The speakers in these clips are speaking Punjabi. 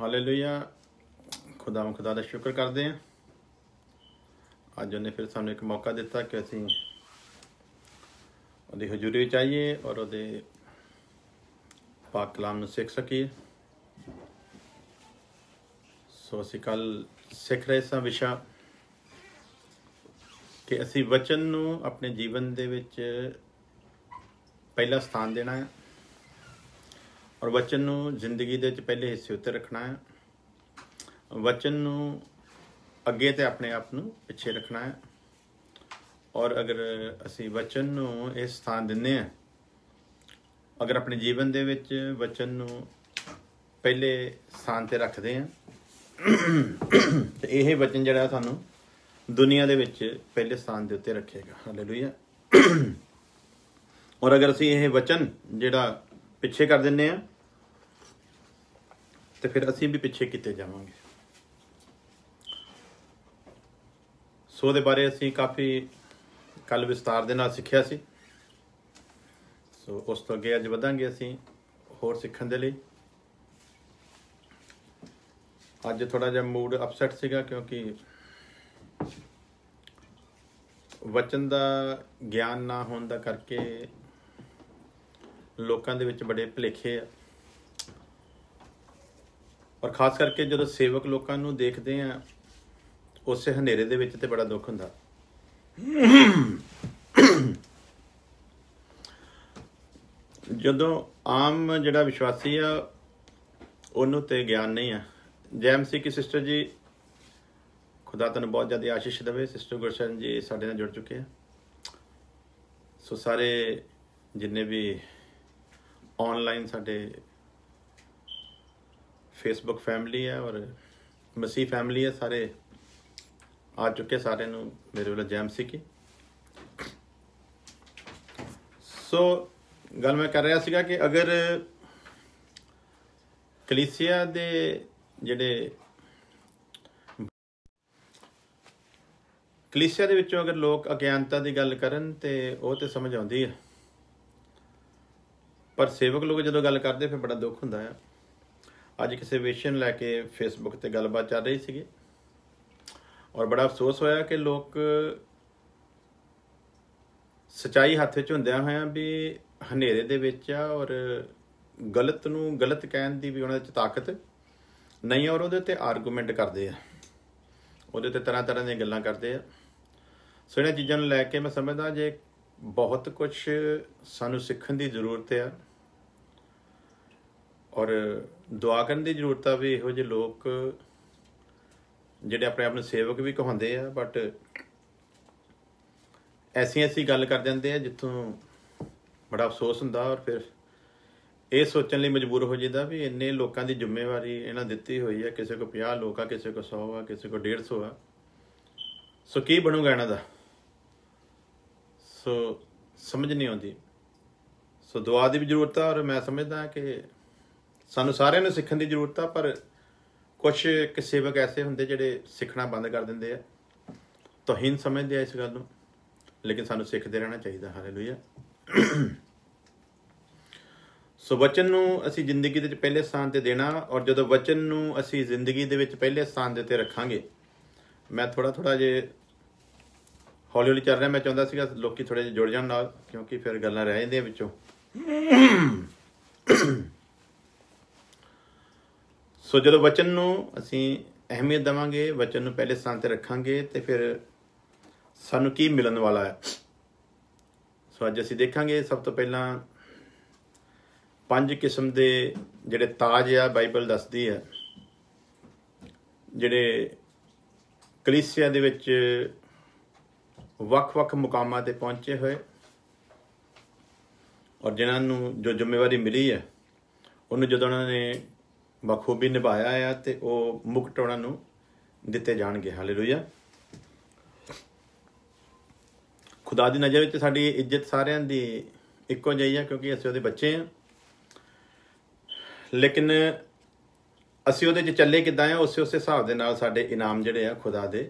हालेलुया। खुदा का शुक्र करते हैं। अज उन्हें फिर सानू एक मौका दिता कि असी उहदी हजूरी विच आइए और उहदे पाक कलाम नूं सीख सकीए। सो असी कल सीख रहे सां विशा कि असी वचन नूं अपने जीवन दे विच पहला स्थान देना है और वचन नूं जिंदगी दे विच पहले हिस्से उत्ते रखना है। वचन नूं अगे ते अपने आप नूं पिछे रखना है। और अगर असी वचन नूं इह स्थान दिंदे हैं, अगर अपने जीवन दे विच वचन नूं पहले स्थान ते रखते हैं तो यह वचन जिहड़ा सानूं दुनिया दे विच पहले स्थान दे उत्ते रखेगा। हालेलुया। और अगर असी यह वचन जिहड़ा पिछे कर दिंदे हैं तो फिर असी भी पिछे किते जावांगे। सो दे बारे असी काफ़ी कल विस्तार दे नाल सिक्ख्या सी। सो उस तो अगे अज वधांगे असी होर सीखण दे लई। अज थोड़ा जिहा मूड अपसैट सीगा क्योंकि वचन दा ज्ञान ना होण दा करके लोकां दे विच बड़े भुलेखे आ। और खास करके जदों सेवक लोकां नूं देखदे आ उस हनेरे दे विच ते बड़ा दुख हुंदा। जदों आम जिहड़ा विश्वासी आ उहनूं ते ज्ञान नहीं है। जय मसीह की सिस्टर जी, खुदा तुहानूं बहुत ज़्यादा आशीष देवे। सिस्टर गुरशरण जी साडे नाल जुड़ चुके हैं। सो सारे जिन्ने भी ऑनलाइन साडे फेसबुक फैमिली है और मसीह फैमिली है, सारे आ चुके। सारे नूं मेरे वालों जय मसीह की। सो गल मैं कर रहा सीगा कि अगर कलीसिया दे जिहड़े कलीसिया दे विचों अगर लोग अज्ञानता की गल करन ते ओह ते समझ आउंदी है, पर सेवक लोग जदों गल करदे फिर बड़ा दुख हुंदा है। अज किसी विषय नूं लैके फेसबुक ते गलबात चल रही सीगी और बड़ा अफसोस होया कि लोग सच्चाई हत्थ विच हुंदियां होइयां भी हनेरे दे विच आ और गलत नूं गलत कहण दी भी उहनां दे ताकत नहीं है और उहदे ते आर्गूमेंट करदे आ, उहदे ते तरह तरह दी गल्लां करदे आ। सो इन्हां चीज़ां नूं लैके मैं समझदा जे बहुत कुछ सानूं सीखण दी जरूरत है और दुआ करन दी जरूरत आ भी इहो जिहे लोग जिहड़े अपने आप नूं सेवक भी कहाउंदे आ बट ऐसी गल कर जाते हैं जिथों बड़ा अफसोस हुंदा और फिर ये सोचण लई मजबूर हो जाइदा भी इन्ने लोगों की जिम्मेवारी इन्हां दित्ती हुई है। किसी को 50 लोग आ, किसी को 100 आ, किसी को 150 आ। सो की बनूगा इन्हां दा? सो समझ नहीं आती। सो दुआ की भी जरूरत है और मैं समझदा कि सानू सारिਆਂ ਨੂੰ सीखण की जरूरत है, पर कुछ एक सेवक ऐसे होंगे जिहड़े सीखना बंद कर देंगे है, तौहीन समझते हैं इस गल नूं, लेकिन सानू सीखते रहना चाहिए। हालेलुया। सो वचन नूं असी जिंदगी दे पहले स्थान ते देना और जदों वचन नूं असी जिंदगी दे विच पहले स्थान दे उत्ते रखांगे। मैं थोड़ा जे हौली हौली चल रहा, मैं चाहुंदा सीगा लोकी थोड़े जे जुड़ जाण नाल, क्योंकि फिर गल्लां रह जांदियां विचों। सो जदों वचन नूं असी अहमियत देवांगे, वचन नूं पहले स्थान ते रखांगे तो फिर सानू की मिलन वाला है। सो अज असी देखांगे सब तो पहला 5 किस्म के जिहड़े ताज आ बाइबल दसदी है, जिहड़े कलीसिया दे विच वख-वख मुकामां ते पहुंचे हुए और जिन्हां नूं जो जिम्मेवारी मिली है उन्होंने जदों उन्होंने बखूबी निभाया है तो वह मुकट उन्होंने दिते जाणगे। हालेलुया। खुदा की नज़र में साड़ी इज्जत सारिਆਂ दी इक्को ਜਿਹੀ है, क्योंकि असीं उहदे बच्चे हैं। लेकिन असीं उहदे च ਚੱਲੇ किद्दां आ, उस हिसाब दे नाल साडे इनाम जिहड़े आ खुदा दे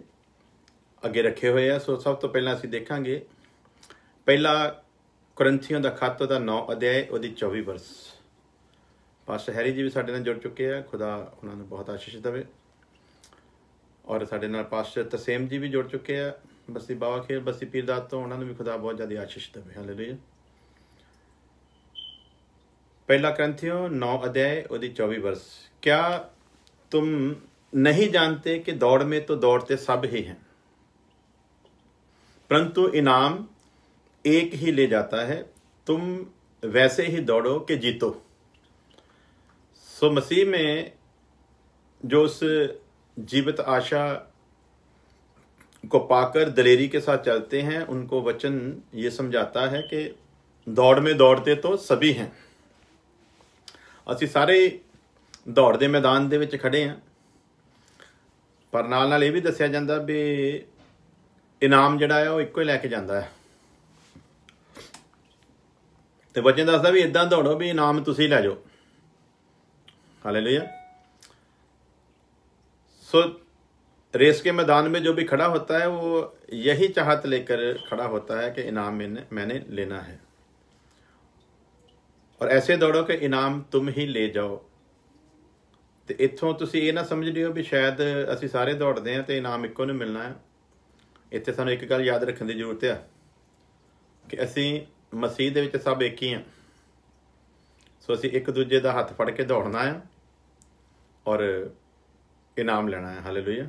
अगे रखे हुए हैं। सो सब तो पहला असीं देखांगे पहला कुरिन्थियों दा खत दा 9 अध्याय उहदी 24 वर्स। ਪਾਸਟਰ ਹੈਰੀ ਜੀ ਵੀ ਸਾਡੇ ਨਾਲ ਜੁੜ ਚੁੱਕੇ ਆ, ਖੁਦਾ ਉਹਨਾਂ ਨੂੰ ਬਹੁਤ ਆਸ਼ੀਸ਼ ਦੇਵੇ। ਔਰ ਸਾਡੇ ਨਾਲ ਪਾਸਟਰ ਤਰਸੇਮ ਜੀ ਵੀ ਜੁੜ ਚੁੱਕੇ ਆ ਬਸਤੀ ਬਾਵਾ ਖੇਲ, ਬਸਤੀ ਪੀਰਦਾਦ ਤੋਂ, ਉਹਨਾਂ ਨੂੰ ਵੀ ਖੁਦਾ ਬਹੁਤ ਜ਼ਿਆਦਾ ਆਸ਼ੀਸ਼ ਦੇਵੇ। ਹਾਲੇਲੂਇਆ। पहला करंथियों 9 अध्याय उसकी 24 वर्ष। क्या तुम नहीं जानते कि दौड़ में तो दौड़ते सब ही हैं, परंतु इनाम एक ही ले जाता है। तुम वैसे ही दौड़ो कि जीतो। सो मसीह में जो उस जीवित आशा को पाकर दलेरी के साथ चलते हैं, उनको वचन ये समझाता है कि दौड़ में दौड़ते तो सभी हैं। ਅਸੀਂ ਸਾਰੇ ਦੌੜ ਦੇ ਮੈਦਾਨ ਦੇ ਵਿੱਚ ਖੜੇ ਹਾਂ, ਪਰ ਨਾਲ ਨਾਲ ਇਹ ਵੀ ਦੱਸਿਆ ਜਾਂਦਾ ਵੀ ਇਨਾਮ ਜਿਹੜਾ ਹੈ ਉਹ ਇੱਕੋ ਹੀ ਲੈ ਕੇ ਜਾਂਦਾ ਹੈ। ਤੇ ਵਚਨ ਦੱਸਦਾ ਵੀ ਇਦਾਂ ਦੌੜੋ ਵੀ ਇਨਾਮ ਤੁਸੀਂ ਲੈ ਜਾਓ। हालेलुया। सो रेस के मैदान में जो भी खड़ा होता है वो यही चाहत लेकर खड़ा होता है कि इनाम मैंने लेना है, और ऐसे दौड़ो कि इनाम तुम ही ले जाओ। ਤੇ ਇੱਥੋਂ ਤੁਸੀਂ ਇਹ ਨਾ ਸਮਝ ਲਿਓ ਵੀ ਸ਼ਾਇਦ ਅਸੀਂ ਸਾਰੇ ਦੌੜਦੇ ਹਾਂ ਤੇ ਇਨਾਮ ਇੱਕੋ ਨੂੰ ਮਿਲਣਾ ਹੈ। ਇੱਥੇ ਸਾਨੂੰ ਇੱਕ ਗੱਲ ਯਾਦ ਰੱਖਣ ਦੀ ਜ਼ਰੂਰਤ ਹੈ ਕਿ ਅਸੀਂ ਮਸੀਹ ਦੇ ਵਿੱਚ ਸਭ ਇੱਕ ਹੀ ਹਾਂ। ਸੋ ਅਸੀਂ ਇੱਕ ਦੂਜੇ ਦਾ ਹੱਥ ਫੜ ਕੇ ਦੌੜਨਾ ਹੈ ਔਰ ਇਨਾਮ ਲੈਣਾ ਹੈ। ਹਾਲੇਲੂਇਆ।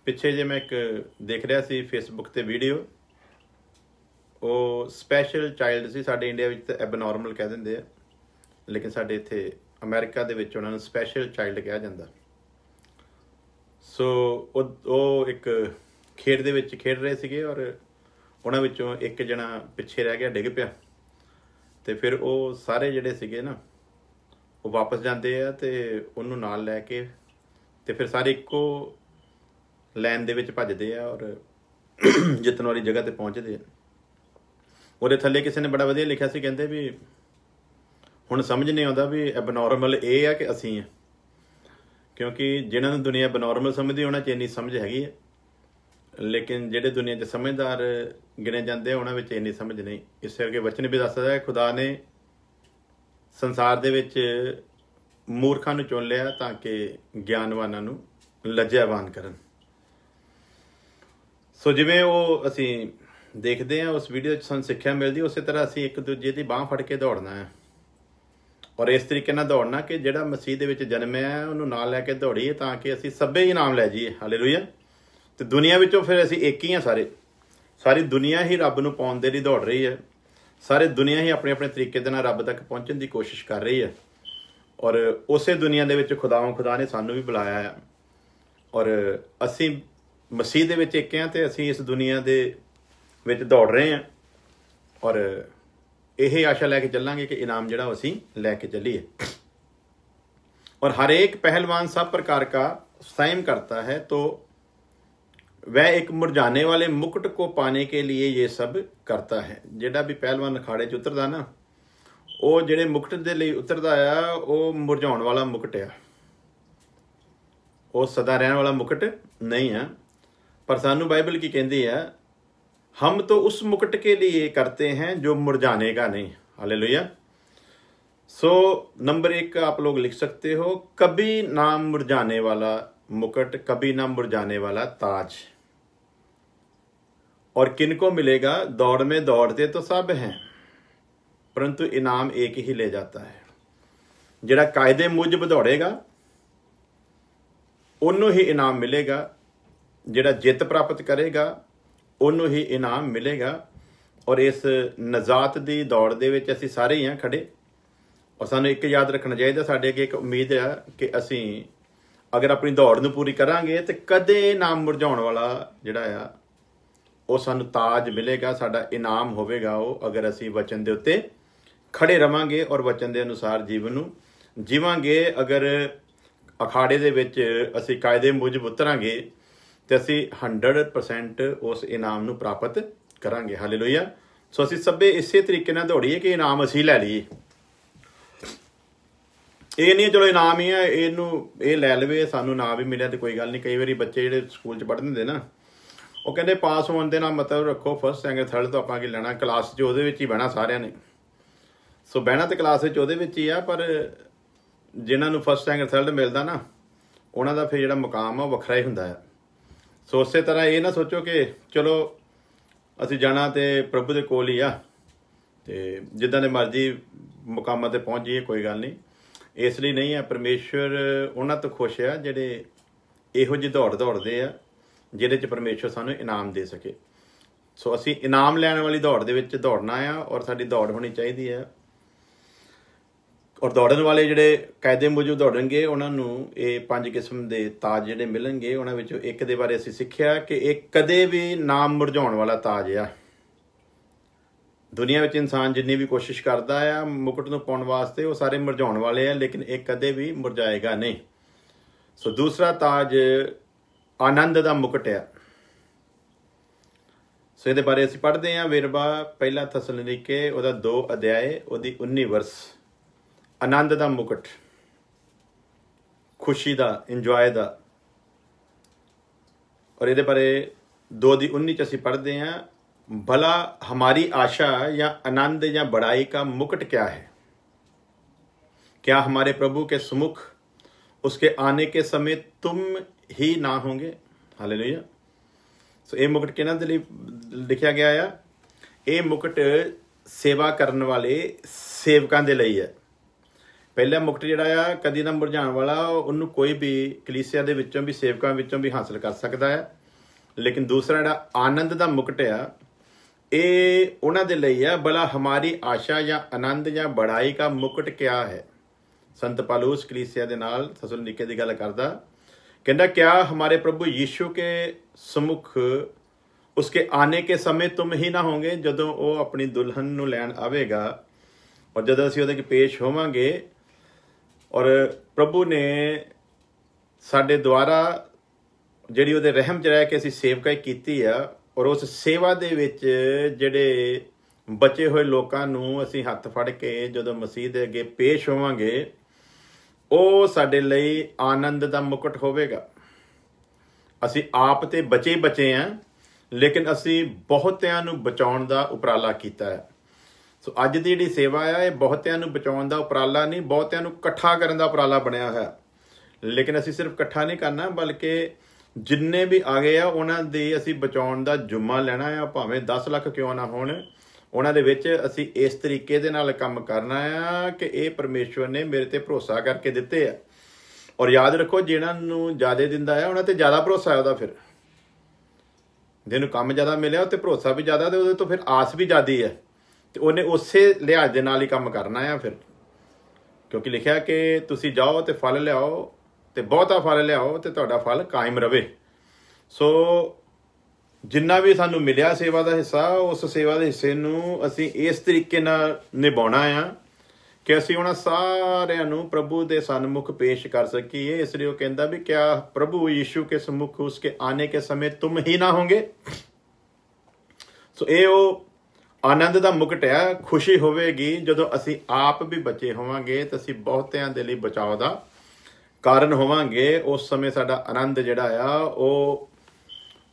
ਪਿੱਛੇ ਜੇ ਮੈਂ ਇੱਕ ਦੇਖ ਰਿਹਾ ਸੀ ਫੇਸਬੁੱਕ ਤੇ ਵੀਡੀਓ, ਉਹ ਸਪੈਸ਼ਲ ਚਾਈਲਡ ਸੀ। ਸਾਡੇ ਇੰਡੀਆ ਵਿੱਚ ਤਾਂ ਐਬਨੋਰਮਲ ਕਹਿ ਦਿੰਦੇ ਆ, ਲੇਕਿਨ ਸਾਡੇ ਇੱਥੇ ਅਮਰੀਕਾ ਦੇ ਵਿੱਚ ਉਹਨਾਂ ਨੂੰ ਸਪੈਸ਼ਲ ਚਾਈਲਡ ਕਿਹਾ ਜਾਂਦਾ। ਸੋ ਉਹ ਇੱਕ ਖੇਡ ਦੇ ਵਿੱਚ ਖੇਡ ਰਹੇ ਸੀਗੇ ਔਰ ਉਹਨਾਂ ਵਿੱਚੋਂ ਇੱਕ ਜਣਾ ਪਿੱਛੇ ਰਹਿ ਗਿਆ, ਡਿੱਗ ਪਿਆ। ਤੇ ਫਿਰ ਉਹ ਸਾਰੇ ਜਿਹੜੇ ਸੀਗੇ ਨਾ ਉਹ ਵਾਪਸ ਜਾਂਦੇ ਆ ਤੇ ਉਹਨੂੰ ਨਾਲ ਲੈ ਕੇ ਤੇ ਫਿਰ ਸਾਰੇ ਇੱਕੋ ਲਾਈਨ ਦੇ ਵਿੱਚ ਭੱਜਦੇ ਆ ਔਰ ਜਿੱਤਣ ਵਾਲੀ ਜਗ੍ਹਾ ਤੇ ਪਹੁੰਚਦੇ ਆ। ਉਹਦੇ ਥੱਲੇ ਕਿਸੇ ਨੇ ਬੜਾ ਵਧੀਆ ਲਿਖਿਆ ਸੀ, ਕਹਿੰਦੇ ਵੀ ਹੁਣ ਸਮਝ ਨਹੀਂ ਆਉਂਦਾ ਵੀ ਐਬਨੋਰਮਲ ਇਹ ਆ ਕਿ ਅਸੀਂ ਆ, ਕਿਉਂਕਿ ਜਿਹਨਾਂ ਨੂੰ ਦੁਨੀਆ ਐਬਨੋਰਮਲ ਸਮਝਦੀ ਉਹਨਾਂ 'ਚ ਇੰਨੀ ਸਮਝ ਹੈਗੀ ਹੈ, ਲੇਕਿਨ ਜਿਹੜੇ ਦੁਨੀਆ 'ਚ ਸਮਝਦਾਰ ਗਿਣੇ ਜਾਂਦੇ ਆ ਉਹਨਾਂ ਵਿੱਚ ਇੰਨੀ ਸਮਝ ਨਹੀਂ। ਇਸ ਕਰਕੇ ਵਚਨ ਵੀ ਦੱਸਦਾ ਹੈ ਖੁਦਾ ਨੇ ਸੰਸਾਰ ਦੇ ਵਿੱਚ ਮੂਰਖਾਂ ਨੂੰ ਚੁਣ ਲਿਆ ਤਾਂ ਕਿ ਗਿਆਨਵਾਨਾਂ ਨੂੰ ਲੱਜਿਆਵਾਨ ਕਰਨ। ਸੋ ਜਿਵੇਂ ਉਹ ਅਸੀਂ ਦੇਖਦੇ ਹਾਂ ਉਸ ਵੀਡੀਓ 'ਚ ਸਾਨੂੰ ਸਿੱਖਿਆ ਮਿਲਦੀ, ਉਸੇ ਤਰ੍ਹਾਂ ਅਸੀਂ ਇੱਕ ਦੂਜੇ ਦੀ ਬਾਂਹ ਫੜ ਕੇ ਦੌੜਨਾ ਹੈ ਔਰ ਇਸ ਤਰੀਕੇ ਨਾਲ ਦੌੜਨਾ ਕਿ ਜਿਹੜਾ ਮਸੀਹ ਦੇ ਵਿੱਚ ਜਨਮਿਆ ਹੈ ਉਹਨੂੰ ਨਾਲ ਲੈ ਕੇ ਦੌੜੀਏ ਤਾਂ ਕਿ ਅਸੀਂ ਸਭੇ ਹੀ ਇਨਾਮ ਲੈ ਜਾਈਏ। ਹਾਲੇਲੂਇਆ। ਤੇ ਦੁਨੀਆ ਵਿੱਚੋਂ ਫਿਰ ਅਸੀਂ ਇੱਕ ਹੀ ਹਾਂ। ਸਾਰੀ ਦੁਨੀਆ ਹੀ ਰੱਬ ਨੂੰ ਪਾਉਣ ਦੇ ਲਈ ਦੌੜ ਰਹੀ ਹੈ। ਸਾਰੇ ਦੁਨੀਆ ਹੀ ਆਪਣੇ ਆਪਣੇ ਤਰੀਕੇ ਦੇ ਨਾਲ ਰੱਬ ਤੱਕ ਪਹੁੰਚਣ ਦੀ ਕੋਸ਼ਿਸ਼ ਕਰ ਰਹੀ ਹੈ ਔਰ ਉਸੇ ਦੁਨੀਆ ਦੇ ਵਿੱਚ ਖੁਦਾ ਨੇ ਸਾਨੂੰ ਵੀ ਬੁਲਾਇਆ ਹੈ ਔਰ ਅਸੀਂ ਮਸੀਹ ਦੇ ਵਿੱਚ ਇੱਕ ਹਾਂ ਤੇ ਅਸੀਂ ਇਸ ਦੁਨੀਆ ਦੇ ਵਿੱਚ ਦੌੜ ਰਹੇ ਹਾਂ ਔਰ ਇਹ ਆਸ਼ਾ ਲੈ ਕੇ ਚੱਲਾਂਗੇ ਕਿ ਇਨਾਮ ਜਿਹੜਾ ਅਸੀਂ ਲੈ ਕੇ ਚੱਲੀਏ। और हर एक पहलवान सब प्रकार का संयम करता है, तो वह एक मुरझाने वाले मुकुट को पाने के लिए ये सब करता है। ਜਿਹੜਾ ਵੀ ਪਹਿਲਵਾਨ ਅਖਾੜੇ 'ਚ ਉਤਰਦਾ ਨਾ, ਉਹ ਜਿਹੜੇ ਮੁਕਟ ਦੇ ਲਈ ਉਤਰਦਾ ਆ ਉਹ ਮੁਰਝਾਉਣ ਵਾਲਾ ਮੁਕਟ ਆ, ਉਹ ਸਦਾ ਰਹਿਣ ਵਾਲਾ ਮੁਕਟ ਨਹੀਂ ਆ। पर सानू बाइबल की कहती है हम तो उस मुकुट के लिए करते हैं जो मुरझाने का नहीं। हालेलुया। सो नंबर 1 आप लोग लिख सकते हो, कभी ना मुरझाने वाला मुकुट, कभी ना मुरझाने वाला ताज। और किनको मिलेगा? दौड़ में दौड़ते तो सब हैं, परंतु इनाम एक ही ले जाता है। जिहड़ा कायदे मुजब दौड़ेगा उन्हों ही इनाम मिलेगा, ਜਿਹੜਾ ਜਿੱਤ ਪ੍ਰਾਪਤ ਕਰੇਗਾ ਉਹਨੂੰ ਹੀ ਇਨਾਮ ਮਿਲੇਗਾ। ਔਰ ਇਸ ਨਜ਼ਾਤ ਦੀ ਦੌੜ ਦੇ ਵਿੱਚ ਅਸੀਂ ਸਾਰੇ ਹੀ ਹਾਂ ਖੜੇ ਔਰ ਸਾਨੂੰ ਇੱਕ ਯਾਦ ਰੱਖਣਾ ਚਾਹੀਦਾ, ਸਾਡੇ ਅੱਗੇ ਇੱਕ ਉਮੀਦ ਆ ਕਿ ਅਸੀਂ ਅਗਰ ਆਪਣੀ ਦੌੜ ਨੂੰ ਪੂਰੀ ਕਰਾਂਗੇ ਤੇ ਕਦੇ ਨਾਮ ਮੁਰਝਾਉਣ ਵਾਲਾ ਜਿਹੜਾ ਆ ਉਹ ਸਾਨੂੰ ਤਾਜ ਮਿਲੇਗਾ, ਸਾਡਾ ਇਨਾਮ ਹੋਵੇਗਾ ਉਹ, ਅਗਰ ਅਸੀਂ ਵਚਨ ਦੇ ਉੱਤੇ ਖੜੇ ਰਵਾਂਗੇ ਔਰ ਵਚਨ ਦੇ ਅਨੁਸਾਰ ਜੀਵਨ ਨੂੰ ਜੀਵਾਂਗੇ। ਅਗਰ ਅਖਾੜੇ ਦੇ ਵਿੱਚ ਅਸੀਂ ਕਾਇਦੇ ਮੁਜਬ ਉਤਰਾਂਗੇ ਤੇ ਅਸੀਂ 100% ਉਸ ਇਨਾਮ ਨੂੰ ਪ੍ਰਾਪਤ ਕਰਾਂਗੇ। ਹਾਲੇਲੂਇਆ। ਸੋ ਅਸੀਂ ਸਭੇ ਇਸੇ ਤਰੀਕੇ ਨਾਲ ਦੌੜੀਏ ਕਿ ਇਨਾਮ ਅਸੀਂ ਲੈ ਲਈਏ। ਇਹ ਨਹੀਂ ਚਲੋ ਇਨਾਮ ਹੀ ਆ, ਇਹ ਲੈ ਲਵੇ, ਸਾਨੂੰ ਨਾ ਵੀ ਮਿਲਿਆ ਤੇ ਕੋਈ ਗੱਲ ਨਹੀਂ। ਕਈ ਵਾਰੀ ਬੱਚੇ ਜਿਹੜੇ ਸਕੂਲ 'ਚ ਪੜ੍ਹਦੇ ਹੁੰਦੇ ਨਾ, ਉਹ ਕਹਿੰਦੇ ਪਾਸ ਹੋਣ ਦੇ ਨਾਲ ਮਤਲਬ ਰੱਖੋ, ਫਸਟ ਸੈਕਿੰਡ ਥਰਡ ਤੋਂ ਆਪਾਂ ਕੀ ਲੈਣਾ, ਕਲਾਸ 'ਚ ਉਹਦੇ ਵਿੱਚ ਹੀ ਬਹਿਣਾ ਸਾਰਿਆਂ ਨੇ। ਸੋ ਬਹਿਣਾ ਤਾਂ ਕਲਾਸ ਵਿੱਚ ਉਹਦੇ ਵਿੱਚ ਹੀ ਆ, ਪਰ ਜਿਨ੍ਹਾਂ ਨੂੰ ਫਸਟ ਰੈਂਕ ਰਿਜ਼ਲਟ ਮਿਲਦਾ ਨਾ ਉਹਨਾਂ ਦਾ ਫਿਰ ਜਿਹੜਾ ਮੁਕਾਮ ਆ ਉਹ ਵੱਖਰਾ ਹੀ ਹੁੰਦਾ ਹੈ। ਸੋ ਉਸੇ ਤਰ੍ਹਾਂ ਇਹ ਨਾ ਸੋਚੋ ਕਿ ਚਲੋ ਅਸੀਂ ਜਾਣਾ ਤੇ ਪ੍ਰਭੂ ਦੇ ਕੋਲ ਹੀ ਆ ਤੇ ਜਿੱਦਾਂ ਦੇ ਮਰਜ਼ੀ ਮੁਕਾਮਾਂ ਤੇ ਪਹੁੰਚ ਜਾਈਏ, ਕੋਈ ਗੱਲ ਨਹੀਂ। ਇਸ ਲਈ ਨਹੀਂ ਆ, ਪਰਮੇਸ਼ਵਰ ਉਹਨਾਂ ਤੋਂ ਖੁਸ਼ ਆ ਜਿਹੜੇ ਇਹੋ ਜਿਹੀ ਦੌੜ ਦੌੜਦੇ ਆ ਜਿਹਦੇ 'ਚ ਪਰਮੇਸ਼ਵਰ ਸਾਨੂੰ ਇਨਾਮ ਦੇ ਸਕੇ। ਸੋ ਅਸੀਂ ਇਨਾਮ ਲੈਣ ਵਾਲੀ ਦੌੜ ਦੇ ਵਿੱਚ ਦੌੜਨਾ ਆ ਔਰ ਸਾਡੀ ਦੌੜ ਹੋਣੀ ਚਾਹੀਦੀ ਹੈ। ਔਰ ਦੌੜਨ ਵਾਲੇ ਜਿਹੜੇ ਕਾਇਦੇ ਮੁਜਬ ਦੌੜਨਗੇ ਉਹਨਾਂ ਨੂੰ ਇਹ 5 ਕਿਸਮ ਦੇ ਤਾਜ ਜਿਹੜੇ ਮਿਲਣਗੇ। ਉਹਨਾਂ ਵਿੱਚੋਂ ਇੱਕ ਦੇ ਬਾਰੇ ਅਸੀਂ ਸਿੱਖਿਆ ਕਿ ਇਹ ਕਦੇ ਵੀ ਨਾ ਮੁਰਝਾਉਣ ਵਾਲਾ ਤਾਜ ਆ। ਦੁਨੀਆ ਵਿੱਚ ਇਨਸਾਨ ਜਿੰਨੀ ਵੀ ਕੋਸ਼ਿਸ਼ ਕਰਦਾ ਆ ਮੁਕਟ ਨੂੰ ਪਾਉਣ ਵਾਸਤੇ, ਉਹ ਸਾਰੇ ਮੁਰਝਾਉਣ ਵਾਲੇ ਆ, ਲੇਕਿਨ ਇਹ ਕਦੇ ਵੀ ਮੁਰਝਾਏਗਾ ਨਹੀਂ। ਸੋ ਦੂਸਰਾ ਤਾਜ ਆਨੰਦ ਦਾ ਮੁਕਟ ਆ। ਸੋ ਇਹਦੇ ਬਾਰੇ ਅਸੀਂ ਪੜ੍ਹਦੇ ਹਾਂ ਵੇਰਵਾ 1 ਥੈਸਲਨੀਕੇ ਉਹਦਾ 2 ਅਧਿਆਏ ਉਹਦੀ 19 ਵਰਸ। ਆਨੰਦ ਦਾ ਮੁਕਟ, ਖੁਸ਼ੀ ਦਾ, ਇੰਜੋਏ ਦਾ। ਔਰ ਇਹਦੇ ਬਾਰੇ 2 ਦੀ 19 ਚ ਅਸੀਂ ਪढ़ते हैं, भला हमारी आशा या आनंद या बड़ाई का मुकुट क्या है? क्या हमारे प्रभु के सम्मुख उसके आने के समय तुम ही ना होंगे? हालेलुया। सो ये मुकुट किन्हां दे लई लिखिया गया है? ये मुकुट सेवा करने वाले सेवकां दे लई है। पहला मुकुट जिहड़ा आ कदी ना मुरझाण वाला, उन्होंने कोई भी कलीसिया दे विचों भी सेवकां विचों भी हासिल कर सकता है। लेकिन दूसरा जिहड़ा आनंद दा मुकुट आ ਇਹ ਉਹਨਾਂ ਦੇ ਲਈ ਹੈ। भला हमारी आशा या आनंद या बड़ाई का मुकुट क्या है? संत पालूस कलीसिया ਦੇ ਨਾਲ ਥੈਸਲਨੀਕੇ ਦੀ ਗੱਲ ਕਰਦਾ, ਕਹਿੰਦਾ क्या हमारे प्रभु यीशु के सम्मुख उसके आने के समय तुम ही ना होंगे? ਜਦੋਂ ਉਹ ਆਪਣੀ ਦੁਲਹਨ ਨੂੰ ਲੈਣ ਆਵੇਗਾ ਔਰ ਜਦੋਂ ਅਸੀਂ ਉਹਦੇ ਅੱਗੇ ਪੇਸ਼ ਹੋਵਾਂਗੇ ਔਰ ਪ੍ਰਭੂ ਨੇ ਸਾਡੇ ਦੁਆਰਾ ਜਿਹੜੀ ਉਹਦੇ ਰਹਿਮ 'ਚ ਰਹਿ ਕੇ ਅਸੀਂ ਸੇਵਕਾਈ ਕੀਤੀ ਆ ਔਰ ਉਸ ਸੇਵਾ ਦੇ ਵਿੱਚ ਜਿਹੜੇ ਬਚੇ ਹੋਏ ਲੋਕਾਂ ਨੂੰ ਅਸੀਂ ਹੱਥ ਫੜ ਕੇ ਜਦੋਂ ਮਸੀਹ ਦੇ ਅੱਗੇ ਪੇਸ਼ ਹੋਵਾਂਗੇ, ਉਹ ਸਾਡੇ ਲਈ ਆਨੰਦ ਦਾ ਮੁਕਟ ਹੋਵੇਗਾ। ਅਸੀਂ ਆਪ ਤੇ ਬਚੇ ਹਾਂ, ਲੇਕਿਨ ਅਸੀਂ ਬਹੁਤਿਆਂ ਨੂੰ ਬਚਾਉਣ ਦਾ ਉਪਰਾਲਾ ਕੀਤਾ ਹੈ। ਸੋ ਅੱਜ ਦੀ ਜਿਹੜੀ ਸੇਵਾ ਆ ਇਹ ਬਹੁਤਿਆਂ ਨੂੰ ਬਚਾਉਣ ਦਾ ਉਪਰਾਲਾ ਨਹੀਂ, ਬਹੁਤਿਆਂ ਨੂੰ ਇਕੱਠਾ ਕਰਨ ਦਾ ਉਪਰਾਲਾ ਬਣਿਆ ਹੋਇਆ। ਲੇਕਿਨ ਅਸੀਂ ਸਿਰਫ ਇਕੱਠਾ ਨਹੀਂ ਕਰਨਾ, ਬਲਕਿ ਜਿੰਨੇ ਵੀ ਆ ਗਏ ਆ ਉਹਨਾਂ ਦੀ ਅਸੀਂ ਬਚਾਉਣ ਦਾ ਜੁੰਮਾ ਲੈਣਾ ਆ, ਭਾਵੇਂ 10 ਲੱਖ ਕਿਉਂ ਨਾ ਹੋਣ। ਉਹਨਾਂ ਦੇ ਵਿੱਚ ਅਸੀਂ ਇਸ ਤਰੀਕੇ ਦੇ ਨਾਲ ਕੰਮ ਕਰਨਾ ਆ ਕਿ ਇਹ ਪਰਮੇਸ਼ਵਰ ਨੇ ਮੇਰੇ ਤੇ ਭਰੋਸਾ ਕਰਕੇ ਦਿੱਤੇ ਆ। ਔਰ ਯਾਦ ਰੱਖੋ, ਜਿਹਨਾਂ ਨੂੰ ਜ਼ਿਆਦਾ ਦਿੰਦਾ ਆ ਉਹਨਾਂ ਤੇ ਜ਼ਿਆਦਾ ਭਰੋਸਾ ਹੈ ਉਹਦਾ। ਫਿਰ ਜਿਹਨੂੰ ਕੰਮ ਜ਼ਿਆਦਾ ਮਿਲਿਆ ਉਹ ਤੇ ਭਰੋਸਾ ਵੀ ਜ਼ਿਆਦਾ, ਤੇ ਉਹਦੇ ਤੋਂ ਫਿਰ ਆਸ ਵੀ ਜ਼ਿਆਦੀ ਹੈ, ਤੇ ਉਹਨੇ ਉਸੇ ਲਿਹਾਜ਼ ਦੇ ਨਾਲ ਹੀ ਕੰਮ ਕਰਨਾ ਆ ਫਿਰ। ਕਿਉਂਕਿ ਲਿਖਿਆ ਕਿ ਤੁਸੀਂ ਜਾਓ ਤੇ ਫਲ ਲਿਆਓ ਤੇ ਬਹੁਤਾ ਫਲ ਲਿਆਓ ਤੇ ਤੁਹਾਡਾ ਫਲ ਕਾਇਮ ਰਵੇ। ਸੋ ਜਿੰਨਾ ਵੀ ਸਾਨੂੰ ਮਿਲਿਆ ਸੇਵਾ ਦਾ ਹਿੱਸਾ, ਉਸ ਸੇਵਾ ਦੇ ਹਿੱਸੇ ਨੂੰ ਅਸੀਂ ਇਸ ਤਰੀਕੇ ਨਾਲ ਨਿਭਾਉਣਾ ਆ ਕਿ ਅਸੀਂ ਉਹਨਾਂ ਸਾਰਿਆਂ ਨੂੰ ਪ੍ਰਭੂ ਦੇ ਸਨਮੁਖ ਪੇਸ਼ ਕਰ ਸਕੀਏ। ਇਸ ਲਈ ਉਹ ਕਹਿੰਦਾ ਵੀ ਕਿਆ ਪ੍ਰਭੂ ਯੀਸ਼ੂ ਕੇ सम्मुख ਉਸਕੇ ਆਨੇ ਕੇ ਸਮੇਂ ਤੁਮ ਹੀ ਨਾ ਹੋਂਗੇ? ਸੋ ਇਹ ਉਹ ਆਨੰਦ ਦਾ ਮੁਕਟ ਹੈ। ਖੁਸ਼ੀ ਹੋਵੇਗੀ ਜਦੋਂ ਅਸੀਂ ਆਪ ਵੀ ਬਚੇ ਹੋਵਾਂਗੇ ਤੇ ਅਸੀਂ ਬਹੁਤਿਆਂ ਦੇ ਲਈ ਬਚਾਓ ਦਾ ਕਾਰਨ ਹੋਵਾਂਗੇ। ਉਸ ਸਮੇਂ ਸਾਡਾ ਆਨੰਦ ਜਿਹੜਾ ਆ ਉਹ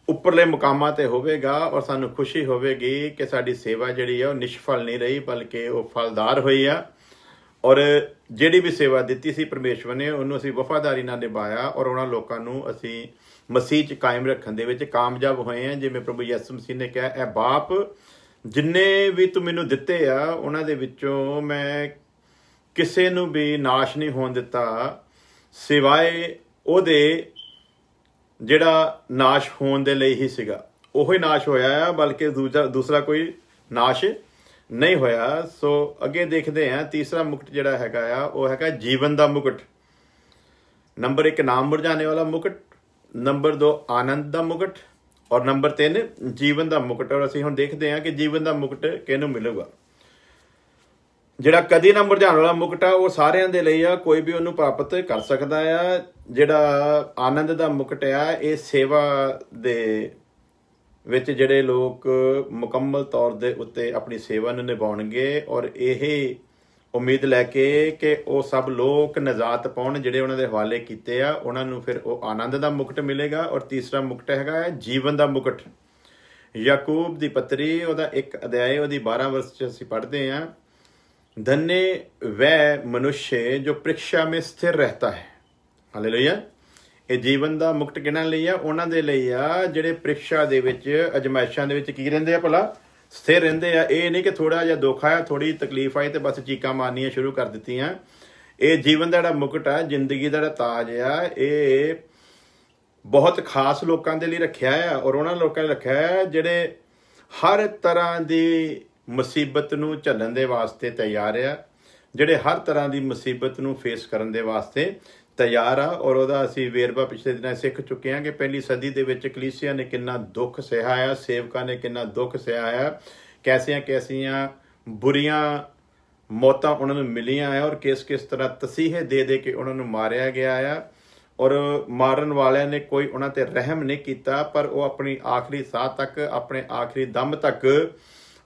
ਉੱਪਰਲੇ ਮੁਕਾਮਾਂ ਤੇ ਹੋਵੇਗਾ ਔਰ ਸਾਨੂੰ ਖੁਸ਼ੀ ਹੋਵੇਗੀ ਕਿ ਸਾਡੀ ਸੇਵਾ ਜਿਹੜੀ ਆ ਉਹ ਨਿਸ਼ਫਲ ਨਹੀਂ ਰਹੀ, ਬਲਕਿ ਉਹ ਫਲਦਾਰ ਹੋਈ ਆ। ਔਰ ਜਿਹੜੀ ਵੀ ਸੇਵਾ ਦਿੱਤੀ ਸੀ ਪਰਮੇਸ਼ਵਰ ਨੇ, ਉਹਨੂੰ ਅਸੀਂ ਵਫਾਦਾਰੀ ਨਾਲ ਨਿਭਾਇਆ ਔਰ ਉਹਨਾਂ ਲੋਕਾਂ ਨੂੰ ਅਸੀਂ ਮਸੀਹ 'ਚ ਕਾਇਮ ਰੱਖਣ ਦੇ ਵਿੱਚ ਕਾਮਯਾਬ ਹੋਏ ਹਾਂ। ਜਿਵੇਂ ਪ੍ਰਭੂ ਯਿਸੂ ਮਸੀਹ ਨੇ ਕਿਹਾ, ਇਹ ਬਾਪ ਜਿੰਨੇ ਵੀ ਤੂੰ ਮੈਨੂੰ ਦਿੱਤੇ ਆ ਉਹਨਾਂ ਦੇ ਵਿੱਚੋਂ ਮੈਂ ਕਿਸੇ ਨੂੰ ਵੀ ਨਾਸ਼ ਨਹੀਂ ਹੋਣ ਦਿੱਤਾ, ਸਿਵਾਏ ਉਹਦੇ ਜਿਹੜਾ ਨਾਸ਼ ਹੋਣ ਦੇ ਲਈ ਹੀ ਸੀਗਾ। ਉਹੋ ਹੀ ਨਾਸ਼ ਹੋਇਆ ਆ, ਬਲਕਿ ਦੂਸਰਾ ਕੋਈ ਨਾਸ਼ ਨਹੀਂ ਹੋਇਆ। ਸੋ ਅੱਗੇ ਦੇਖਦੇ ਹਾਂ, ਤੀਸਰਾ ਮੁਕਟ ਜਿਹੜਾ ਹੈਗਾ ਆ ਉਹ ਹੈਗਾ ਜੀਵਨ ਦਾ ਮੁਕਟ। ਨੰਬਰ 1 ਨਾਮ ਮੁਰਝਾਣੇ ਵਾਲਾ ਮੁਕਟ, ਨੰਬਰ 2 ਆਨੰਦ ਦਾ ਮੁਕਟ ਔਰ ਨੰਬਰ 3 ਜੀਵਨ ਦਾ ਮੁਕਟ। ਔਰ ਅਸੀਂ ਹੁਣ ਦੇਖਦੇ ਹਾਂ ਕਿ ਜੀਵਨ ਦਾ ਮੁਕਟ ਕਿਹਨੂੰ ਮਿਲੂਗਾ। ਜਿਹੜਾ ਕਦੀ ਨਾ ਮੁਰਝਾਉਣ ਵਾਲਾ ਮੁਕਟ ਆ ਉਹ ਸਾਰਿਆਂ ਦੇ ਲਈ ਆ, ਕੋਈ ਵੀ ਉਹਨੂੰ ਪ੍ਰਾਪਤ ਕਰ ਸਕਦਾ ਆ। ਜਿਹੜਾ ਆਨੰਦ ਦਾ ਮੁਕਟ ਆ ਇਹ ਸੇਵਾ ਦੇ ਵਿੱਚ ਜਿਹੜੇ ਲੋਕ ਮੁਕੰਮਲ ਤੌਰ ਦੇ ਉੱਤੇ ਆਪਣੀ ਸੇਵਾ ਨੂੰ ਨਿਭਾਉਣਗੇ ਔਰ ਇਹ ਉਮੀਦ ਲੈ ਕੇ ਕਿ ਉਹ ਸਭ ਲੋਕ ਨਜਾਤ ਪਾਉਣ ਜਿਹੜੇ ਉਹਨਾਂ ਦੇ ਹਵਾਲੇ ਕੀਤੇ ਆ, ਉਹਨਾਂ ਨੂੰ ਫਿਰ ਉਹ ਆਨੰਦ ਦਾ ਮੁਕਟ ਮਿਲੇਗਾ। ਔਰ ਤੀਸਰਾ ਮੁਕਟ ਹੈਗਾ ਹੈ ਜੀਵਨ ਦਾ ਮੁਕਟ। ਯਾਕੂਬ ਦੀ ਪੱਤਰੀ ਉਹਦਾ 1 ਅਧਿਆਏ ਉਹਦੀ 12 ਵਰਸ 'ਚ ਅਸੀਂ ਪੜ੍ਹਦੇ ਹਾਂ, धन्य वह मनुष्य जो ਪ੍ਰੀਖਿਆ में स्थिर रहता है। ਹਾਲੇਲੂਇਆ। ਇਹ ਜੀਵਨ ਦਾ ਮੁਕਟ ਕਿਹਨਾਂ ਲਈ ਆ? ਉਹਨਾਂ ਦੇ ਲਈ ਆ ਜਿਹੜੇ ਪ੍ਰੀਖਿਆ ਦੇ ਵਿੱਚ, ਅਜਮਾਇਸ਼ਾਂ ਦੇ ਵਿੱਚ ਕੀ ਰਹਿੰਦੇ ਆ? ਭਲਾ ਸਥਿਰ ਰਹਿੰਦੇ ਆ। ਇਹ ਨਹੀਂ ਕਿ ਥੋੜਾ ਜਿਹਾ ਦੁੱਖ ਆਇਆ, ਥੋੜੀ ਤਕਲੀਫ ਆਈ ਤੇ ਬਸ ਚੀਕਾਂ ਮਾਰਨੀਆਂ ਸ਼ੁਰੂ ਕਰ ਦਿੱਤੀਆਂ। ਇਹ ਜੀਵਨ ਦਾ ਜਿਹੜਾ ਮੁਕਟ ਆ, ਜ਼ਿੰਦਗੀ ਦਾ ਜਿਹੜਾ ਤਾਜ ਆ, ਇਹ ਬਹੁਤ ਖਾਸ ਲੋਕਾਂ ਦੇ ਲਈ ਰੱਖਿਆ ਆ। ਔਰ ਉਹਨਾਂ ਲੋਕਾਂ ਨੇ ਰੱਖਿਆ ਹੈ ਜਿਹੜੇ ਹਰ ਤਰ੍ਹਾਂ ਦੀ ਮੁਸੀਬਤ ਨੂੰ ਝੱਲਣ ਦੇ ਵਾਸਤੇ ਤਿਆਰ ਆ, ਜਿਹੜੇ ਹਰ ਤਰ੍ਹਾਂ ਦੀ ਮੁਸੀਬਤ ਨੂੰ ਫੇਸ ਕਰਨ ਦੇ ਵਾਸਤੇ ਤਿਆਰ ਆ। ਔਰ ਉਹਦਾ ਅਸੀਂ ਵੇਰਵਾ ਪਿਛਲੇ ਦਿਨਾਂ ਸਿੱਖ ਚੁੱਕੇ ਹਾਂ ਕਿ ਪਹਿਲੀ ਸਦੀ ਦੇ ਵਿੱਚ ਕਲੀਸਿਆ ਨੇ ਕਿੰਨਾ ਦੁੱਖ ਸਹਿਆ ਆ, ਸੇਵਕਾਂ ਨੇ ਕਿੰਨਾ ਦੁੱਖ ਸਹਿਆ ਆ, ਕੈਸੀਆਂ ਬੁਰੀਆਂ ਮੌਤਾਂ ਉਹਨਾਂ ਨੂੰ ਮਿਲੀਆਂ ਆ, ਔਰ ਕਿਸ ਤਰ੍ਹਾਂ ਤਸੀਹੇ ਦੇ ਕੇ ਉਹਨਾਂ ਨੂੰ ਮਾਰਿਆ ਗਿਆ ਆ। ਔਰ ਮਾਰਨ ਵਾਲਿਆਂ ਨੇ ਕੋਈ ਉਹਨਾਂ ਤੇ ਰਹਿਮ ਨਹੀਂ ਕੀਤਾ, ਪਰ ਉਹ ਆਪਣੀ ਆਖਰੀ ਸਾਹ ਤੱਕ, ਆਪਣੇ ਆਖਰੀ ਦਮ ਤੱਕ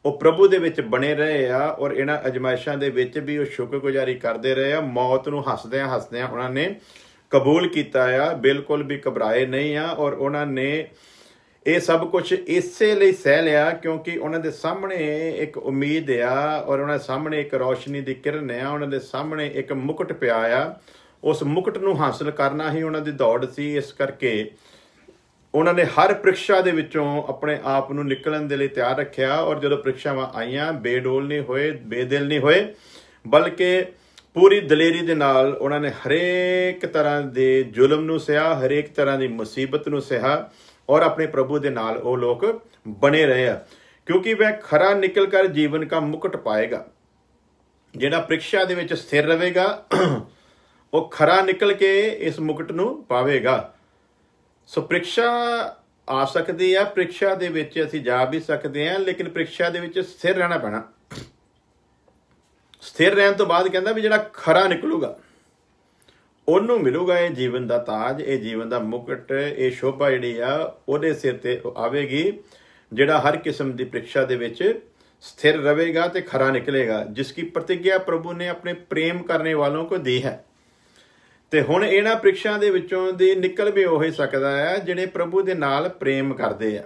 ਉਹ ਪ੍ਰਭੂ ਦੇ ਵਿੱਚ ਬਣੇ ਰਹੇ ਆ। ਔਰ ਇਹਨਾਂ ਅਜਮਾਇਸ਼ਾਂ ਦੇ ਵਿੱਚ ਵੀ ਉਹ ਸ਼ੁਕਰਗੁਜ਼ਾਰੀ ਕਰਦੇ ਰਹੇ ਆ। ਮੌਤ ਨੂੰ ਹੱਸਦਿਆਂ ਉਹਨਾਂ ਨੇ ਕਬੂਲ ਕੀਤਾ ਆ, ਬਿਲਕੁਲ ਵੀ ਘਬਰਾਏ ਨਹੀਂ ਆ। ਔਰ ਉਹਨਾਂ ਨੇ ਇਹ ਸਭ ਕੁਝ ਇਸੇ ਲਈ ਸਹਿ ਲਿਆ ਕਿਉਂਕਿ ਉਹਨਾਂ ਦੇ ਸਾਹਮਣੇ ਇੱਕ ਉਮੀਦ ਆ, ਔਰ ਉਹਨਾਂ ਦੇ ਸਾਹਮਣੇ ਇੱਕ ਰੌਸ਼ਨੀ ਦੀ ਕਿਰਨ ਆ, ਉਹਨਾਂ ਦੇ ਸਾਹਮਣੇ ਇੱਕ ਮੁਕਟ ਪਿਆ ਆ। ਉਸ ਮੁਕਟ ਨੂੰ ਹਾਸਲ ਕਰਨਾ ਹੀ ਉਹਨਾਂ ਦੀ ਦੌੜ ਸੀ। ਇਸ ਕਰਕੇ ਉਹਨਾਂ ਨੇ ਹਰ ਪ੍ਰੀਖਿਆ ਦੇ ਵਿੱਚੋਂ ਆਪਣੇ ਆਪ ਨੂੰ ਨਿਕਲਣ ਦੇ ਲਈ ਤਿਆਰ ਰੱਖਿਆ। ਔਰ ਜਦੋਂ ਪ੍ਰੀਖਿਆਵਾਂ ਆਈਆਂ, ਬੇਡੋਲ ਨਹੀਂ ਹੋਏ, ਬੇਦਿਲ ਨਹੀਂ ਹੋਏ, ਬਲਕਿ ਪੂਰੀ ਦਲੇਰੀ ਦੇ ਨਾਲ ਉਹਨਾਂ ਨੇ ਹਰੇਕ ਤਰ੍ਹਾਂ ਦੇ ਜ਼ੁਲਮ ਨੂੰ ਸਹਿਆ, ਹਰੇਕ ਤਰ੍ਹਾਂ ਦੀ ਮੁਸੀਬਤ ਨੂੰ ਸਹਿਆ। ਔਰ ਆਪਣੇ ਪ੍ਰਭੂ ਦੇ ਨਾਲ ਉਹ ਲੋਕ ਬਣੇ ਰਹੇ ਆ ਕਿਉਂਕਿ ਵह ਖਰਾ ਨਿਕਲ ਕਰ ਜੀਵਨ ਦਾ ਮੁਕਟ ਪਾਏਗਾ। ਜਿਹੜਾ ਪ੍ਰੀਖਿਆ ਦੇ ਵਿੱਚ ਸਥਿਰ ਰਹੇਗਾ ਉਹ ਖਰਾ ਨਿਕਲ ਕੇ ਇਸ ਮੁਕਟ ਨੂੰ ਪਾਵੇਗਾ। ਸੋ ਪ੍ਰੀਖਿਆ ਆ ਸਕਦੀ ਆ, ਪ੍ਰੀਖਿਆ ਦੇ ਵਿੱਚ ਅਸੀਂ ਜਾ ਵੀ ਸਕਦੇ ਹਾਂ, ਲੇਕਿਨ ਪ੍ਰੀਖਿਆ ਦੇ ਵਿੱਚ ਸਥਿਰ ਰਹਿਣਾ ਪੈਣਾ। ਸਥਿਰ ਰਹਿਣ ਤੋਂ ਬਾਅਦ ਕਹਿੰਦਾ ਵੀ ਜਿਹੜਾ ਖਰਾ ਨਿਕਲੂਗਾ ਉਹਨੂੰ ਮਿਲੂਗਾ ਇਹ ਜੀਵਨ ਦਾ ਤਾਜ, ਇਹ ਜੀਵਨ ਦਾ ਮੁਕਟ, ਇਹ ਸ਼ੋਭਾ ਜਿਹੜੀ ਆ ਉਹਦੇ ਸਿਰ ਤੇ ਆਵੇਗੀ, ਜਿਹੜਾ ਹਰ ਕਿਸਮ ਦੀ ਪ੍ਰੀਖਿਆ ਦੇ ਵਿੱਚ ਸਥਿਰ ਰਹੇਗਾ ਤੇ ਖਰਾ ਨਿਕਲੇਗਾ, ਜਿसकी प्रतिज्ञा प्रभु ने अपने प्रेम करने वालों को दी है। ਤੇ ਹੁਣ ਇਹਨਾਂ ਪ੍ਰੀਖਿਆ ਦੇ ਵਿੱਚੋਂ ਦੀ ਨਿਕਲ ਵੀ ਉਹ ਹੀ ਸਕਦਾ ਹੈ ਜਿਹੜੇ ਪ੍ਰਭੂ ਦੇ ਨਾਲ ਪ੍ਰੇਮ ਕਰਦੇ ਆ,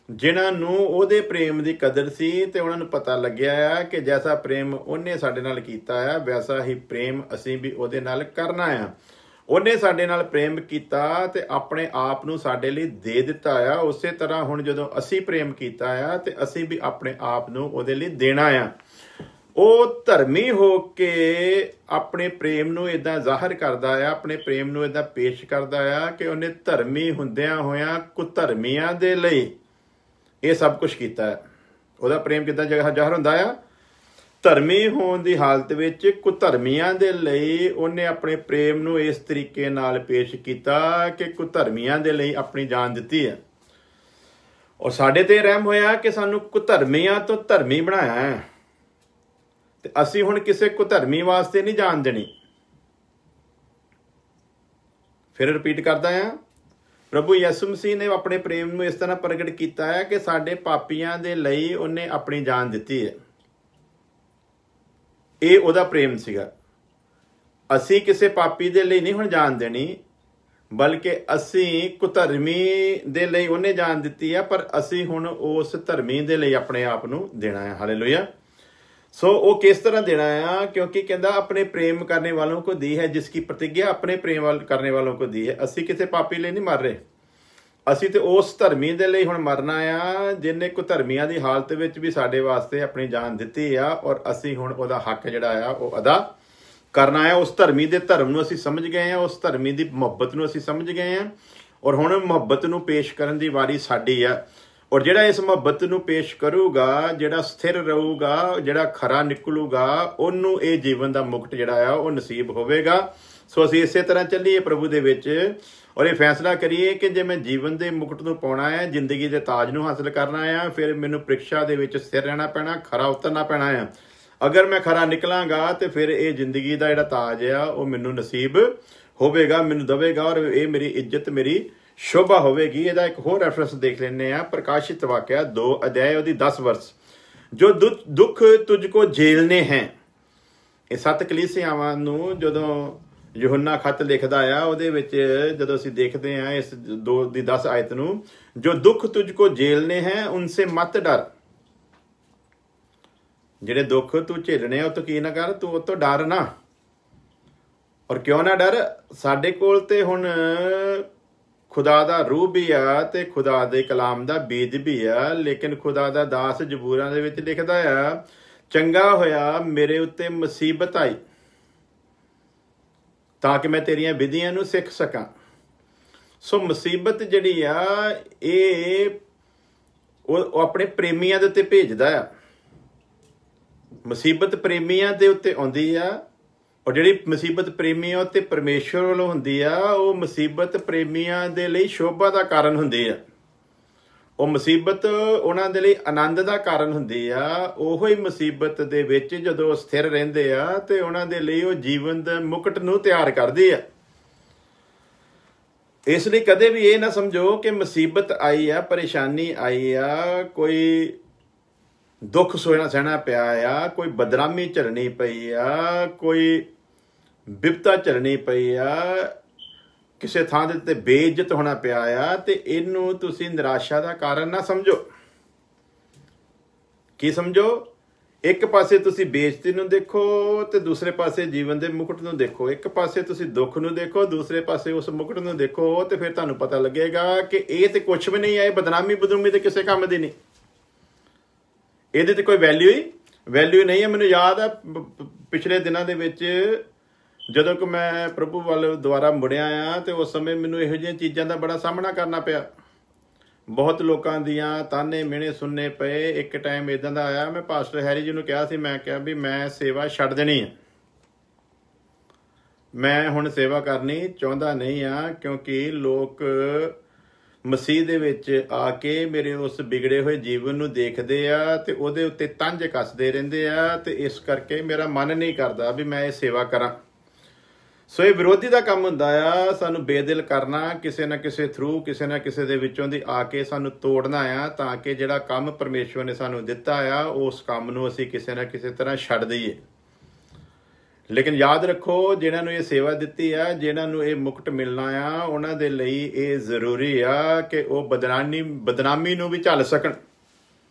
ਜਿਨ੍ਹਾਂ ਨੂੰ ਉਹਦੇ ਪ੍ਰੇਮ ਦੀ ਕਦਰ ਸੀ ਤੇ ਉਹਨਾਂ ਨੂੰ ਪਤਾ ਲੱਗਿਆ ਆ ਕਿ ਜੈਸਾ ਪ੍ਰੇਮ ਉਹਨੇ ਸਾਡੇ ਨਾਲ ਕੀਤਾ ਆ ਵੈਸਾ ਹੀ ਪ੍ਰੇਮ ਅਸੀਂ ਵੀ ਉਹਦੇ ਨਾਲ ਕਰਨਾ ਆ। ਉਹਨੇ ਸਾਡੇ ਨਾਲ ਪ੍ਰੇਮ ਕੀਤਾ ਤੇ ਆਪਣੇ ਆਪ ਨੂੰ ਸਾਡੇ ਲਈ ਦੇ ਦਿੱਤਾ ਆ। ਉਸੇ ਤਰ੍ਹਾਂ ਹੁਣ ਜਦੋਂ ਅਸੀਂ ਪ੍ਰੇਮ ਕੀਤਾ ਆ ਤੇ ਅਸੀਂ ਵੀ ਆਪਣੇ ਆਪ ਨੂੰ ਉਹਦੇ ਲਈ ਦੇਣਾ ਆ। ਉਹ ਧਰਮੀ ਹੋ ਕੇ ਆਪਣੇ ਪ੍ਰੇਮ ਨੂੰ ਇਦਾਂ ਜ਼ਾਹਰ ਕਰਦਾ ਆ, ਆਪਣੇ ਪ੍ਰੇਮ ਨੂੰ ਇਦਾਂ ਪੇਸ਼ ਕਰਦਾ ਆ ਕਿ ਉਹਨੇ ਧਰਮੀ ਹੁੰਦਿਆਂ ਹੋਇਆਂ ਕੁਧਰਮੀਆਂ ਦੇ ਲਈ ਇਹ ਸਭ ਕੁਝ ਕੀਤਾ ਹੈ। ਉਹਦਾ ਪ੍ਰੇਮ ਕਿੱਦਾਂ ਜ਼ਾਹਰ ਹੁੰਦਾ ਆ? ਧਰਮੀ ਹੋਣ ਦੀ ਹਾਲਤ ਵਿੱਚ ਕੁਧਰਮੀਆਂ ਦੇ ਲਈ ਉਹਨੇ ਆਪਣੇ ਪ੍ਰੇਮ ਨੂੰ ਇਸ ਤਰੀਕੇ ਨਾਲ ਪੇਸ਼ ਕੀਤਾ ਕਿ ਕੁਧਰਮੀਆਂ ਦੇ ਲਈ ਆਪਣੀ ਜਾਨ ਦਿੱਤੀ ਹੈ। ਔਰ ਸਾਡੇ ਤੇ ਰਹਿਮ ਹੋਇਆ ਕਿ ਸਾਨੂੰ ਕੁਧਰਮੀਆਂ ਤੋਂ ਧਰਮੀ ਬਣਾਇਆ ਹੈ ਤੇ ਅਸੀਂ ਹੁਣ ਕਿਸੇ ਕੁਧਰਮੀ ਵਾਸਤੇ ਨਹੀਂ ਜਾਨ ਦੇਣੀ। ਫਿਰ ਰਿਪੀਟ ਕਰਦਾ ਆ, ਪ੍ਰਭੂ ਯਿਸੂ ਮਸੀਹ ਨੇ ਆਪਣੇ ਪ੍ਰੇਮ ਨੂੰ ਇਸ ਤਰ੍ਹਾਂ ਪ੍ਰਗਟ ਕੀਤਾ ਹੈ ਕਿ ਸਾਡੇ ਪਾਪੀਆਂ ਦੇ ਲਈ ਉਹਨੇ ਆਪਣੀ ਜਾਨ ਦਿੱਤੀ ਹੈ। ਇਹ ਉਹਦਾ ਪ੍ਰੇਮ ਸੀਗਾ। ਅਸੀਂ ਕਿਸੇ ਪਾਪੀ ਦੇ ਲਈ ਨਹੀਂ ਹੁਣ ਜਾਨ ਦੇਣੀ, ਬਲਕਿ ਅਸੀਂ ਕੁਧਰਮੀ ਦੇ ਲਈ ਉਹਨੇ ਜਾਨ ਦਿੱਤੀ ਹੈ, ਪਰ ਅਸੀਂ ਹੁਣ ਉਸ ਧਰਮੀ ਦੇ ਲਈ ਆਪਣੇ ਆਪ ਨੂੰ ਦੇਣਾ ਹੈ। ਹਾਲੇਲੂਇਆ। सो वो किस तरह देना है? क्योंकि कहता अपने प्रेम करने वालों को दी है, जिसकी प्रतिज्ञा अपने प्रेम करने वालों को दी है। असी किसी पापी लिए नहीं मर रहे, असी तो उस धर्मी दे लिए हुण मरना आ जिन्हें कुधर्मियां दी हालत विच भी साडे वास्ते अपनी जान दित्ती आ, और असी हुण ओहदा हक जिहड़ा आ वो अदा करना है। उस धर्मी दे धर्म नूं असी समझ गए हैं, उस धर्मी दी मुहब्बत नूं असी समझ गए हैं, और हुण मुहब्बत नूं पेश करन दी वारी साडी आ। और जिहड़ा इस मुहब्बत नूं पेश करूगा, जिहड़ा स्थिर रहूगा, जिहड़ा खरा निकलूगा, उहनूं इह जीवन दा मुकट जिहड़ा आ वो नसीब होवेगा। सो असीं इसे तरह ਚੱਲੀਏ प्रभु दे विच और ये फैसला करिए कि जे मैं जीवन के मुकट नूं पाउणा है, जिंदगी के ताज नूं हासिल करना है, फिर मैनूं प्रीक्षा दे विच स्थिर रहना पैना, खरा उतरना पैना है। अगर मैं खरा निकलांगा तो फिर ये जिंदगी का जिहड़ा ताज आ वो मैनूं नसीब होवेगा, मैनूं दवेगा, और ये मेरी इज्जत, मेरी शोभा होवेगी। ਇਹਦਾ एक होर रेफरेंस देख लेने आ, प्रकाशित वाक्या 2 अध्याय ਉਹਦੀ 10 वर्ष। जो दुख तुझको झेलने हैं। ਇਹ 7 ਕਲੀਸਿਆਵਾਂ ਨੂੰ ਜਦੋਂ यूहन्ना खत लिखदा आ, ਉਹਦੇ ਵਿੱਚ ਜਦੋਂ ਅਸੀਂ ਦੇਖਦੇ ਆ ਇਸ 2 ਦੀ 10 ਆਇਤ ਨੂੰ, जो दुख तुझको झेलने हैं उनसे मत डर। ਜਿਹੜੇ ਦੁੱਖ ਤੂੰ ਝੇਲਣੇ ਉਹ ਤੋਂ ਕੀ ਨਾ ਕਰ, ਤੂੰ ਉਹ ਤੋਂ ਡਰ ਨਾ। ਔਰ ਕਿਉਂ ਨਾ ਡਰ, ਸਾਡੇ ਕੋਲ ਤੇ ਹੁਣ ਖੁਦਾ ਦਾ ਰੂਹ ਵੀ ਆ ਤੇ ਖੁਦਾ ਦੇ ਕਲਾਮ ਦਾ ਬੀਜ ਵੀ ਆ। ਲੇਕਿਨ ਖੁਦਾ ਦਾ ਦਾਸ ਜ਼ਬੂਰਾਂ ਦੇ ਵਿੱਚ ਲਿਖਦਾ ਆ, ਚੰਗਾ ਹੋਇਆ ਮੇਰੇ ਉੱਤੇ ਮੁਸੀਬਤ ਆਈ ਤਾਂ ਕਿ ਮੈਂ ਤੇਰੀਆਂ ਵਿਧੀਆਂ ਨੂੰ ਸਿੱਖ ਸਕਾਂ। ਸੋ ਮੁਸੀਬਤ ਜਿਹੜੀ ਆ ਇਹ ਉਹ ਆਪਣੇ ਪ੍ਰੇਮੀਆਂ ਦੇ ਉੱਤੇ ਭੇਜਦਾ ਆ। ਮੁਸੀਬਤ ਪ੍ਰੇਮੀਆਂ ਦੇ ਉੱਤੇ ਆਉਂਦੀ ਆ, ਔਰ ਜਿਹੜੀ ਮੁਸੀਬਤ ਪ੍ਰੇਮੀਆਂ ਉੱਤੇ ਪਰਮੇਸ਼ਵਰ ਵੱਲੋਂ ਹੁੰਦੀ ਆ, ਉਹ ਮੁਸੀਬਤ ਪ੍ਰੇਮੀਆਂ ਦੇ ਲਈ ਸ਼ੋਭਾ ਦਾ ਕਾਰਨ ਹੁੰਦੀ ਆ। ਉਹ ਮੁਸੀਬਤ ਉਹਨਾਂ ਦੇ ਲਈ ਆਨੰਦ ਦਾ ਕਾਰਨ ਹੁੰਦੀ ਆ। ਉਹੋ ਹੀ ਮੁਸੀਬਤ ਦੇ ਵਿੱਚ ਜਦੋਂ ਸਥਿਰ ਰਹਿੰਦੇ ਆ ਤੇ ਉਹਨਾਂ ਦੇ ਲਈ ਉਹ ਜੀਵਨ ਦੇ ਮੁਕਟ ਨੂੰ ਤਿਆਰ ਕਰਦੀ ਆ। ਇਸ ਲਈ ਕਦੇ ਵੀ ਇਹ ਨਾ ਸਮਝੋ ਕਿ ਮੁਸੀਬਤ ਆਈ ਆ, ਪਰੇਸ਼ਾਨੀ ਆਈ ਆ, ਕੋਈ ਦੁੱਖ ਸਹਿਣਾ ਪਿਆ ਆ, ਕੋਈ ਬਦਨਾਮੀ ਝੱਲਣੀ ਪਈ ਆ, ਕੋਈ ਬਿਪਤਾ ਝੱਲਣੀ ਪਈ ਆ, ਕਿਸੇ ਥਾਂ ਦੇ ਉੱਤੇ ਬੇਇੱਜ਼ਤ ਹੋਣਾ ਪਿਆ ਆ, ਤੇ ਇਹਨੂੰ ਤੁਸੀਂ ਨਿਰਾਸ਼ਾ ਦਾ ਕਾਰਨ ਨਾ ਸਮਝੋ। ਕੀ ਸਮਝੋ? ਇੱਕ ਪਾਸੇ ਤੁਸੀਂ ਬੇਇੱਜ਼ਤੀ ਨੂੰ ਦੇਖੋ ਤੇ ਦੂਸਰੇ ਪਾਸੇ ਜੀਵਨ ਦੇ ਮੁਕਟ ਨੂੰ ਦੇਖੋ। ਇੱਕ ਪਾਸੇ ਤੁਸੀਂ ਦੁੱਖ ਨੂੰ ਦੇਖੋ, ਦੂਸਰੇ ਪਾਸੇ ਉਸ ਮੁਕਟ ਨੂੰ ਦੇਖੋ, ਤੇ ਫਿਰ ਤੁਹਾਨੂੰ ਪਤਾ ਲੱਗੇਗਾ ਕਿ ਇਹ ਤੇ ਕੁਛ ਵੀ ਨਹੀਂ ਹੈ। ਇਹ ਬਦਨਾਮੀ ਬਦਨੂਮੀ ਤੇ ਕਿਸੇ ਕੰਮ ਦੀ ਨਹੀਂ, ਇਹਦੀ ਤੇ ਕੋਈ ਵੈਲਿਊ ਨਹੀਂ ਹੈ। ਮੈਨੂੰ ਯਾਦ ਆ ਪਿਛਲੇ ਦਿਨਾਂ ਦੇ ਵਿੱਚ ਜਦੋਂ ਕਿ ਮੈਂ ਪ੍ਰਭੂ ਵੱਲ ਦੁਆਰਾ ਮੁੜਿਆ ਆ, ਤੇ ਉਸ ਸਮੇਂ ਮੈਨੂੰ ਇਹੋ ਜਿਹੀਆਂ ਚੀਜ਼ਾਂ ਦਾ ਬੜਾ ਸਾਹਮਣਾ ਕਰਨਾ ਪਿਆ। ਬਹੁਤ ਲੋਕਾਂ ਦੀਆਂ ਤਾਨੇ ਮਿਹਣੇ ਸੁਣਨੇ ਪਏ। ਇੱਕ ਟਾਈਮ ਇੱਦਾਂ ਦਾ ਆਇਆ, ਮੈਂ ਪਾਸਟਰ ਹੈਰੀ ਜੀ ਨੂੰ ਕਿਹਾ ਸੀ, ਮੈਂ ਕਿਹਾ ਵੀ ਮੈਂ ਸੇਵਾ ਛੱਡ ਦੇਣੀ ਹੈ, ਮੈਂ ਹੁਣ ਸੇਵਾ ਕਰਨੀ ਚਾਹੁੰਦਾ ਨਹੀਂ ਆ, ਕਿਉਂਕਿ ਲੋਕ ਮਸੀਹ ਦੇ ਵਿੱਚ ਆ ਕੇ ਮੇਰੇ ਉਸ ਵਿਗੜੇ ਹੋਏ ਜੀਵਨ ਨੂੰ ਦੇਖਦੇ ਆ ਤੇ ਉਹਦੇ ਉੱਤੇ ਤੰਜ ਕੱਸਦੇ ਰਹਿੰਦੇ ਆ, ਤੇ ਇਸ ਕਰਕੇ ਮੇਰਾ ਮਨ ਨਹੀਂ ਕਰਦਾ ਵੀ ਮੈਂ ਇਹ ਸੇਵਾ ਕਰਾਂ। ਸੋ ਇਹ ਵਿਰੋਧੀ ਦਾ ਕੰਮ ਹੁੰਦਾ ਆ, ਸਾਨੂੰ ਬੇਦਿਲ ਕਰਨਾ, ਕਿਸੇ ਨਾ ਕਿਸੇ ਥਰੂ, ਕਿਸੇ ਨਾ ਕਿਸੇ ਦੇ ਵਿੱਚੋਂ ਦੀ ਆ ਕੇ ਸਾਨੂੰ ਤੋੜਨਾ ਆ, ਤਾਂ ਕਿ ਜਿਹੜਾ ਕੰਮ ਪਰਮੇਸ਼ਵਰ ਨੇ ਸਾਨੂੰ ਦਿੱਤਾ ਆ ਉਸ ਕੰਮ ਨੂੰ ਅਸੀਂ ਕਿਸੇ ਨਾ ਕਿਸੇ ਤਰ੍ਹਾਂ ਛੱਡ ਦਈਏ। ਲੇਕਿਨ ਯਾਦ ਰੱਖੋ, ਜਿਹਨਾਂ ਨੂੰ ਇਹ ਸੇਵਾ ਦਿੱਤੀ ਆ, ਜਿਹਨਾਂ ਨੂੰ ਇਹ ਮੁਕਟ ਮਿਲਣਾ ਆ, ਉਹਨਾਂ ਦੇ ਲਈ ਇਹ ਜ਼ਰੂਰੀ ਆ ਕਿ ਉਹ ਬਦਨਾਮੀ ਨੂੰ ਵੀ ਝੱਲ ਸਕਣ।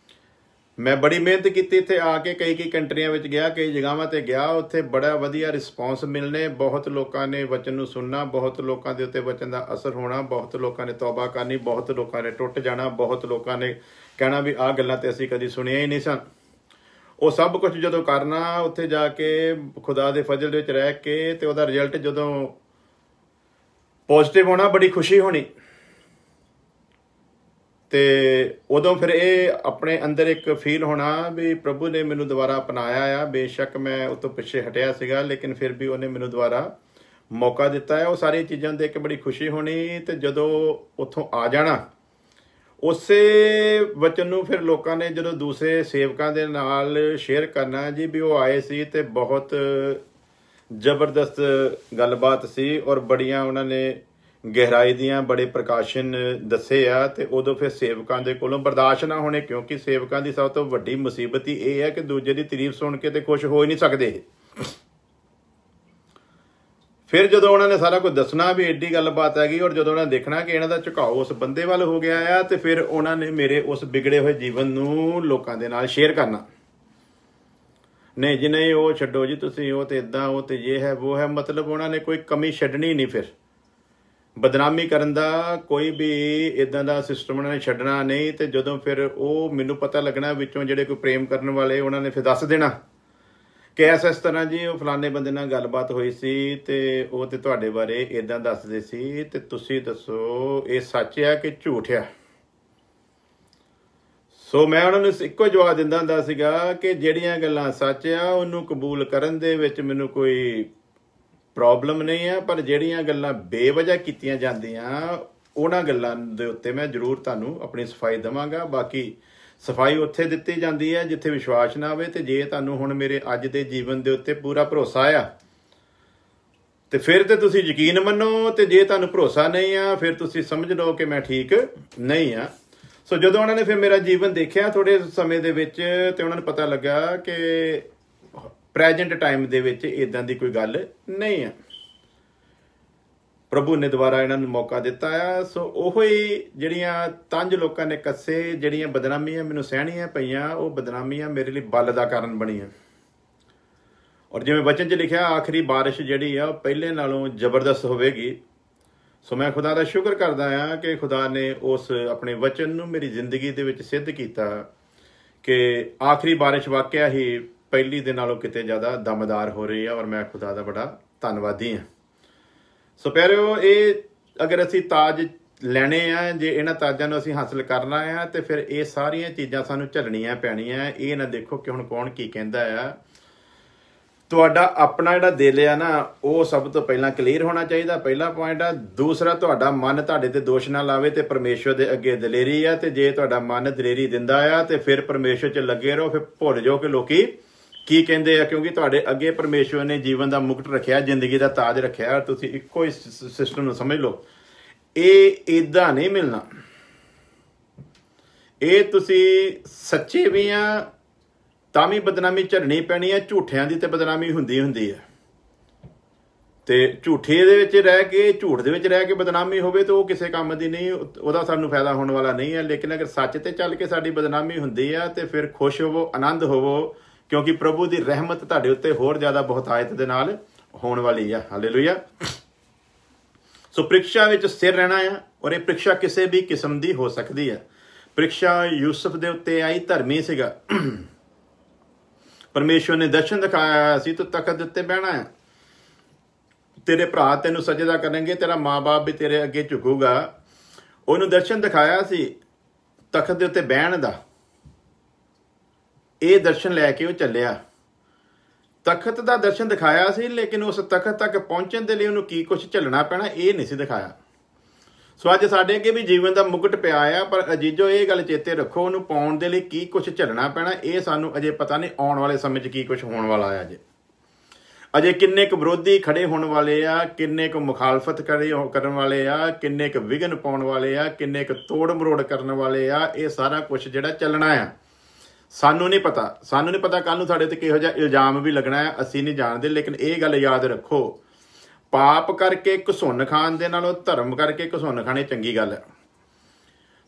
ਮੈਂ ਬੜੀ ਮਿਹਨਤ ਕੀਤੀ, ਇੱਥੇ ਆ ਕੇ ਕਈ ਕੰਟਰੀਆਂ ਵਿੱਚ ਗਿਆ, ਕਈ ਜਗ੍ਹਾਵਾਂ ਤੇ ਗਿਆ, ਉੱਥੇ ਬੜਾ ਵਧੀਆ ਰਿਸਪੌਂਸ ਮਿਲਣੇ। ਬਹੁਤ ਲੋਕਾਂ ਨੇ ਵਚਨ ਨੂੰ ਸੁਣਨਾ, ਬਹੁਤ ਲੋਕਾਂ ਦੇ ਉੱਤੇ ਵਚਨ ਦਾ ਅਸਰ ਹੋਣਾ, ਬਹੁਤ ਲੋਕਾਂ ਨੇ ਤੌਬਾ ਕਰਨੀ, ਬਹੁਤ ਲੋਕਾਂ ਨੇ ਟੁੱਟ ਜਾਣਾ, ਬਹੁਤ ਲੋਕਾਂ ਨੇ ਕਹਿਣਾ ਵੀ ਆਹ ਗੱਲਾਂ ਤੇ ਅਸੀਂ ਕਦੀ ਸੁਣੀਆਂ ਹੀ ਨਹੀਂ ਸਨ। ਉਹ ਸਭ ਕੁਝ ਜਦੋਂ ਕਰਨਾ, ਉੱਥੇ ਜਾ ਕੇ ਖੁਦਾ ਦੇ ਫਜ਼ਲ ਦੇ ਵਿੱਚ ਰਹਿ ਕੇ, ਤੇ ਉਹਦਾ ਰਿਜ਼ਲਟ ਜਦੋਂ ਪੋਜ਼ਿਟਿਵ ਹੋਣਾ, ਬੜੀ ਖੁਸ਼ੀ ਹੋਣੀ। ਤੇ ਉਦੋਂ ਫਿਰ ਇਹ ਆਪਣੇ ਅੰਦਰ ਇੱਕ ਫੀਲ ਹੋਣਾ ਵੀ ਪ੍ਰਭੂ ਨੇ ਮੈਨੂੰ ਦੁਬਾਰਾ ਅਪਣਾਇਆ ਆ। ਬੇਸ਼ੱਕ ਮੈਂ ਉਹ ਤੋਂ ਪਿੱਛੇ ਹਟਿਆ ਸੀਗਾ, ਲੇਕਿਨ ਫਿਰ ਵੀ ਉਹਨੇ ਮੈਨੂੰ ਦੁਬਾਰਾ ਮੌਕਾ ਦਿੱਤਾ ਹੈ। ਉਹ ਸਾਰੀਆਂ ਚੀਜ਼ਾਂ ਦੇਖ ਕੇ ਬੜੀ ਖੁਸ਼ੀ ਹੋਣੀ। ਤੇ ਜਦੋਂ ਉੱਥੋਂ ਆ ਜਾਣਾ, ਉਸੇ ਵਚਨ ਨੂੰ ਫਿਰ ਲੋਕਾਂ ਨੇ ਜਦੋਂ ਦੂਸਰੇ ਸੇਵਕਾਂ ਦੇ ਨਾਲ ਸ਼ੇਅਰ ਕਰਨਾ ਜੀ ਵੀ ਉਹ ਆਏ ਸੀ ਤੇ ਬਹੁਤ ਜ਼ਬਰਦਸਤ ਗੱਲਬਾਤ ਸੀ, ਔਰ ਬੜੀਆਂ ਉਹਨਾਂ ਨੇ ਗਹਿਰਾਈ ਦੀਆਂ ਬੜੇ ਪ੍ਰਕਾਸ਼ਨ ਦੱਸੇ ਆ। ਤੇ ਉਦੋਂ ਫਿਰ ਸੇਵਕਾਂ ਦੇ ਕੋਲੋਂ ਬਰਦਾਸ਼ਤ ਨਾ ਹੋਣੇ, ਕਿਉਂਕਿ ਸੇਵਕਾਂ ਦੀ ਸਭ ਤੋਂ ਵੱਡੀ ਮੁਸੀਬਤ ਹੀ ਇਹ ਹੈ ਕਿ ਦੂਜੇ ਦੀ ਤਾਰੀਫ ਸੁਣ ਕੇ ਤੇ ਖੁਸ਼ ਹੋ ਹੀ ਨਹੀਂ ਸਕਦੇ। ਫਿਰ ਜਦੋਂ ਉਹਨਾਂ ਨੇ ਸਾਰਾ ਕੁਝ ਦੱਸਣਾ ਵੀ ਐਡੀ ਗੱਲਬਾਤ ਹੈਗੀ, ਔਰ ਜਦੋਂ ਉਹਨਾਂ ਨੇ ਦੇਖਣਾ ਕਿ ਇਹਨਾਂ ਦਾ ਝੁਕਾਓ ਉਸ ਬੰਦੇ ਵੱਲ ਹੋ ਗਿਆ ਆ, ਤੇ ਫਿਰ ਉਹਨਾਂ ਨੇ ਮੇਰੇ ਉਸ ਵਿਗੜੇ ਹੋਏ ਜੀਵਨ ਨੂੰ ਲੋਕਾਂ ਦੇ ਨਾਲ ਸ਼ੇਅਰ ਕਰਨਾ। ਨਹੀਂ ਜੀ ਨਹੀਂ, ਉਹ ਛੱਡੋ ਜੀ ਤੁਸੀਂ, ਉਹ ਤੇ ਇੱਦਾਂ, ਉਹ ਤੇ ਇਹ ਹੈ ਉਹ ਹੈ। ਮਤਲਬ ਉਹਨਾਂ ਨੇ ਕੋਈ ਕਮੀ ਛੱਡਣੀ ਨਹੀਂ। ਫਿਰ ਬਦਨਾਮੀ ਕਰਨ ਦਾ ਕੋਈ ਵੀ ਇੱਦਾਂ ਦਾ ਸਿਸਟਮ ਉਹਨਾਂ ਨੇ ਛੱਡਣਾ ਨਹੀਂ। ਤੇ ਜਦੋਂ ਫਿਰ ਉਹ ਮੈਨੂੰ ਪਤਾ ਲੱਗਣਾ ਵਿੱਚੋਂ ਜਿਹੜੇ ਕੋਈ ਪ੍ਰੇਮ ਕਰਨ ਵਾਲੇ, ਉਹਨਾਂ ਨੇ ਫਿਰ ਦੱਸ ਦੇਣਾ ਕਿ ਇਸ ਤਰ੍ਹਾਂ ਜੀ ਉਹ ਫਲਾਣੇ ਬੰਦੇ ਨਾਲ ਗੱਲਬਾਤ ਹੋਈ ਸੀ ਤੇ ਉਹ ਤੇ ਤੁਹਾਡੇ ਬਾਰੇ ਇੱਦਾਂ ਦੱਸਦੇ ਸੀ, ਤੇ ਤੁਸੀਂ ਦੱਸੋ ਇਹ ਸੱਚ ਆ ਕਿ ਝੂਠ ਆ। ਸੋ ਮੈਂ ਉਹਨਾਂ ਨੂੰ ਇੱਕੋ ਜਵਾਬ ਦਿੰਦਾ ਹੁੰਦਾ ਸੀਗਾ ਕਿ ਜਿਹੜੀਆਂ ਗੱਲਾਂ ਸੱਚ ਆ ਉਹਨੂੰ ਕਬੂਲ ਕਰਨ ਦੇ ਵਿੱਚ ਮੈਨੂੰ ਕੋਈ ਪ੍ਰੋਬਲਮ ਨਹੀਂ ਆ, ਪਰ ਜਿਹੜੀਆਂ ਗੱਲਾਂ ਬੇਵਜ੍ਹਾ ਕੀਤੀਆਂ ਜਾਂਦੀਆਂ ਉਹਨਾਂ ਗੱਲਾਂ ਦੇ ਉੱਤੇ ਮੈਂ ਜ਼ਰੂਰ ਤੁਹਾਨੂੰ ਆਪਣੀ ਸਫਾਈ ਦੇਵਾਂਗਾ। ਬਾਕੀ ਸਫਾਈ ਉੱਥੇ ਦਿੱਤੀ ਜਾਂਦੀ ਹੈ ਜਿੱਥੇ ਵਿਸ਼ਵਾਸ ਨਾ ਹੋਵੇ। ਤੇ ਜੇ ਤੁਹਾਨੂੰ ਹੁਣ ਮੇਰੇ ਅੱਜ ਦੇ ਜੀਵਨ ਦੇ ਉੱਤੇ ਪੂਰਾ ਭਰੋਸਾ ਆ ਤੇ ਫਿਰ ਤੇ ਤੁਸੀਂ ਯਕੀਨ ਮੰਨੋ, ਤੇ ਜੇ ਤੁਹਾਨੂੰ ਭਰੋਸਾ ਨਹੀਂ ਆ ਫਿਰ ਤੁਸੀਂ ਸਮਝ ਲਓ ਕਿ ਮੈਂ ਠੀਕ ਨਹੀਂ ਆ। ਸੋ ਜਦੋਂ ਉਹਨਾਂ ਨੇ ਫਿਰ ਮੇਰਾ ਜੀਵਨ ਦੇਖਿਆ ਥੋੜੇ ਸਮੇਂ ਦੇ ਵਿੱਚ, ਤੇ ਉਹਨਾਂ ਨੂੰ ਪਤਾ ਲੱਗਾ ਕਿ ਪ੍ਰੈਜੈਂਟ ਟਾਈਮ ਦੇ ਵਿੱਚ ਇਦਾਂ ਦੀ ਕੋਈ ਗੱਲ ਨਹੀਂ ਆ। प्रभु ने दुबारा इन्हां नूं मौका दिता आ। सो ओही जिहड़ियां तंज लोकां ने कस्से जिहड़ियां बदनामियां मैनूं सहणीआं पईआं वो बदनामियां मेरे लिए बल दा कारण बणीआं। और जिवें वचन च लिखिआ आखिरी बारिश जिहड़ी आ पहले नालों जबरदस्त होवेगी। सो मैं खुदा दा शुक्र करदा आ कि खुदा ने उस अपने वचन नूं मेरी जिंदगी दे विच सिद्ध कीता कि आखिरी बारिश वाकिया ही पहली दे नालों किते ज़्यादा दमदार हो रही है। और मैं खुदा दा बड़ा धन्नवादी हाँ। सो प्यारिओ ये अगर असी ताज लैने आ जे इन्हां ताजां नूं असीं हासिल करना आ तो फिर ये सारियां चीज़ां सानूं झल्लणियां पैणियां। ये ना देखो कि हुण कौन की कहंदा आ। तुहाडा अपना जिहड़ा दिल आ ना वो सब तो पहला क्लीयर होना चाहिए, पहला पॉइंट आ। दूसरा तुहाडा मन तुहाडे ते दोष ना लावे तो परमेश्वर दे अगे दलेरी आ। ते जे तुहाडा मन दलेरी दिंदा आ तो फिर परमेश्वर च लगे रहो। फिर भुल जाओ कि लोकी की कहते हैं, क्योंकि तुहाडे अगे परमेश्वर ने जीवन का मुकुट रखिया, जिंदगी का ताज रखिया। तुसीं इक्को ही सिस्टम समझ लो। ये इदां नहीं मिलना। ये तुसीं सच्चे भी आ तां भी बदनामी झड़नी पैनी है। झूठियां दी ते बदनामी हुंदी है। ते झूठे दे विच रह के झूठ दे विच रह के बदनामी होवे तो वो किसी काम दी नहीं, उहदा सानूं फायदा होने वाला नहीं है। लेकिन अगर सच ते चल के साडी बदनामी हुंदी है तो फिर खुश होवो, आनंद होवो, क्योंकि प्रभु की रहमत तुहाडे उत्ते होर ज़्यादा बहुतायत दे नाल होण वाली है। हालेलुया। सो परीक्षा विच स्थिर रहना है। और ये परीक्षा किसी भी किस्म की हो सकती है। परीक्षा यूसुफ दे उत्ते आई, धर्मी सीगा। परमेश्वर ने दर्शन दिखाया सी, तू तख्त दे उत्ते बहना है, तेरे भरा तेनू सजदा करेंगे, तेरा माँ बाप भी तेरे अगे झुकूगा। उन्होंने दर्शन दिखाया सी तख्त दे उत्ते बहन दा। ये दर्शन लैके वो चलिया। तख्त का दर्शन दिखाया सी, लेकिन उस तख्त तक पहुंचने के लिए उन्होंने की कुछ झलना पैना ये नहीं सी दिखाया। सो अज साडे अगे भी जीवन का मुकुट पिया आ, पर अजीजो ये गल चेते रखो, उन्होंने पाउण दे लई की कुछ झलना पैना ये सानू अजे पता नहीं आने वाले समय की कुछ होने वाला है। अजे किन्ने क विरोधी खड़े होने वाले आ, किन्ने क मुखालफत करने वाले आ, किन्ने क विघन पाउण वाले आ, किन्ने क तोड़ मरोड़ करने वाले आ। ये सारा कुछ जिहड़ा चलना है सानू नहीं पता। सानू नहीं पता कल नूं साडे ते किहो जिहा इल्जाम भी लगना है, असीं नहीं जानते। लेकिन ये गल याद रखो, पाप करके घसुन खाण दे नालों धर्म करके घसुन खाणी चंगी गल है।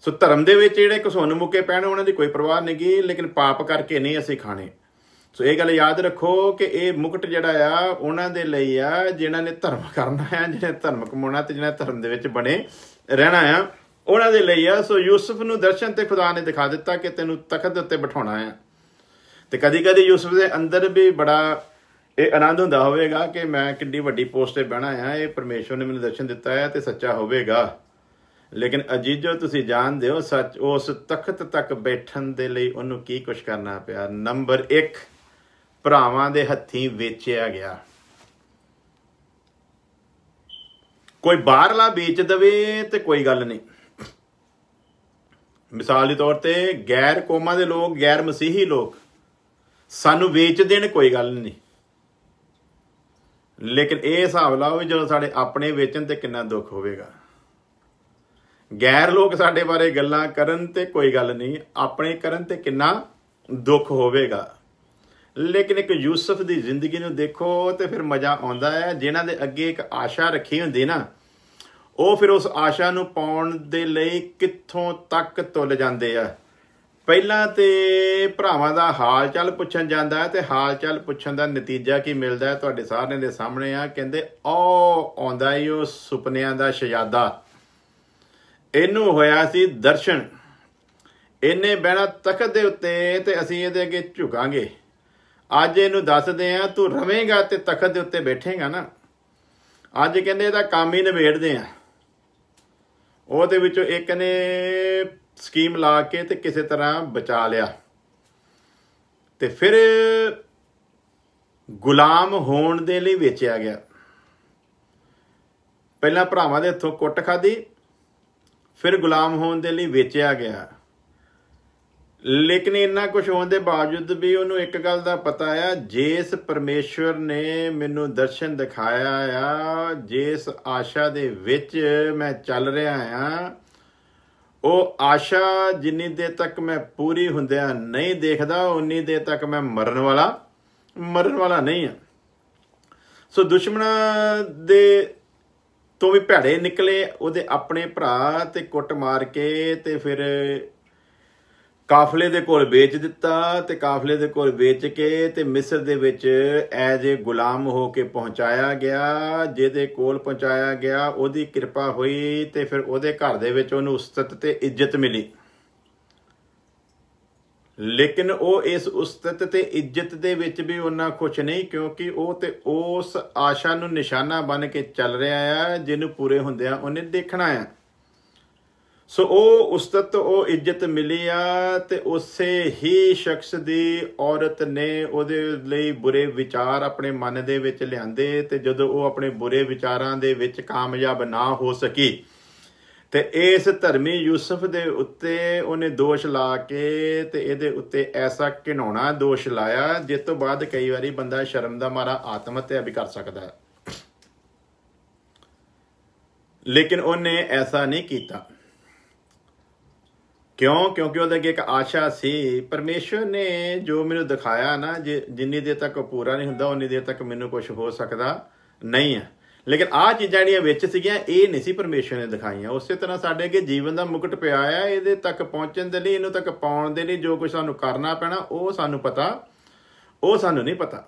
सो धर्म दे विच जिहड़े घसुन मुके पैण उन्हां दी कोई परवाह नहीं गी, लेकिन पाप करके नहीं असीं खाणे। सो ये गल याद रखो कि ये मुकुट जिहड़ा आ उन्हां दे लई आ जिन्हां ने धर्म करना है, जिन्हां धर्म कमाउणा ते जिन्हां धर्म दे विच बणे रहना आ, उन्हां दे लई आ। सो यूसुफ नूं दर्शन ते खुदा ने दिखा दिता कि तैनूं तख्त दे उत्ते बिठाउणा है। ते कदी कदी यूसुफ दे अंदर भी बड़ा ये आनंद हुंदा होवेगा कि मैं किड्डी वड्डी पोस्ट ते बहना है, ये परमेश्वर ने मैनूं दर्शन दिता है तो सच्चा होवेगा। लेकिन अजीजो तुसीं जानदे हो सच उस तख्त तक बैठण दे लई उहनूं की कुछ करना पिया। नंबर 1 भरावां दे हत्थीं वेचिया गया। कोई बाहरला बेच दवे तो कोई गल नहीं। मिसाल के तौर पर गैर कौमां दे लोग, गैर मसीही लोग सानू वेच देण कोई गल नहीं। लेकिन ये हिसाब लाओ जो साडे अपने वेचन ते कितना दुख होवेगा। गैर लोग साडे बारे गल्लां करन ते कोई गल नहीं, अपने करन ते कितना दुख होवेगा। लेकिन एक यूसुफ की जिंदगी नूं देखो तो फिर मज़ा आउंदा है। जिन्हां दे अगे एक आशा रखी हुंदी ना, वो फिर उस आशा नूं पाउण दे लई कित्थों तक तुल जांदे आ। ਪਹਿਲਾਂ ਤੇ ਭਰਾਵਾਂ ਦਾ ਹਾਲ ਚਾਲ ਪੁੱਛਣ ਜਾਂਦਾ ਹੈ ਤੇ ਹਾਲ ਚਾਲ ਪੁੱਛਣ ਦਾ ਨਤੀਜਾ ਕੀ ਮਿਲਦਾ ਹੈ ਤੁਹਾਡੇ ਸਾਰਿਆਂ ਦੇ ਸਾਹਮਣੇ ਆ। ਕਹਿੰਦੇ ਆਉਂਦਾ ਈ ਉਹ ਸੁਪਨਿਆਂ ਦਾ ਸ਼ਹਿਜ਼ਾਦਾ, ਇਹਨੂੰ ਹੋਇਆ ਸੀ ਦਰਸ਼ਨ, ਇਹਨੇ ਬਹਿਣਾ ਤਖਤ ਦੇ ਉੱਤੇ ਤੇ ਅਸੀਂ ਇਹਦੇ ਅੱਗੇ ਝੁਕਾਂਗੇ। ਅੱਜ ਇਹਨੂੰ ਦੱਸਦੇ ਆ ਤੂੰ ਰਵੇਂਗਾ ਤੇ ਤਖਤ ਦੇ ਉੱਤੇ ਬੈਠੇਗਾ ਨਾ। ਅੱਜ ਕਹਿੰਦੇ ਇਹਦਾ ਕੰਮ ਹੀ ਨਿਬੇੜਦੇ ਆ। ਉਹਦੇ ਵਿੱਚੋਂ ਇੱਕ ਨੇ ਸਕੀਮ ਲਾ ਕੇ ਤੇ ਕਿਸੇ ਤਰ੍ਹਾਂ ਬਚਾ ਲਿਆ ਤੇ ਫਿਰ ਗੁਲਾਮ ਹੋਣ ਦੇ ਲਈ ਵੇਚਿਆ ਗਿਆ। ਪਹਿਲਾਂ ਭਰਾਵਾਂ ਦੇ ਹੱਥੋਂ ਕੁੱਟ ਖਾਧੀ, ਫਿਰ ਗੁਲਾਮ ਹੋਣ ਦੇ ਲਈ ਵੇਚਿਆ ਗਿਆ। लेकिन इन्ना कुछ होने के बावजूद भी उन्होंने एक गल का पता है, जिस परमेश्वर ने मैनू दर्शन दिखाया आ, जिस आशा दे विच मैं चल रहा हाँ, वो आशा जिन्नी देर तक मैं पूरी हुंदिया नहीं देखता उन्नी देर तक मैं मरन वाला नहीं है। सो दुश्मना दे ਤੋਂ ਵੀ ਭੈੜੇ ਨਿਕਲੇ। ਉਹਦੇ ਆਪਣੇ ਭਰਾ ਤੇ ਕੁੱਟ ਮਾਰ ਕੇ ਤੇ ਫਿਰ ਕਾਫਲੇ ਦੇ ਕੋਲ ਵੇਚ ਦਿੱਤਾ, ਤੇ ਕਾਫਲੇ ਦੇ ਕੋਲ ਵੇਚ ਕੇ ਤੇ ਮਿਸਰ ਦੇ ਵਿੱਚ ਐਜ ਏ ਗੁਲਾਮ ਹੋ ਕੇ ਪਹੁੰਚਾਇਆ ਗਿਆ। ਜਿਹਦੇ ਕੋਲ ਪਹੁੰਚਾਇਆ ਗਿਆ ਉਹਦੀ ਕਿਰਪਾ ਹੋਈ ਤੇ ਫਿਰ ਉਹਦੇ ਘਰ ਦੇ ਵਿੱਚ ਉਹਨੂੰ ਉਸਤਤ ਤੇ ਇੱਜ਼ਤ ਮਿਲੀ। ਲੇਕਿਨ ਉਹ ਇਸ ਉਸਤਤ ਤੇ ਇੱਜ਼ਤ ਦੇ ਵਿੱਚ ਵੀ ਉਹਨਾਂ ਖੁਸ਼ ਨਹੀਂ, ਕਿਉਂਕਿ ਉਹ ਤੇ ਉਸ ਆਸ਼ਾ ਨੂੰ ਨਿਸ਼ਾਨਾ ਬਣ ਕੇ ਚੱਲ ਰਿਹਾ ਆ ਜਿਹਨੂੰ ਪੂਰੇ ਹੁੰਦਿਆਂ ਉਹਨੇ ਦੇਖਣਾ ਆ। ਸੋ ਉਹ ਉਸਤਤ, ਉਹ ਇੱਜ਼ਤ ਮਿਲੀ ਆ ਤੇ ਉਸੇ ਹੀ ਸ਼ਖਸ ਦੀ ਔਰਤ ਨੇ ਉਹਦੇ ਲਈ ਬੁਰੇ ਵਿਚਾਰ ਆਪਣੇ ਮਨ ਦੇ ਵਿੱਚ ਲਿਆਂਦੇ, ਤੇ ਜਦੋਂ ਉਹ ਆਪਣੇ ਬੁਰੇ ਵਿਚਾਰਾਂ ਦੇ ਵਿੱਚ ਕਾਮਯਾਬ ਨਾ ਹੋ ਸਕੀ ਤੇ ਇਸ ਧਰਮੀ ਯੂਸਫ ਦੇ ਉੱਤੇ ਉਹਨੇ ਦੋਸ਼ ਲਾ ਕੇ ਤੇ ਇਹਦੇ ਉੱਤੇ ਐਸਾ ਘਿਨਾਉਣਾ ਦੋਸ਼ ਲਾਇਆ ਜਿਸ ਤੋਂ ਬਾਅਦ ਕਈ ਵਾਰੀ ਬੰਦਾ ਸ਼ਰਮ ਦਾ ਮਾਰਾ ਆਤਮ ਹੱਤਿਆ ਵੀ ਕਰ ਸਕਦਾ ਹੈ। ਲੇਕਿਨ ਉਹਨੇ ਐਸਾ ਨਹੀਂ ਕੀਤਾ। ਕਿਉਂ? ਕਿਉਂਕਿ ਉਹਦੇ ਅੱਗੇ ਇੱਕ ਆਸ਼ਾ ਸੀ। ਪਰਮੇਸ਼ਵਰ ਨੇ ਜੋ ਮੈਨੂੰ ਦਿਖਾਇਆ ਨਾ, ਜਿੰਨੀ ਦੇਰ ਤੱਕ ਪੂਰਾ ਨਹੀਂ ਹੁੰਦਾ ਉਨੀ ਦੇਰ ਤੱਕ ਮੈਨੂੰ ਕੁਝ ਹੋ ਸਕਦਾ ਨਹੀਂ ਹੈ। ਲੇਕਿਨ ਆਹ ਚੀਜ਼ਾਂ ਜਿਹੜੀਆਂ ਵਿੱਚ ਸੀਗੀਆਂ ਇਹ ਨਹੀਂ ਸੀ ਪਰਮੇਸ਼ਵਰ ਨੇ ਦਿਖਾਈਆਂ। ਉਸੇ ਤਰ੍ਹਾਂ ਸਾਡੇ ਅੱਗੇ ਜੀਵਨ ਦਾ ਮੁਕਟ ਪਿਆ ਆ, ਇਹਦੇ ਤੱਕ ਪਹੁੰਚਣ ਦੇ ਲਈ, ਇਹਨੂੰ ਤੱਕ ਪਾਉਣ ਦੇ ਲਈ ਜੋ ਕੁਝ ਸਾਨੂੰ ਕਰਨਾ ਪੈਣਾ ਉਹ ਸਾਨੂੰ ਪਤਾ, ਉਹ ਸਾਨੂੰ ਨਹੀਂ ਪਤਾ।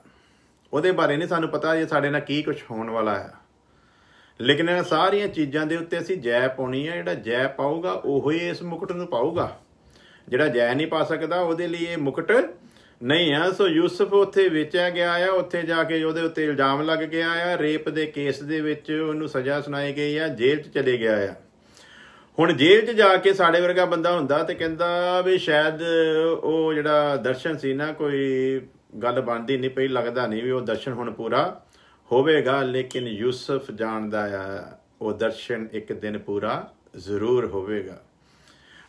ਉਹਦੇ ਬਾਰੇ ਨਹੀਂ ਸਾਨੂੰ ਪਤਾ ਇਹ ਸਾਡੇ ਨਾਲ ਕੀ ਕੁਝ ਹੋਣ ਵਾਲਾ ਆ। ਲੇਕਿਨ ਇਹਨਾਂ ਸਾਰੀਆਂ ਚੀਜ਼ਾਂ ਦੇ ਉੱਤੇ ਅਸੀਂ ਜੈ ਪਾਉਣੀ ਆ। ਜਿਹੜਾ ਜੈ ਪਾਊਗਾ ਉਹੀ ਇਸ ਮੁਕਟ ਨੂੰ ਪਾਊਗਾ। ਜਿਹੜਾ ਜੈ ਨਹੀਂ ਪਾ ਸਕਦਾ ਉਹਦੇ ਲਈ ਇਹ ਮੁਕਟ ਨਹੀਂ ਆ। ਸੋ ਯੂਸਫ ਉੱਥੇ ਵੇਚਿਆ ਗਿਆ ਆ। ਉੱਥੇ ਜਾ ਕੇ ਉਹਦੇ ਉੱਤੇ ਇਲਜ਼ਾਮ ਲੱਗ ਗਿਆ ਆ। ਰੇਪ ਦੇ ਕੇਸ ਦੇ ਵਿੱਚ ਉਹਨੂੰ ਸਜ਼ਾ ਸੁਣਾਈ ਗਈ ਆ। ਜੇਲ੍ਹ 'ਚ ਚਲੇ ਗਿਆ ਆ। ਹੁਣ ਜੇਲ੍ਹ 'ਚ ਜਾ ਕੇ ਸਾਡੇ ਵਰਗਾ ਬੰਦਾ ਹੁੰਦਾ ਤੇ ਕਹਿੰਦਾ ਵੀ ਸ਼ਾਇਦ ਉਹ ਜਿਹੜਾ ਦਰਸ਼ਨ ਸੀ ਨਾ, ਕੋਈ ਗੱਲ ਬਣਦੀ ਨਹੀਂ ਪਈ, ਲੱਗਦਾ ਨਹੀਂ ਵੀ ਉਹ ਦਰਸ਼ਨ ਹੁਣ ਪੂਰਾ ਹੋਵੇਗਾ। ਲੇਕਿਨ ਯੂਸਫ ਜਾਣਦਾ ਆ ਉਹ ਦਰਸ਼ਨ ਇੱਕ ਦਿਨ ਪੂਰਾ ਜ਼ਰੂਰ ਹੋਵੇਗਾ।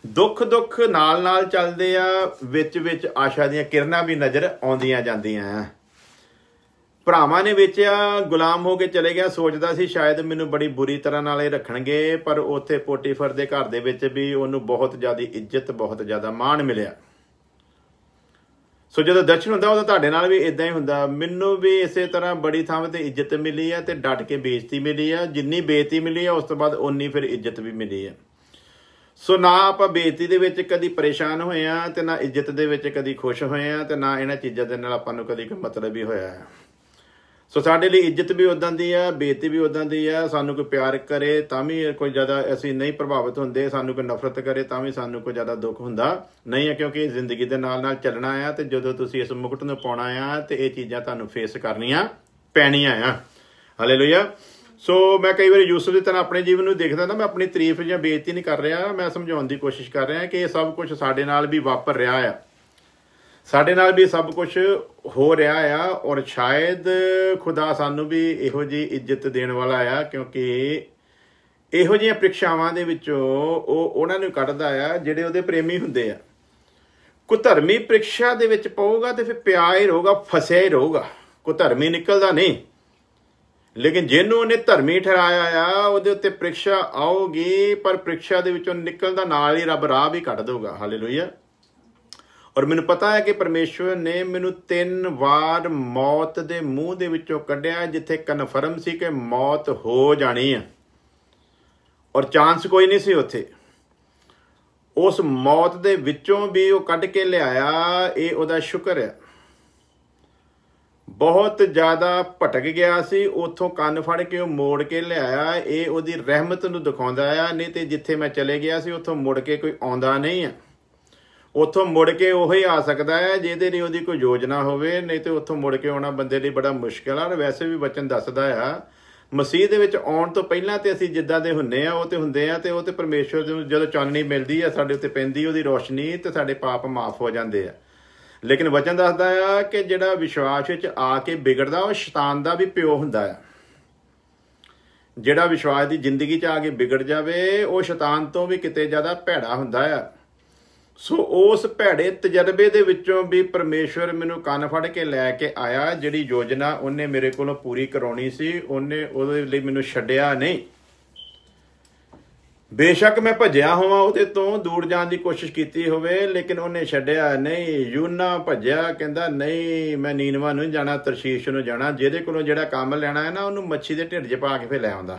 ਦੁੱਖ ਦੁੱਖ ਨਾਲ ਨਾਲ ਚੱਲਦੇ ਆ, ਵਿੱਚ ਵਿੱਚ ਆਸ਼ਾ ਦੀਆਂ ਕਿਰਨਾਂ ਵੀ ਨਜ਼ਰ ਆਉਂਦੀਆਂ ਜਾਂਦੀਆਂ ਆ। ਭਰਾਵਾਂ ਨੇ ਵੇਚਿਆ, ਗੁਲਾਮ ਹੋ ਕੇ ਚਲੇ ਗਿਆ। ਸੋਚਦਾ ਸੀ ਸ਼ਾਇਦ ਮੈਨੂੰ ਬੜੀ ਬੁਰੀ ਤਰ੍ਹਾਂ ਨਾਲ ਇਹ ਰੱਖਣਗੇ, ਪਰ ਉੱਥੇ ਪੋਟੀਫਰ ਦੇ ਘਰ ਦੇ ਵਿੱਚ ਵੀ ਉਹਨੂੰ ਬਹੁਤ ਜ਼ਿਆਦਾ ਇੱਜ਼ਤ, ਬਹੁਤ ਜ਼ਿਆਦਾ ਮਾਣ ਮਿਲਿਆ। ਸੋ ਜਦੋਂ ਦਰਸ਼ਨ ਹੁੰਦਾ ਉਦੋਂ ਤੁਹਾਡੇ ਨਾਲ ਵੀ ਇਦਾਂ ਹੀ ਹੁੰਦਾ। ਮੈਨੂੰ ਵੀ ਇਸੇ ਤਰ੍ਹਾਂ ਬੜੀ ਥਾਂ ਤੇ ਇੱਜ਼ਤ ਮਿਲੀ ਆ ਤੇ ਡਟ ਕੇ ਬੇਇੱਜ਼ਤੀ ਮਿਲੀ ਆ। ਜਿੰਨੀ ਬੇਇੱਜ਼ਤੀ ਮਿਲੀ ਆ ਉਸ ਤੋਂ ਬਾਅਦ ਓਨੀ ਫਿਰ ਇੱਜ਼ਤ ਵੀ ਮਿਲੀ ਆ। ਸੋ ਨਾ ਆਪਾਂ ਬੇਇੱਜ਼ਤੀ ਦੇ ਵਿੱਚ ਕਦੀ ਪਰੇਸ਼ਾਨ ਹੋਏ ਆ ਤੇ ਨਾ ਇੱਜ਼ਤ ਦੇ ਵਿੱਚ ਕਦੀ ਖੁਸ਼ ਹੋਏ ਆ, ਤੇ ਨਾ ਇਹਨਾਂ ਚੀਜ਼ਾਂ ਦੇ ਨਾਲ ਆਪਾਂ ਨੂੰ ਕਦੀ ਕੋਈ ਮਤਲਬ ਹੀ ਹੋਇਆ ਹੈ। ਸੋ ਸਾਡੇ ਲਈ ਇੱਜ਼ਤ ਵੀ ਉੱਦਾਂ ਦੀ ਆ, ਬੇਇੱਜ਼ਤੀ ਵੀ ਉੱਦਾਂ ਦੀ ਆ। ਸਾਨੂੰ ਕੋਈ ਪਿਆਰ ਕਰੇ ਤਾਂ ਵੀ ਕੋਈ ਜ਼ਿਆਦਾ ਅਸੀਂ ਨਹੀਂ ਪ੍ਰਭਾਵਿਤ ਹੁੰਦੇ, ਸਾਨੂੰ ਕੋਈ ਨਫ਼ਰਤ ਕਰੇ ਤਾਂ ਵੀ ਸਾਨੂੰ ਕੋਈ ਜ਼ਿਆਦਾ ਦੁੱਖ ਹੁੰਦਾ ਨਹੀਂ ਹੈ, ਕਿਉਂਕਿ ਜ਼ਿੰਦਗੀ ਦੇ ਨਾਲ ਨਾਲ ਚੱਲਣਾ ਆ। ਤੇ ਜਦੋਂ ਤੁਸੀਂ ਇਸ ਮੁਕਟ ਨੂੰ ਪਾਉਣਾ ਆ ਤੇ ਇਹ ਚੀਜ਼ਾਂ ਤੁਹਾਨੂੰ ਫੇਸ ਕਰਨੀਆਂ ਪੈਣੀਆਂ ਆ। ਹਾਲੇਲੂਇਆ। ਸੋ ਮੈਂ ਕਈ ਵਾਰੀ ਯੂਸਫ ਦੀ ਤਰ੍ਹਾਂ ਆਪਣੇ ਜੀਵਨ ਨੂੰ ਦੇਖਦਾ ਨਾ, ਮੈਂ ਆਪਣੀ ਤਾਰੀਫ ਜਾਂ ਬੇਇੱਜ਼ਤੀ ਨਹੀਂ ਕਰ ਰਿਹਾ, ਮੈਂ ਸਮਝਾਉਣ ਦੀ ਕੋਸ਼ਿਸ਼ ਕਰ ਰਿਹਾ ਕਿ ਇਹ ਸਭ ਕੁਝ ਸਾਡੇ ਨਾਲ ਵੀ ਵਾਪਰ ਰਿਹਾ ਆ, ਸਾਡੇ ਨਾਲ ਵੀ ਸਭ ਕੁਝ ਹੋ ਰਿਹਾ ਆ। ਔਰ ਸ਼ਾਇਦ ਖੁਦਾ ਸਾਨੂੰ ਵੀ ਇਹੋ ਜਿਹੀ ਇੱਜ਼ਤ ਦੇਣ ਵਾਲਾ ਆ, ਕਿਉਂਕਿ ਇਹੋ ਜਿਹੀਆਂ ਪ੍ਰੀਖਿਆਵਾਂ ਦੇ ਵਿੱਚੋਂ ਉਹ ਉਹਨਾਂ ਨੂੰ ਕੱਢਦਾ ਆ ਜਿਹੜੇ ਉਹਦੇ ਪ੍ਰੇਮੀ ਹੁੰਦੇ ਆ। ਕੋਈ ਧਰਮੀ ਪ੍ਰੀਖਿਆ ਦੇ ਵਿੱਚ ਪਊਗਾ ਤੇ ਫਿਰ ਪਿਆ ਹੀ ਰਹੂਗਾ, ਫਸਿਆ ਹੀ ਰਹੂਗਾ, ਕੋਈ ਧਰਮੀ ਨਿਕਲਦਾ ਨਹੀਂ। ਲੇਕਿਨ ਜਿਹਨੂੰ ਉਹਨੇ ਧਰਮੀ ਠਹਿਰਾਇਆ ਆ ਉਹਦੇ ਉੱਤੇ ਪ੍ਰੀਖਿਆ ਆਊਗੀ, ਪਰ ਪ੍ਰੀਖਿਆ ਦੇ ਵਿੱਚੋਂ ਨਿਕਲਣ ਦਾ ਨਾਲ ਹੀ ਰੱਬ ਰਾਹ ਵੀ ਕੱਢ ਦਊਗਾ। ਹਾਲੇਲੂਇਆ। ਔਰ ਮੈਨੂੰ ਪਤਾ ਹੈ ਕਿ ਪਰਮੇਸ਼ਵਰ ਨੇ ਮੈਨੂੰ 3 ਵਾਰ ਮੌਤ ਦੇ ਮੂੰਹ ਦੇ ਵਿੱਚੋਂ ਕੱਢਿਆ, ਜਿੱਥੇ ਕਨਫਰਮ ਸੀ ਕਿ ਮੌਤ ਹੋ ਜਾਣੀ ਹੈ ਔਰ ਚਾਂਸ ਕੋਈ ਨਹੀਂ ਸੀ ਉੱਥੇ। ਉਸ ਮੌਤ ਦੇ ਵਿੱਚੋਂ ਵੀ ਉਹ ਕੱਢ ਕੇ ਲਿਆਇਆ, ਇਹ ਉਹਦਾ ਸ਼ੁਕਰ ਹੈ। ਬਹੁਤ ਜ਼ਿਆਦਾ ਭਟਕ ਗਿਆ ਸੀ, ਉੱਥੋਂ ਕੰਨ ਫੜ ਕੇ ਉਹ ਮੋੜ ਕੇ ਲਿਆਇਆ। ਇਹ ਉਹਦੀ ਰਹਿਮਤ ਨੂੰ ਦਿਖਾਉਂਦਾ ਆ। ਨਹੀਂ ਤੇ ਜਿੱਥੇ ਮੈਂ ਚਲੇ ਗਿਆ ਸੀ ਉੱਥੋਂ ਮੁੜ ਕੇ ਕੋਈ ਆਉਂਦਾ ਨਹੀਂ ਹੈ। ਉੱਥੋਂ ਮੁੜ ਕੇ ਉਹੀ ਆ ਸਕਦਾ ਹੈ ਜਿਹਦੇ ਲਈ ਉਹਦੀ ਕੋਈ ਯੋਜਨਾ ਹੋਵੇ, ਨਹੀਂ ਤੇ ਉੱਥੋਂ ਮੁੜ ਕੇ ਆਉਣਾ ਬੰਦੇ ਲਈ ਬੜਾ ਮੁਸ਼ਕਿਲ ਆ। ਵੈਸੇ ਵੀ ਵਚਨ ਦੱਸਦਾ ਆ ਮਸੀਹ ਦੇ ਵਿੱਚ ਆਉਣ ਤੋਂ ਪਹਿਲਾਂ ਤੇ ਅਸੀਂ ਜਿੱਦਾਂ ਦੇ ਹੁੰਦੇ ਆ ਉਹ ਤੇ ਹੁੰਦੇ ਆ, ਤੇ ਉਹ ਤੇ ਪਰਮੇਸ਼ਵਰ ਨੂੰ ਜਦੋਂ ਚਾਨਣੀ ਮਿਲਦੀ ਆ ਸਾਡੇ ਉੱਤੇ ਪੈਂਦੀ ਉਹਦੀ ਰੋਸ਼ਨੀ, ਤੇ ਸਾਡੇ ਪਾਪ ਮਾਫ ਹੋ ਜਾਂਦੇ ਆ। ਲੇਕਿਨ ਵਚਨ ਦੱਸਦਾ ਆ ਕਿ ਜਿਹੜਾ ਵਿਸ਼ਵਾਸ ਵਿੱਚ ਆ ਕੇ ਵਿਗੜਦਾ ਉਹ ਸ਼ੈਤਾਨ ਦਾ ਵੀ ਪਿਓ ਹੁੰਦਾ ਆ। ਜਿਹੜਾ ਵਿਸ਼ਵਾਸ ਦੀ ਜ਼ਿੰਦਗੀ 'ਚ ਆ ਕੇ ਵਿਗੜ ਜਾਵੇ ਉਹ ਸ਼ੈਤਾਨ ਤੋਂ ਵੀ ਕਿਤੇ ਜ਼ਿਆਦਾ ਭੈੜਾ ਹੁੰਦਾ ਆ। ਸੋ ਉਸ ਭੈੜੇ ਤਜਰਬੇ ਦੇ ਵਿੱਚੋਂ ਵੀ ਪਰਮੇਸ਼ਵਰ ਮੈਨੂੰ ਕੰਨ ਫੜ ਕੇ ਲੈ ਕੇ ਆਇਆ। ਜਿਹੜੀ ਯੋਜਨਾ ਉਹਨੇ ਮੇਰੇ ਕੋਲੋਂ ਪੂਰੀ ਕਰਾਉਣੀ ਸੀ ਉਹਨੇ ਉਹਦੇ ਲਈ ਮੈਨੂੰ ਛੱਡਿਆ ਨਹੀਂ। ਬੇਸ਼ੱਕ ਮੈਂ ਭੱਜਿਆ ਹੋਵਾਂ ਉਹਦੇ ਤੋਂ, ਦੂਰ ਜਾਣ ਦੀ ਕੋਸ਼ਿਸ਼ ਕੀਤੀ ਹੋਵੇ, ਲੇਕਿਨ ਉਹਨੇ ਛੱਡਿਆ ਨਹੀਂ। ਯੂਨਾ ਭੱਜਿਆ, ਕਹਿੰਦਾ ਨਹੀਂ ਮੈਂ ਨੀਨਵਾ ਨੂੰ ਜਾਣਾ, ਤਰਸ਼ੀਸ਼ ਨੂੰ ਜਾਣਾ। ਜਿਹਦੇ ਕੋਲੋਂ ਜਿਹੜਾ ਕੰਮ ਲੈਣਾ ਹੈ ਨਾ ਉਹਨੂੰ ਮੱਛੀ ਦੇ ਢਿੱਡ 'ਚ ਪਾ ਕੇ ਫਿਰ ਲੈ ਆਉਂਦਾ।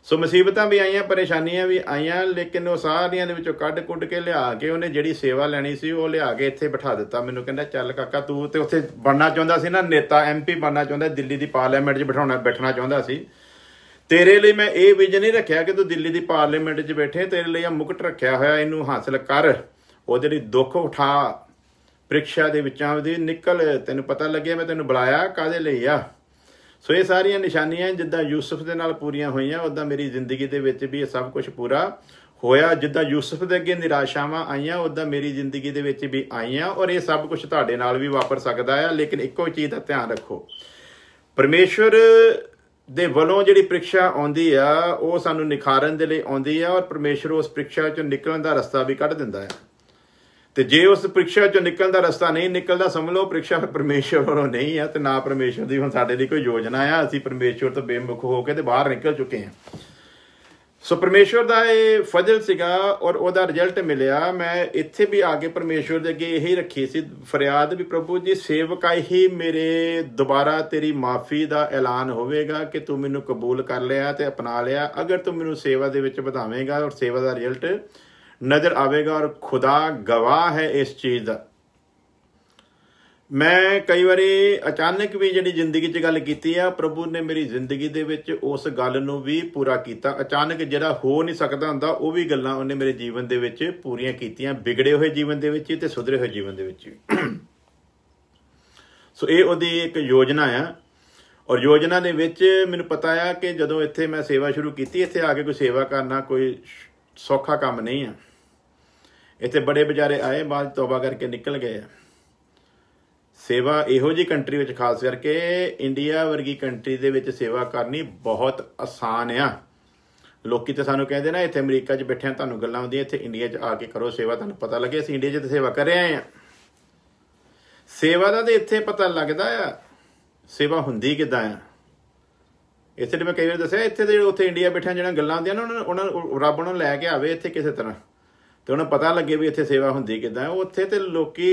सो मुसीबतां भी आईयां, परेशानियां भी आईयां, लेकिन वो सारियां दे विचों कढ कुढ के लिया के उन्हें जिहड़ी सेवा लैनी सी वो लिया के इत्थे बिठा दिता। मैनूं कहंदा चल काका तू ते उत्थे बनना चाहुंदा सी ना, नेता MP बनना चाहुंदा, दिल्ली दी पार्लीमेंट 'च बैठना चाहुंदा सी। तेरे लिए मैं ये विजन नहीं रखिया कि तू दिल्ली दी पार्लीमेंट 'च बैठे, तेरे लिए मुकुट रखिया होया, इनू हासिल कर, ओहदे लई दुख उठा, ਪ੍ਰੀਖਿਆ ਦੇ ਵਿੱਚਾਂ ਉਹਦੀ ਨਿਕਲ, ਤੈਨੂੰ ਪਤਾ ਲੱਗਿਆ ਮੈਂ ਤੈਨੂੰ ਬੁਲਾਇਆ ਕਾਹਦੇ ਲਈ ਆ। ਸੋ ਇਹ ਸਾਰੀਆਂ ਨਿਸ਼ਾਨੀਆਂ ਜਿੱਦਾਂ ਯੂਸਫ ਦੇ ਨਾਲ ਪੂਰੀਆਂ ਹੋਈਆਂ, ਉੱਦਾਂ ਮੇਰੀ ਜ਼ਿੰਦਗੀ ਦੇ ਵਿੱਚ ਵੀ ਇਹ ਸਭ ਕੁਝ ਪੂਰਾ ਹੋਇਆ। ਜਿੱਦਾਂ ਯੂਸਫ ਦੇ ਅੱਗੇ ਨਿਰਾਸ਼ਾਵਾਂ ਆਈਆਂ, ਉੱਦਾਂ ਮੇਰੀ ਜ਼ਿੰਦਗੀ ਦੇ ਵਿੱਚ ਵੀ ਆਈਆਂ, ਔਰ ਇਹ ਸਭ ਕੁਝ ਤੁਹਾਡੇ ਨਾਲ ਵੀ ਵਾਪਰ ਸਕਦਾ ਆ। ਲੇਕਿਨ ਇੱਕੋ ਚੀਜ਼ ਦਾ ਧਿਆਨ ਰੱਖੋ, ਪਰਮੇਸ਼ਵਰ ਦੇ ਵੱਲੋਂ ਜਿਹੜੀ ਪ੍ਰੀਖਿਆ ਆਉਂਦੀ ਆ ਉਹ ਸਾਨੂੰ ਨਿਖਾਰਨ ਦੇ ਲਈ ਆਉਂਦੀ ਆ, ਔਰ ਪਰਮੇਸ਼ਵਰ ਉਸ ਪ੍ਰੀਖਿਆ 'ਚੋਂ ਨਿਕਲਣ ਦਾ ਰਸਤਾ ਵੀ ਕੱਢ ਦਿੰਦਾ ਹੈ। ਤੇ ਜੇ ਉਸ ਪ੍ਰੀਖਿਆ 'ਚੋਂ ਨਿਕਲਣ ਦਾ ਰਸਤਾ ਨਹੀਂ ਨਿਕਲਦਾ, ਸਮਝ ਲਓ ਪ੍ਰੀਖਿਆ ਪਰਮੇਸ਼ਵਰ ਵੱਲੋਂ ਨਹੀਂ ਆ, ਤੇ ਨਾ ਪਰਮੇਸ਼ਵਰ ਦੀ ਹੁਣ ਸਾਡੇ ਲਈ ਕੋਈ ਯੋਜਨਾ ਆ। ਅਸੀਂ ਪਰਮੇਸ਼ਵਰ ਤੋਂ ਬੇਮੁਖ ਹੋ ਕੇ ਤੇ ਬਾਹਰ ਨਿਕਲ ਚੁੱਕੇ ਹਾਂ। ਸੋ ਪਰਮੇਸ਼ਵਰ ਦਾ ਇਹ ਫਜ਼ਲ ਸੀਗਾ, ਔਰ ਉਹਦਾ ਰਿਜ਼ਲਟ ਮਿਲਿਆ। ਮੈਂ ਇੱਥੇ ਵੀ ਆ ਕੇ ਪਰਮੇਸ਼ਵਰ ਦੇ ਅੱਗੇ ਇਹੀ ਰੱਖੀ ਸੀ ਫਰਿਆਦ ਵੀ ਪ੍ਰਭੂ ਜੀ ਸੇਵਕਾ ਹੀ ਮੇਰੇ ਦੁਬਾਰਾ ਤੇਰੀ ਮਾਫੀ ਦਾ ਐਲਾਨ ਹੋਵੇਗਾ ਕਿ ਤੂੰ ਮੈਨੂੰ ਕਬੂਲ ਕਰ ਲਿਆ ਤੇ ਅਪਣਾ ਲਿਆ। ਅਗਰ ਤੂੰ ਮੈਨੂੰ ਸੇਵਾ ਦੇ ਵਿੱਚ ਵਧਾਵੇਂਗਾ ਔਰ ਸੇਵਾ ਦਾ ਰਿਜ਼ਲਟ नज़र आवेगा, और खुदा गवाह है इस चीज़ का। मैं कई बारी अचानक भी जी जिंदगी च गल की है, प्रभु ने मेरी जिंदगी दे विच उस गल नूं भी पूरा किया। अचानक जिहड़ा हो नहीं सकता हुंदा वो भी गल्लां उन्हें मेरे जीवन दे विच पूरीआं कीतियां, बिगड़े हुए जीवन दे विच ते सुधरे हुए जीवन दे विच। सो ये उहदी एक योजना आ, और योजना दे विच मैनूं पता है कि जदों इत्थे मैं सेवा शुरू की, इत्थे आके कोई सेवा करना कोई सौखा काम नहीं है। इत्थे बड़े बेचारे आए, बाद तौबा करके निकल गए। सेवा इहो जी कंट्री विच खास करके इंडिया वर्गी कंट्री दे विच सेवा करनी बहुत आसान आ। लोकी तो सानू कहते ना इत्थे अमरीका च बैठे तुहानू गल्लां आउंदियां, इत्थे इंडिया च आके करो सेवा, तुहानू पता लगे असीं इंडिया च तो सेवा कर रहे हैं। सेवा दा ते इत्थे पता लगदा आ सेवा हुंदी किदां आ। इत्थे मैं कई बार दस्सिया, इत्थे ते उत्थे इंडिया बैठे जिहड़ियां गल्लां आउंदियां ना, उन्हां रब उन्हां नूं लै के आवे इत्थे किसी तरह, तो उन्हें पता लगे भी इत्थे सेवा हुंदी किदां। उत्थे ते लोकी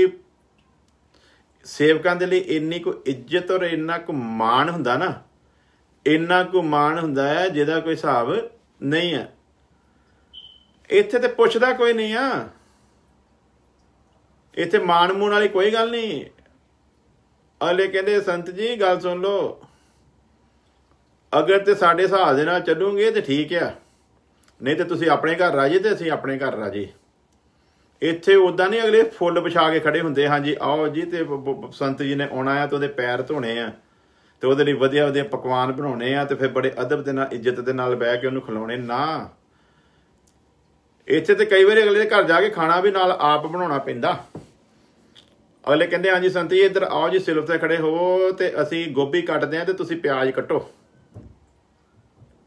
सेवकां दे लई इन्नी को इज्जत और इन्ना को माण हुंदा ना, इन्ना को माण हुंदा है जिहदा कोई हिसाब नहीं है। इत्थे ते पुछदा कोई नहीं आ, इत्थे माण मूण वाली कोई गल नहीं। अगले कहंदे संत जी गल सुन लो, अगर ते साडे हिसाब दे नाल चलूंगे तो ठीक आ, नहीं तो तुसीं अपने घर राजी ते असीं अपने घर राजी। ਇੱਥੇ ਉੱਦਾਂ ਨਹੀਂ ਅਗਲੇ ਫੁੱਲ ਵਿਛਾ ਕੇ ਖੜੇ ਹੁੰਦੇ, ਹਾਂਜੀ ਆਓ ਜੀ ਤੇ ਸੰਤ ਜੀ ਨੇ ਆਉਣਾ ਆ ਤੇ ਉਹਦੇ ਪੈਰ ਧੋਣੇ ਆ ਤੇ ਉਹਦੇ ਲਈ ਵਧੀਆ ਵਧੀਆ ਪਕਵਾਨ ਬਣਾਉਣੇ ਆ ਤੇ ਫਿਰ ਬੜੇ ਅਦਬ ਦੇ ਨਾਲ ਇੱਜ਼ਤ ਦੇ ਨਾਲ ਬਹਿ ਕੇ ਉਹਨੂੰ ਖਿਲਾਉਣੇ ਨਾ। ਇੱਥੇ ਤੇ ਕਈ ਵਾਰੀ ਅਗਲੇ ਦੇ ਘਰ ਜਾ ਕੇ ਖਾਣਾ ਵੀ ਨਾਲ ਆਪ ਬਣਾਉਣਾ ਪੈਂਦਾ। ਅਗਲੇ ਕਹਿੰਦੇ ਹਾਂਜੀ ਸੰਤ ਜੀ ਇੱਧਰ ਆਓ ਜੀ, ਸਿਲਫ ਤੇ ਖੜੇ ਹੋਵੋ ਤੇ ਅਸੀਂ ਗੋਭੀ ਕੱਟਦੇ ਆ ਤੇ ਤੁਸੀਂ ਪਿਆਜ਼ ਕੱਟੋ।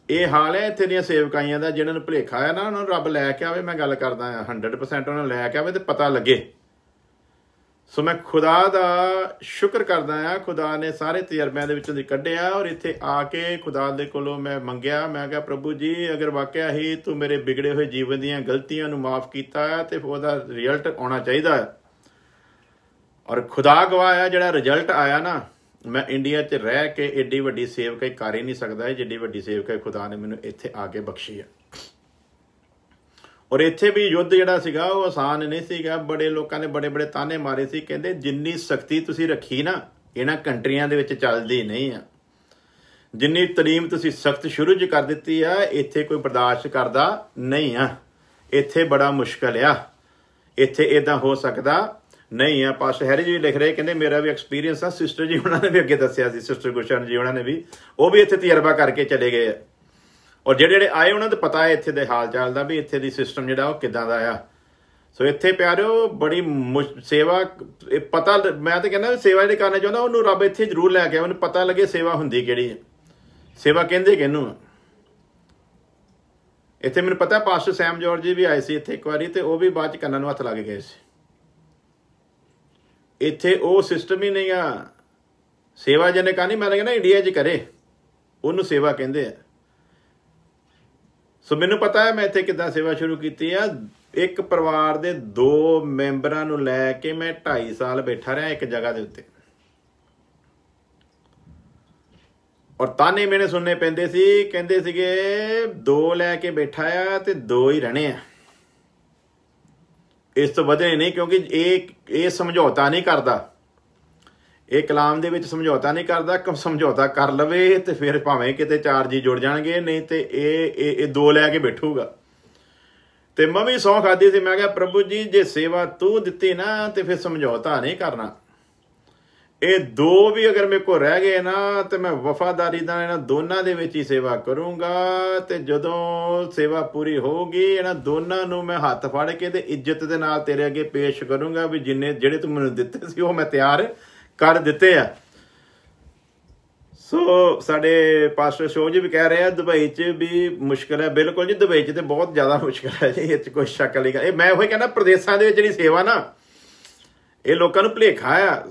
ਇਹ ਹਾਲ ਹੈ ਇੱਥੇ ਦੀਆਂ ਸੇਵਕਾਈਆਂ ਦਾ। ਜਿਹਨਾਂ ਨੂੰ ਭੁਲੇਖਾ ਹੈ ਨਾ, ਉਹਨਾਂ ਨੂੰ ਰੱਬ ਲੈ ਕੇ ਆਵੇ। ਮੈਂ ਗੱਲ ਕਰਦਾ ਹਾਂ 100% ਉਹਨਾਂ ਨੂੰ ਲੈ ਕੇ ਆਵੇ ਤੇ ਪਤਾ ਲੱਗੇ। ਸੋ ਮੈਂ ਖੁਦਾ ਦਾ ਸ਼ੁਕਰ ਕਰਦਾ ਹਾਂ, ਖੁਦਾ ਨੇ ਸਾਰੇ ਤਜਰਬਿਆਂ ਦੇ ਵਿੱਚੋਂ ਦੀ ਕੱਢਿਆ, ਔਰ ਇੱਥੇ ਆ ਕੇ ਖੁਦਾ ਦੇ ਕੋਲੋਂ ਮੈਂ ਮੰਗਿਆ। ਮੈਂ ਕਿਹਾ ਪ੍ਰਭੂ ਜੀ ਅਗਰ ਵਾਕਿਆ ਹੀ ਤੂੰ ਮੇਰੇ ਵਿਗੜੇ ਹੋਏ ਜੀਵਨ ਦੀਆਂ ਗਲਤੀਆਂ ਨੂੰ ਮਾਫ ਕੀਤਾ ਤੇ ਉਹਦਾ ਰਿਜ਼ਲਟ ਆਉਣਾ ਚਾਹੀਦਾ ਹੈ। ਔਰ ਖੁਦਾ ਗਵਾਹ ਆ, ਜਿਹੜਾ ਰਿਜ਼ਲਟ ਆਇਆ ਨਾ, मैं इंडिया च रह के एडी वड्डी सेवकाई कर ही नहीं सकता जिड्डी वड्डी सेवकाई खुदा ने मैनू इत्थे आके बख्शी है। और इत्थे भी युद्ध जिहड़ा सीगा वो आसान नहीं सीगा। बड़े लोगों ने बड़े बड़े ताने मारे सी, कहंदे जिन्नी सख्ती तुसीं रखी ना इन्हां कंट्रियां दे विच चलदी नहीं आ, जिन्नी तलीम तुसीं सख्त शुरू च कर दित्ती आ इत्थे कोई बर्दाश्त करदा नहीं आ। इत्थे बड़ा मुश्किल आ, इत्थे इदां हो सकदा नहीं है। पास्टर हैरी जी भी लिख रहे, कहते मेरा भी एक्सपीरियंस है। सिस्टर जी उन्होंने भी अगे दसिया सी, सिस्टर गुरशन जी उन्होंने भी, वो भी इत्थे तजर्बा करके चले गए। और ਜਿਹੜੇ ਆਏ ਉਹਨਾਂ ਨੂੰ ਪਤਾ ਹੈ ਇੱਥੇ ਦੇ ਹਾਲ ਚਾਲ ਦਾ, ਵੀ ਇੱਥੇ ਦੀ ਸਿਸਟਮ ਜਿਹੜਾ ਉਹ ਕਿੱਦਾਂ ਦਾ ਆ। ਸੋ ਇੱਥੇ ਪਿਆਰਿਓ ਬੜੀ ਸੇਵਾ ਪਤਾ, ਮੈਂ ਤਾਂ ਕਹਿੰਦਾ ਸੇਵਾ ਜਿਹੜੀ ਕਰਨਾ ਚਾਹੁੰਦਾ ਉਹਨੂੰ ਰੱਬ ਇੱਥੇ ਜ਼ਰੂਰ ਲੈ ਕੇ ਆਵੇ, ਉਹਨੂੰ ਪਤਾ ਲੱਗੇ ਸੇਵਾ ਹੁੰਦੀ ਕਿਹੜੀ ਹੈ, ਸੇਵਾ ਕਹਿੰਦੇ ਕਿਹਨੂੰ। ਇੱਥੇ ਮੈਨੂੰ ਪਤਾ ਪਾਸਟਰ ਸੈਮ ਜੋਰਜ ਜੀ ਵੀ ਆਏ ਸੀ ਇੱਥੇ ਇੱਕ ਵਾਰੀ, ਤੇ ਉਹ ਵੀ ਬਾਅਦ ਚ ਕੰਨਾਂ ਨੂੰ ਹੱਥ ਲਾ ਕੇ ਗਏ ਸੀ। ਇੱਥੇ ਉਹ ਸਿਸਟਮ ਹੀ ਨਹੀਂ ਆ। ਸੇਵਾ ਜਿਹਨੇ ਕਰਨੀ, ਮੈਂ ਕਹਿੰਦਾ ਇੰਡੀਆ 'ਚ ਕਰੇ, ਉਹਨੂੰ ਸੇਵਾ ਕਹਿੰਦੇ ਆ। ਸੋ ਮੈਨੂੰ ਪਤਾ ਹੈ ਮੈਂ ਇੱਥੇ ਕਿੱਦਾਂ ਸੇਵਾ ਸ਼ੁਰੂ ਕੀਤੀ ਆ। ਇੱਕ ਪਰਿਵਾਰ ਦੇ 2 ਮੈਂਬਰਾਂ ਨੂੰ ਲੈ ਕੇ ਮੈਂ 2.5 ਸਾਲ ਬੈਠਾ ਰਿਹਾ ਇੱਕ ਜਗ੍ਹਾ ਦੇ ਉੱਤੇ। ਔਰ ਤਾਨੇ ਮੇਨੇ ਸੁਣਨੇ ਪੈਂਦੇ ਸੀ। ਕਹਿੰਦੇ ਸੀਗੇ 2 ਲੈ ਕੇ ਬੈਠਾ ਆ ਤੇ 2 ਹੀ ਰਹਿਣੇ ਆ, ਇਸ ਤੋਂ ਵਧੇ ਨਹੀਂ, ਕਿਉਂਕਿ ਇਹ ਸਮਝੌਤਾ ਨਹੀਂ ਕਰਦਾ, ਇਹ ਕਲਾਮ ਦੇ ਵਿੱਚ ਸਮਝੌਤਾ ਨਹੀਂ ਕਰਦਾ। ਸਮਝੌਤਾ ਕਰ ਲਵੇ ਤੇ ਫਿਰ ਭਾਵੇਂ ਕਿਤੇ 4 ਜੀ ਜੁੜ ਜਾਣਗੇ, ਨਹੀਂ ਤੇ ਇਹ 2 ਲੈ ਕੇ ਬੈਠੂਗਾ। ਤੇ ਮੈਂ ਵੀ ਸਹੁੰ ਖਾਧੀ ਸੀ, ਮੈਂ ਕਿਹਾ ਪ੍ਰਭੂ ਜੀ ਜੇ ਸੇਵਾ ਤੂੰ ਦਿੱਤੀ ਨਾ ਤੇ ਫਿਰ ਸਮਝੌਤਾ ਨਹੀਂ ਕਰਨਾ। ਇਹ 2 ਵੀ ਅਗਰ ਮੇਰੇ ਕੋਲ ਰਹਿ ਗਏ ਨਾ ਤੇ ਮੈਂ ਵਫਾਦਾਰੀ ਨਾਲ ਇਹਨਾਂ ਦੋਨਾਂ ਦੇ ਵਿੱਚ ਹੀ ਸੇਵਾ ਕਰੂੰਗਾ। ਤੇ ਜਦੋਂ ਸੇਵਾ ਪੂਰੀ ਹੋਊਗੀ ਇਹਨਾਂ ਦੋਨਾਂ ਨੂੰ ਮੈਂ ਹੱਥ ਫੜ ਕੇ ਤੇ ਇੱਜ਼ਤ ਦੇ ਨਾਲ ਤੇਰੇ ਅੱਗੇ ਪੇਸ਼ ਕਰੂੰਗਾ ਵੀ ਜਿਹੜੇ ਤੂੰ ਮੈਨੂੰ ਦਿੱਤੇ ਸੀ ਉਹ ਮੈਂ ਤਿਆਰ ਕਰ ਦਿੱਤੇ ਆ। ਸੋ ਸਾਡੇ ਪਾਸਟਰ ਸ਼ੋਅ ਜੀ ਵੀ ਕਹਿ ਰਹੇ ਆ ਦੁਬਈ 'ਚ ਵੀ ਮੁਸ਼ਕਿਲ ਹੈ। ਬਿਲਕੁਲ ਜੀ, ਦੁਬਈ 'ਚ ਤੇ ਬਹੁਤ ਜ਼ਿਆਦਾ ਮੁਸ਼ਕਿਲ ਹੈ ਜੀ, ਇਹ 'ਚ ਕੋਈ ਸ਼ੱਕ ਵਾਲੀ ਗੱਲ। ਇਹ ਮੈਂ ਉਹੀ ਕਹਿੰਦਾ ਪ੍ਰਦੇਸਾਂ ਦੇ ਵਿੱਚ ਜਿਹੜੀ ਸੇਵਾ ਨਾ ਇਹ ਲੋਕਾਂ ਨੂੰ ਭੁਲੇਖਾ ਆ।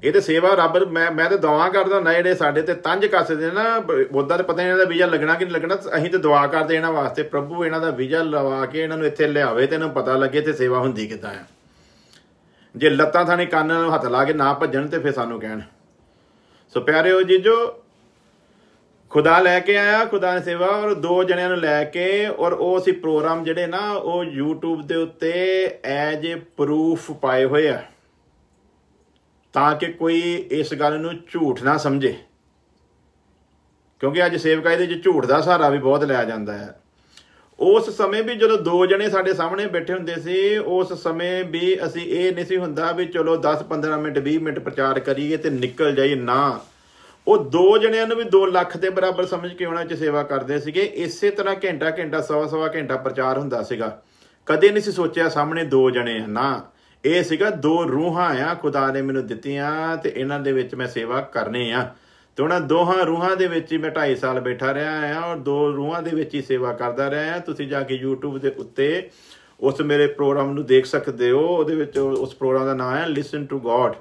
ਇਹ ਤੇ ਸੇਵਾ ਰੱਬ ਮੈਂ ਤੇ ਦੁਆ ਕਰਦਾ ਹੁੰਦਾ ਜਿਹੜੇ ਸਾਡੇ ਤੇ ਤੰਜ ਕੱਸਦੇ ਨਾ, ਉੱਦਾਂ ਤਾਂ ਪਤਾ ਨਹੀਂ ਇਹਨਾਂ ਦਾ ਵੀਜ਼ਾ ਲੱਗਣਾ ਕਿ ਨਹੀਂ ਲੱਗਣਾ, ਅਸੀਂ ਤੇ ਦੁਆ ਕਰਦੇ ਇਹਨਾਂ ਵਾਸਤੇ ਪ੍ਰਭੂ ਇਹਨਾਂ ਦਾ ਵੀਜ਼ਾ ਲਵਾ ਕੇ ਇਹਨਾਂ ਨੂੰ ਇੱਥੇ ਲਿਆਵੇ ਤੇ ਇਹਨਾਂ ਨੂੰ ਪਤਾ ਲੱਗੇ ਤੇ ਸੇਵਾ ਹੁੰਦੀ ਕਿੱਦਾਂ ਆ। ਜੇ ਲੱਤਾਂ ਥਾਣੀ ਕੰਨ ਨੂੰ ਹੱਥ ਲਾ ਕੇ ਨਾ ਭੱਜਣ ਤੇ ਫਿਰ ਸਾਨੂੰ ਕਹਿਣ। ਸੋ ਪਿਆਰਿਓ ਜੀਜੋ, ਖੁਦਾ ਲੈ ਕੇ ਆਇਆ, ਖੁਦਾ ਨੇ ਸੇਵਾ, ਔਰ 2 ਜਣਿਆਂ ਨੂੰ ਲੈ ਕੇ, ਔਰ ਉਹ ਅਸੀਂ ਪ੍ਰੋਗਰਾਮ ਜਿਹੜੇ ਨਾ ਉਹ YouTube ਦੇ ਉੱਤੇ ਐਜ ਏ ਪ੍ਰੂਫ ਪਾਏ ਹੋਏ ਆ ਤਾਂ ਕਿ ਕੋਈ ਇਸ ਗੱਲ ਨੂੰ ਝੂਠ ਨਾ ਸਮਝੇ, ਕਿਉਂਕਿ ਅੱਜ ਸੇਵਕਾਈ ਦੇ ਵਿੱਚ ਝੂਠ ਦਾ ਸਹਾਰਾ ਵੀ ਬਹੁਤ ਲਿਆ ਜਾਂਦਾ ਹੈ। ਉਸ ਸਮੇਂ ਵੀ ਜਦੋਂ 2 ਜਣੇ ਸਾਡੇ ਸਾਹਮਣੇ ਬੈਠੇ ਹੁੰਦੇ ਸੀ, ਉਸ ਸਮੇਂ ਵੀ ਅਸੀਂ ਇਹ ਨਹੀਂ ਸੀ ਹੁੰਦਾ ਵੀ ਚਲੋ 10-15 ਮਿੰਟ 20 ਮਿੰਟ ਪ੍ਰਚਾਰ ਕਰੀਏ ਤੇ ਨਿਕਲ ਜਾਈਏ, ਨਾ। ਉਹ 2 ਜਣਿਆਂ ਨੂੰ ਵੀ 2 ਲੱਖ ਦੇ ਬਰਾਬਰ ਸਮਝ ਕੇ ਉਹਨਾਂ 'ਚ ਸੇਵਾ ਕਰਦੇ ਸੀਗੇ। ਇਸੇ ਤਰ੍ਹਾਂ ਘੰਟਾ ਸਵਾ ਘੰਟਾ ਪ੍ਰਚਾਰ ਹੁੰਦਾ ਸੀਗਾ। ਕਦੇ ਨਹੀਂ ਸੀ ਸੋਚਿਆ ਸਾਹਮਣੇ 2 ਜਣੇ ਆ, ਨਾ। ਇਹ ਸੀਗਾ 2 ਰੂਹਾਂ ਆ ਖੁਦਾ ਨੇ ਮੈਨੂੰ ਦਿੱਤੀਆਂ ਤੇ ਇਹਨਾਂ ਦੇ ਵਿੱਚ ਮੈਂ ਸੇਵਾ ਕਰਨੀ ਆ। ਤੇ ਉਹਨਾਂ 2 ਰੂਹਾਂ ਦੇ ਵਿੱਚ ਹੀ ਮੈਂ 2.5 ਸਾਲ ਬੈਠਾ ਰਿਹਾ ਆ ਔਰ 2 ਰੂਹਾਂ ਦੇ ਵਿੱਚ ਹੀ ਸੇਵਾ ਕਰਦਾ ਰਿਹਾ ਆ। ਤੁਸੀਂ ਜਾ ਕੇ YouTube ਦੇ ਉੱਤੇ ਉਸ ਮੇਰੇ ਪ੍ਰੋਗਰਾਮ ਨੂੰ ਦੇਖ ਸਕਦੇ ਹੋ। ਉਹਦੇ ਵਿੱਚ ਉਸ ਪ੍ਰੋਗਰਾਮ ਦਾ ਨਾਮ ਹੈ ਲਿਸਨ ਟੂ ਗੋਡ।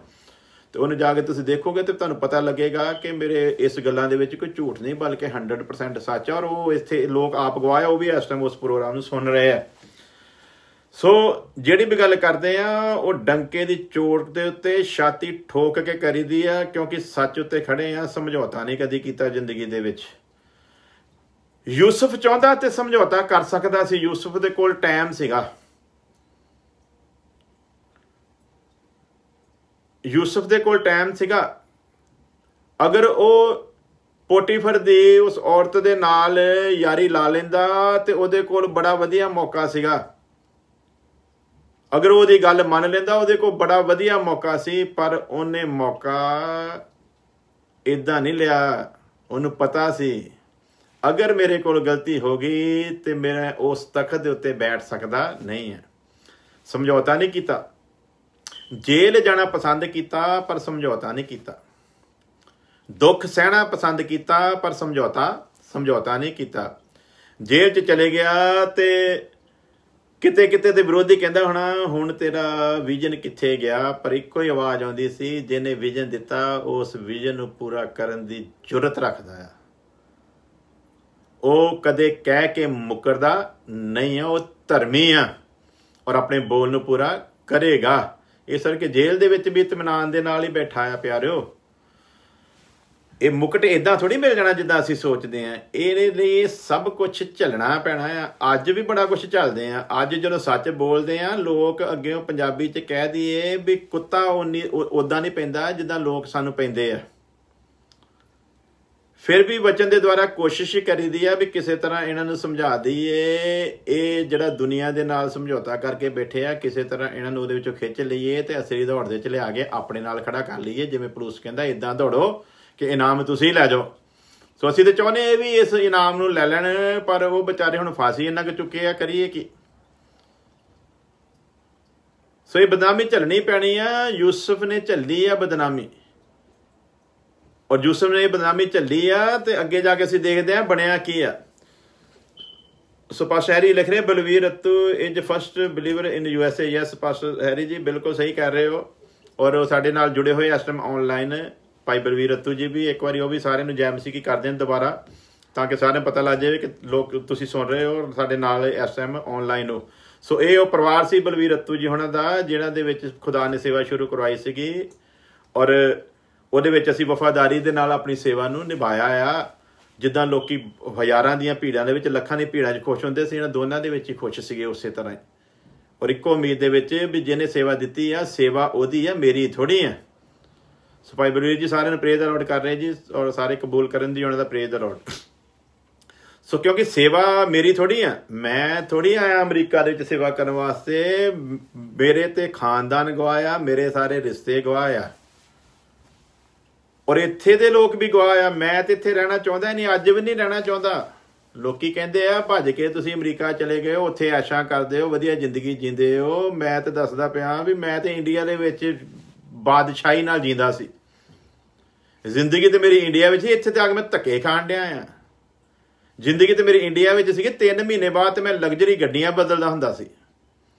ਤੇ ਉਹਨੂੰ ਜਾ ਕੇ ਤੁਸੀਂ ਦੇਖੋਗੇ ਤੇ ਤੁਹਾਨੂੰ ਪਤਾ ਲੱਗੇਗਾ ਕਿ ਮੇਰੇ ਇਸ ਗੱਲਾਂ ਦੇ ਵਿੱਚ ਕੋਈ ਝੂਠ ਨਹੀਂ, ਬਲਕਿ 100% ਸੱਚ ਆ। ਔਰ ਉਹ ਇੱਥੇ ਲੋਕ ਆਪ ਗਵਾਇਆ, ਉਹ ਵੀ ਇਸ ਟਾਈਮ ਉਸ ਪ੍ਰੋਗਰਾਮ ਨੂੰ ਸੁਣ ਰਹੇ ਆ। ਸੋ ਜਿਹੜੀ ਵੀ ਗੱਲ ਕਰਦੇ ਆ ਉਹ ਡੰਕੇ ਦੀ ਚੋਟ ਦੇ ਉੱਤੇ ਛਾਤੀ ਠੋਕ ਕੇ ਕਰੀਦੀ ਆ, ਕਿਉਂਕਿ ਸੱਚ ਉੱਤੇ ਖੜੇ ਆ। ਸਮਝੌਤਾ ਨਹੀਂ ਕਦੀ ਕੀਤਾ ਜ਼ਿੰਦਗੀ ਦੇ ਵਿੱਚ। ਯੂਸਫ ਚਾਹੁੰਦਾ ਤੇ ਸਮਝੌਤਾ ਕਰ ਸਕਦਾ ਸੀ। ਯੂਸਫ ਦੇ ਕੋਲ ਟਾਈਮ ਸੀਗਾ। ਯੂਸਫ ਦੇ ਕੋਲ ਟਾਈਮ ਸੀਗਾ। ਅਗਰ ਉਹ ਪੋਟੀਫਰ ਦੀ ਉਸ ਔਰਤ ਦੇ ਨਾਲ ਯਾਰੀ ਲਾ ਲੈਂਦਾ ਤੇ ਉਹਦੇ ਕੋਲ ਬੜਾ ਵਧੀਆ ਮੌਕਾ ਸੀਗਾ। ਅਗਰ ਉਹਦੀ ਗੱਲ ਮੰਨ ਲੈਂਦਾ ਉਹਦੇ ਕੋਲ ਬੜਾ ਵਧੀਆ ਮੌਕਾ ਸੀ, ਪਰ ਉਹਨੇ ਮੌਕਾ ਇੱਦਾਂ ਨਹੀਂ ਲਿਆ। ਉਹਨੂੰ ਪਤਾ ਸੀ ਅਗਰ ਮੇਰੇ ਕੋਲ ਗਲਤੀ ਹੋ ਗਈ ਤੇ ਮੈਂ ਉਸ ਤਖਤ ਦੇ ਉੱਤੇ ਬੈਠ ਸਕਦਾ ਨਹੀਂ ਹੈ। ਸਮਝੌਤਾ ਨਹੀਂ ਕੀਤਾ। ਜੇਲ੍ਹ ਜਾਣਾ ਪਸੰਦ ਕੀਤਾ ਪਰ ਸਮਝੌਤਾ ਨਹੀਂ ਕੀਤਾ। ਦੁੱਖ ਸਹਿਣਾ ਪਸੰਦ ਕੀਤਾ ਪਰ ਸਮਝੌਤਾ ਨਹੀਂ ਕੀਤਾ। ਜੇਲ੍ਹ 'ਚ ਚਲੇ ਗਿਆ ਤੇ ਕਿਤੇ ਕਿਤੇ ਦੇ ਵਿਰੋਧੀ ਕਹਿੰਦਾ ਹੋਣਾ ਹੁਣ ਤੇਰਾ ਵਿਜ਼ਨ ਕਿੱਥੇ ਗਿਆ, ਪਰ ਇੱਕੋ ਹੀ ਆਵਾਜ਼ ਆਉਂਦੀ ਸੀ, ਜਿਹਨੇ ਵਿਜ਼ਨ ਦਿੱਤਾ ਉਸ ਵਿਜ਼ਨ ਨੂੰ ਪੂਰਾ ਕਰਨ ਦੀ ਜੁਰਤ ਰੱਖਦਾ ਆ। ਉਹ ਕਦੇ ਕਹਿ ਕੇ ਮੁੱਕਰਦਾ ਨਹੀਂ ਆ, ਉਹ ਧਰਮੀ ਆ ਔਰ ਆਪਣੇ ਬੋਲ ਨੂੰ ਪੂਰਾ ਕਰੇਗਾ। ਇਸ ਕਰਕੇ ਜੇਲ੍ਹ ਦੇ ਵਿੱਚ ਵੀ ਇਤਮਾਨਾਨ ਦੇ ਨਾਲ ਹੀ ਬੈਠਾ ਆ ਪਿਆਰਿਓ। ਇਹ ਮੁਕਟ ਇਦਾਂ ਥੋੜੀ ਮਿਲ ਜਾਣਾ ਜਿੱਦਾਂ ਅਸੀਂ ਸੋਚਦੇ ਹਾਂ। ਇਹਦੇ ਲਈ ਸਭ ਕੁਛ ਝੱਲਣਾ ਪੈਣਾ ਆ। ਅੱਜ ਵੀ ਬੜਾ ਕੁਛ ਝੱਲਦੇ ਆ। ਅੱਜ ਜਦੋਂ ਸੱਚ ਬੋਲਦੇ ਆ ਲੋਕ ਅੱਗੇੋਂ ਪੰਜਾਬੀ 'ਚ ਕਹਿ ਦਈਏ ਵੀ ਕੁੱਤਾ ਉੱਦਾਂ ਨਹੀਂ ਪੈਂਦਾ ਜਿੱਦਾਂ ਲੋਕ ਸਾਨੂੰ ਪੈਂਦੇ ਆ। ਫਿਰ ਵੀ ਵਚਨ ਦੇ ਦੁਆਰਾ ਕੋਸ਼ਿਸ਼ ਕਰੀਦੀ ਆ ਵੀ ਕਿਸੇ ਤਰ੍ਹਾਂ ਇਹਨਾਂ ਨੂੰ ਸਮਝਾ ਦਈਏ। ਇਹ ਜਿਹੜਾ ਦੁਨੀਆ ਦੇ ਨਾਲ ਸਮਝੌਤਾ ਕਰਕੇ ਬੈਠੇ ਆ, ਕਿਸੇ ਤਰ੍ਹਾਂ ਇਹਨਾਂ ਨੂੰ ਉਹਦੇ ਵਿੱਚੋਂ ਖਿੱਚ ਲਈਏ ਤੇ ਅਸਲੀ ਦੌੜ ਦੇ 'ਚ ਲਿਆ ਕੇ ਆਪਣੇ ਨਾਲ ਖੜਾ ਕਰ ਲਈਏ। ਜਿਵੇਂ ਪਲੂਸ ਕਹਿੰਦਾ ਇੱਦਾਂ ਦੌੜੋ ਕਿ ਇਨਾਮ ਤੁਸੀਂ ਲੈ ਜਾਓ। ਸੋ ਅਸੀਂ ਤਾਂ ਚਾਹੁੰਦੇ ਇਹ ਵੀ ਇਸ ਇਨਾਮ ਨੂੰ ਲੈ ਲੈਣ, ਪਰ ਉਹ ਵਿਚਾਰੇ ਹੁਣ ਫਾਂਸੀ ਇੰਨਾ ਕੁ ਚੁੱਕੇ ਆ, ਕਰੀਏ ਕੀ। ਸੋ ਇਹ ਬਦਨਾਮੀ ਝੱਲਣੀ ਪੈਣੀ ਆ। ਯੂਸਫ ਨੇ ਝੱਲੀ ਆ ਬਦਨਾਮੀ, ਔਰ ਯੂਸਫ ਨੇ ਇਹ ਬਦਨਾਮੀ ਝੱਲੀ ਆ ਤੇ ਅੱਗੇ ਜਾ ਕੇ ਅਸੀਂ ਦੇਖਦੇ ਹਾਂ ਬਣਿਆ ਕੀ ਆ। ਸੋ ਪਾਸਟਰ ਹੈਰੀ ਲਿਖ ਰਹੇ, Balvir Rattu is first believer in USA। Yes pastor Harry ji, ਬਿਲਕੁਲ ਸਹੀ ਕਰ ਰਹੇ ਹੋ। ਔਰ ਸਾਡੇ ਨਾਲ ਜੁੜੇ ਹੋਏ ਇਸ ਟਾਈਮ ਆਨਲਾਈਨ ਭਾਈ ਬਲਵੀਰ ਰੱਤੂ ਜੀ ਵੀ, ਇੱਕ ਵਾਰੀ ਉਹ ਵੀ ਸਾਰਿਆਂ ਨੂੰ ਜੈਮਸੀ ਕੀ ਕਰਦੇ ਨੇ ਦੁਬਾਰਾ, ਤਾਂ ਕਿ ਸਾਰਿਆਂ ਨੂੰ ਪਤਾ ਲੱਗ ਜਾਵੇ ਕਿ ਲੋਕ ਤੁਸੀਂ ਸੁਣ ਰਹੇ ਹੋ ਸਾਡੇ ਨਾਲ ਇਸ ਟਾਈਮ ਆਨਲਾਈਨ ਹੋ। ਸੋ ਇਹ ਉਹ ਪਰਿਵਾਰ ਸੀ ਬਲਵੀਰ ਰੱਤੂ ਜੀ ਹੁਣਾਂ ਦਾ, ਜਿਹਨਾਂ ਦੇ ਵਿੱਚ ਖੁਦਾ ਨੇ ਸੇਵਾ ਸ਼ੁਰੂ ਕਰਵਾਈ ਸੀਗੀ। ਔਰ ਉਹਦੇ ਵਿੱਚ ਅਸੀਂ ਵਫਾਦਾਰੀ ਦੇ ਨਾਲ ਆਪਣੀ ਸੇਵਾ ਨੂੰ ਨਿਭਾਇਆ ਆ। ਜਿੱਦਾਂ ਲੋਕੀ ਹਜ਼ਾਰਾਂ ਦੀਆਂ ਭੀੜਾਂ ਦੇ ਵਿੱਚ, ਲੱਖਾਂ ਦੀ ਭੀੜਾਂ 'ਚ ਖੁਸ਼ ਹੁੰਦੇ ਸੀ, ਇਹਨਾਂ ਦੋਨਾਂ ਦੇ ਵਿੱਚ ਹੀ ਖੁਸ਼ ਸੀਗੇ ਉਸੇ ਤਰ੍ਹਾਂ ਹੀ। ਔਰ ਇੱਕੋ ਉਮੀਦ ਦੇ ਵਿੱਚ ਵੀ ਜਿਹਨੇ ਸੇਵਾ ਦਿੱਤੀ ਆ, ਸੇਵਾ ਉਹਦੀ ਆ, ਮੇਰੀ ਥੋੜ੍ਹੀ ਆ। ਸੋ ਭਾਈ ਬਲਵੀਰ ਜੀ ਸਾਰਿਆਂ ਨੂੰ ਪ੍ਰੇਜ਼ ਦਾ ਲੋਡ ਕਰ ਰਹੇ ਜੀ, ਔਰ ਸਾਰੇ ਕਬੂਲ ਕਰਨ ਦੀ ਉਹਨਾਂ ਦਾ ਪ੍ਰੇਜ਼ ਦਾ ਲੋਡ। ਸੋ ਕਿਉਂਕਿ ਸੇਵਾ ਮੇਰੀ ਥੋੜ੍ਹੀ ਆ, ਮੈਂ ਥੋੜ੍ਹੀ ਆਇਆ ਅਮਰੀਕਾ ਦੇ ਵਿੱਚ ਸੇਵਾ ਕਰਨ ਵਾਸਤੇ। ਮੇਰੇ ਤੇ ਖਾਨਦਾਨ ਗਵਾਇਆ, ਮੇਰੇ ਸਾਰੇ ਰਿਸ਼ਤੇ ਗਵਾਇਆ, ਔਰ ਇੱਥੇ ਦੇ ਲੋਕ ਵੀ ਗਵਾਇਆ। ਮੈਂ ਤੇ ਇੱਥੇ ਰਹਿਣਾ ਚਾਹੁੰਦਾ ਨਹੀਂ, ਅੱਜ ਵੀ ਨਹੀਂ ਰਹਿਣਾ ਚਾਹੁੰਦਾ। ਲੋਕੀ ਕਹਿੰਦੇ ਆ ਭੱਜ ਕੇ ਤੁਸੀਂ ਅਮਰੀਕਾ ਚਲੇ ਗਏ ਹੋ, ਉੱਥੇ ਐਸ਼ਾਂ ਕਰਦੇ ਹੋ, ਵਧੀਆ ਜ਼ਿੰਦਗੀ ਜੀਂਦੇ ਹੋ। ਮੈਂ ਤੇ ਦੱਸਦਾ ਪਿਆ ਵੀ ਮੈਂ ਤੇ ਇੰਡੀਆ ਦੇ ਵਿੱਚ ਬਾਦਸ਼ਾਹੀ ਨਾਲ ਜੀਂਦਾ ਸੀ। ਜ਼ਿੰਦਗੀ ਤੇ ਮੇਰੀ ਇੰਡੀਆ ਵਿੱਚ ਸੀ, ਇੱਥੇ ਤੇ ਆ ਕੇ ਮੈਂ ਧੱਕੇ ਖਾਣ ਡਿਆ ਆ। ਜ਼ਿੰਦਗੀ ਤੇ ਮੇਰੀ ਇੰਡੀਆ ਵਿੱਚ ਸੀਗੀ, 3 ਮਹੀਨੇ ਬਾਅਦ ਤੇ ਮੈਂ ਲਗਜ਼ਰੀ ਗੱਡੀਆਂ ਬਦਲਦਾ ਹੁੰਦਾ ਸੀ।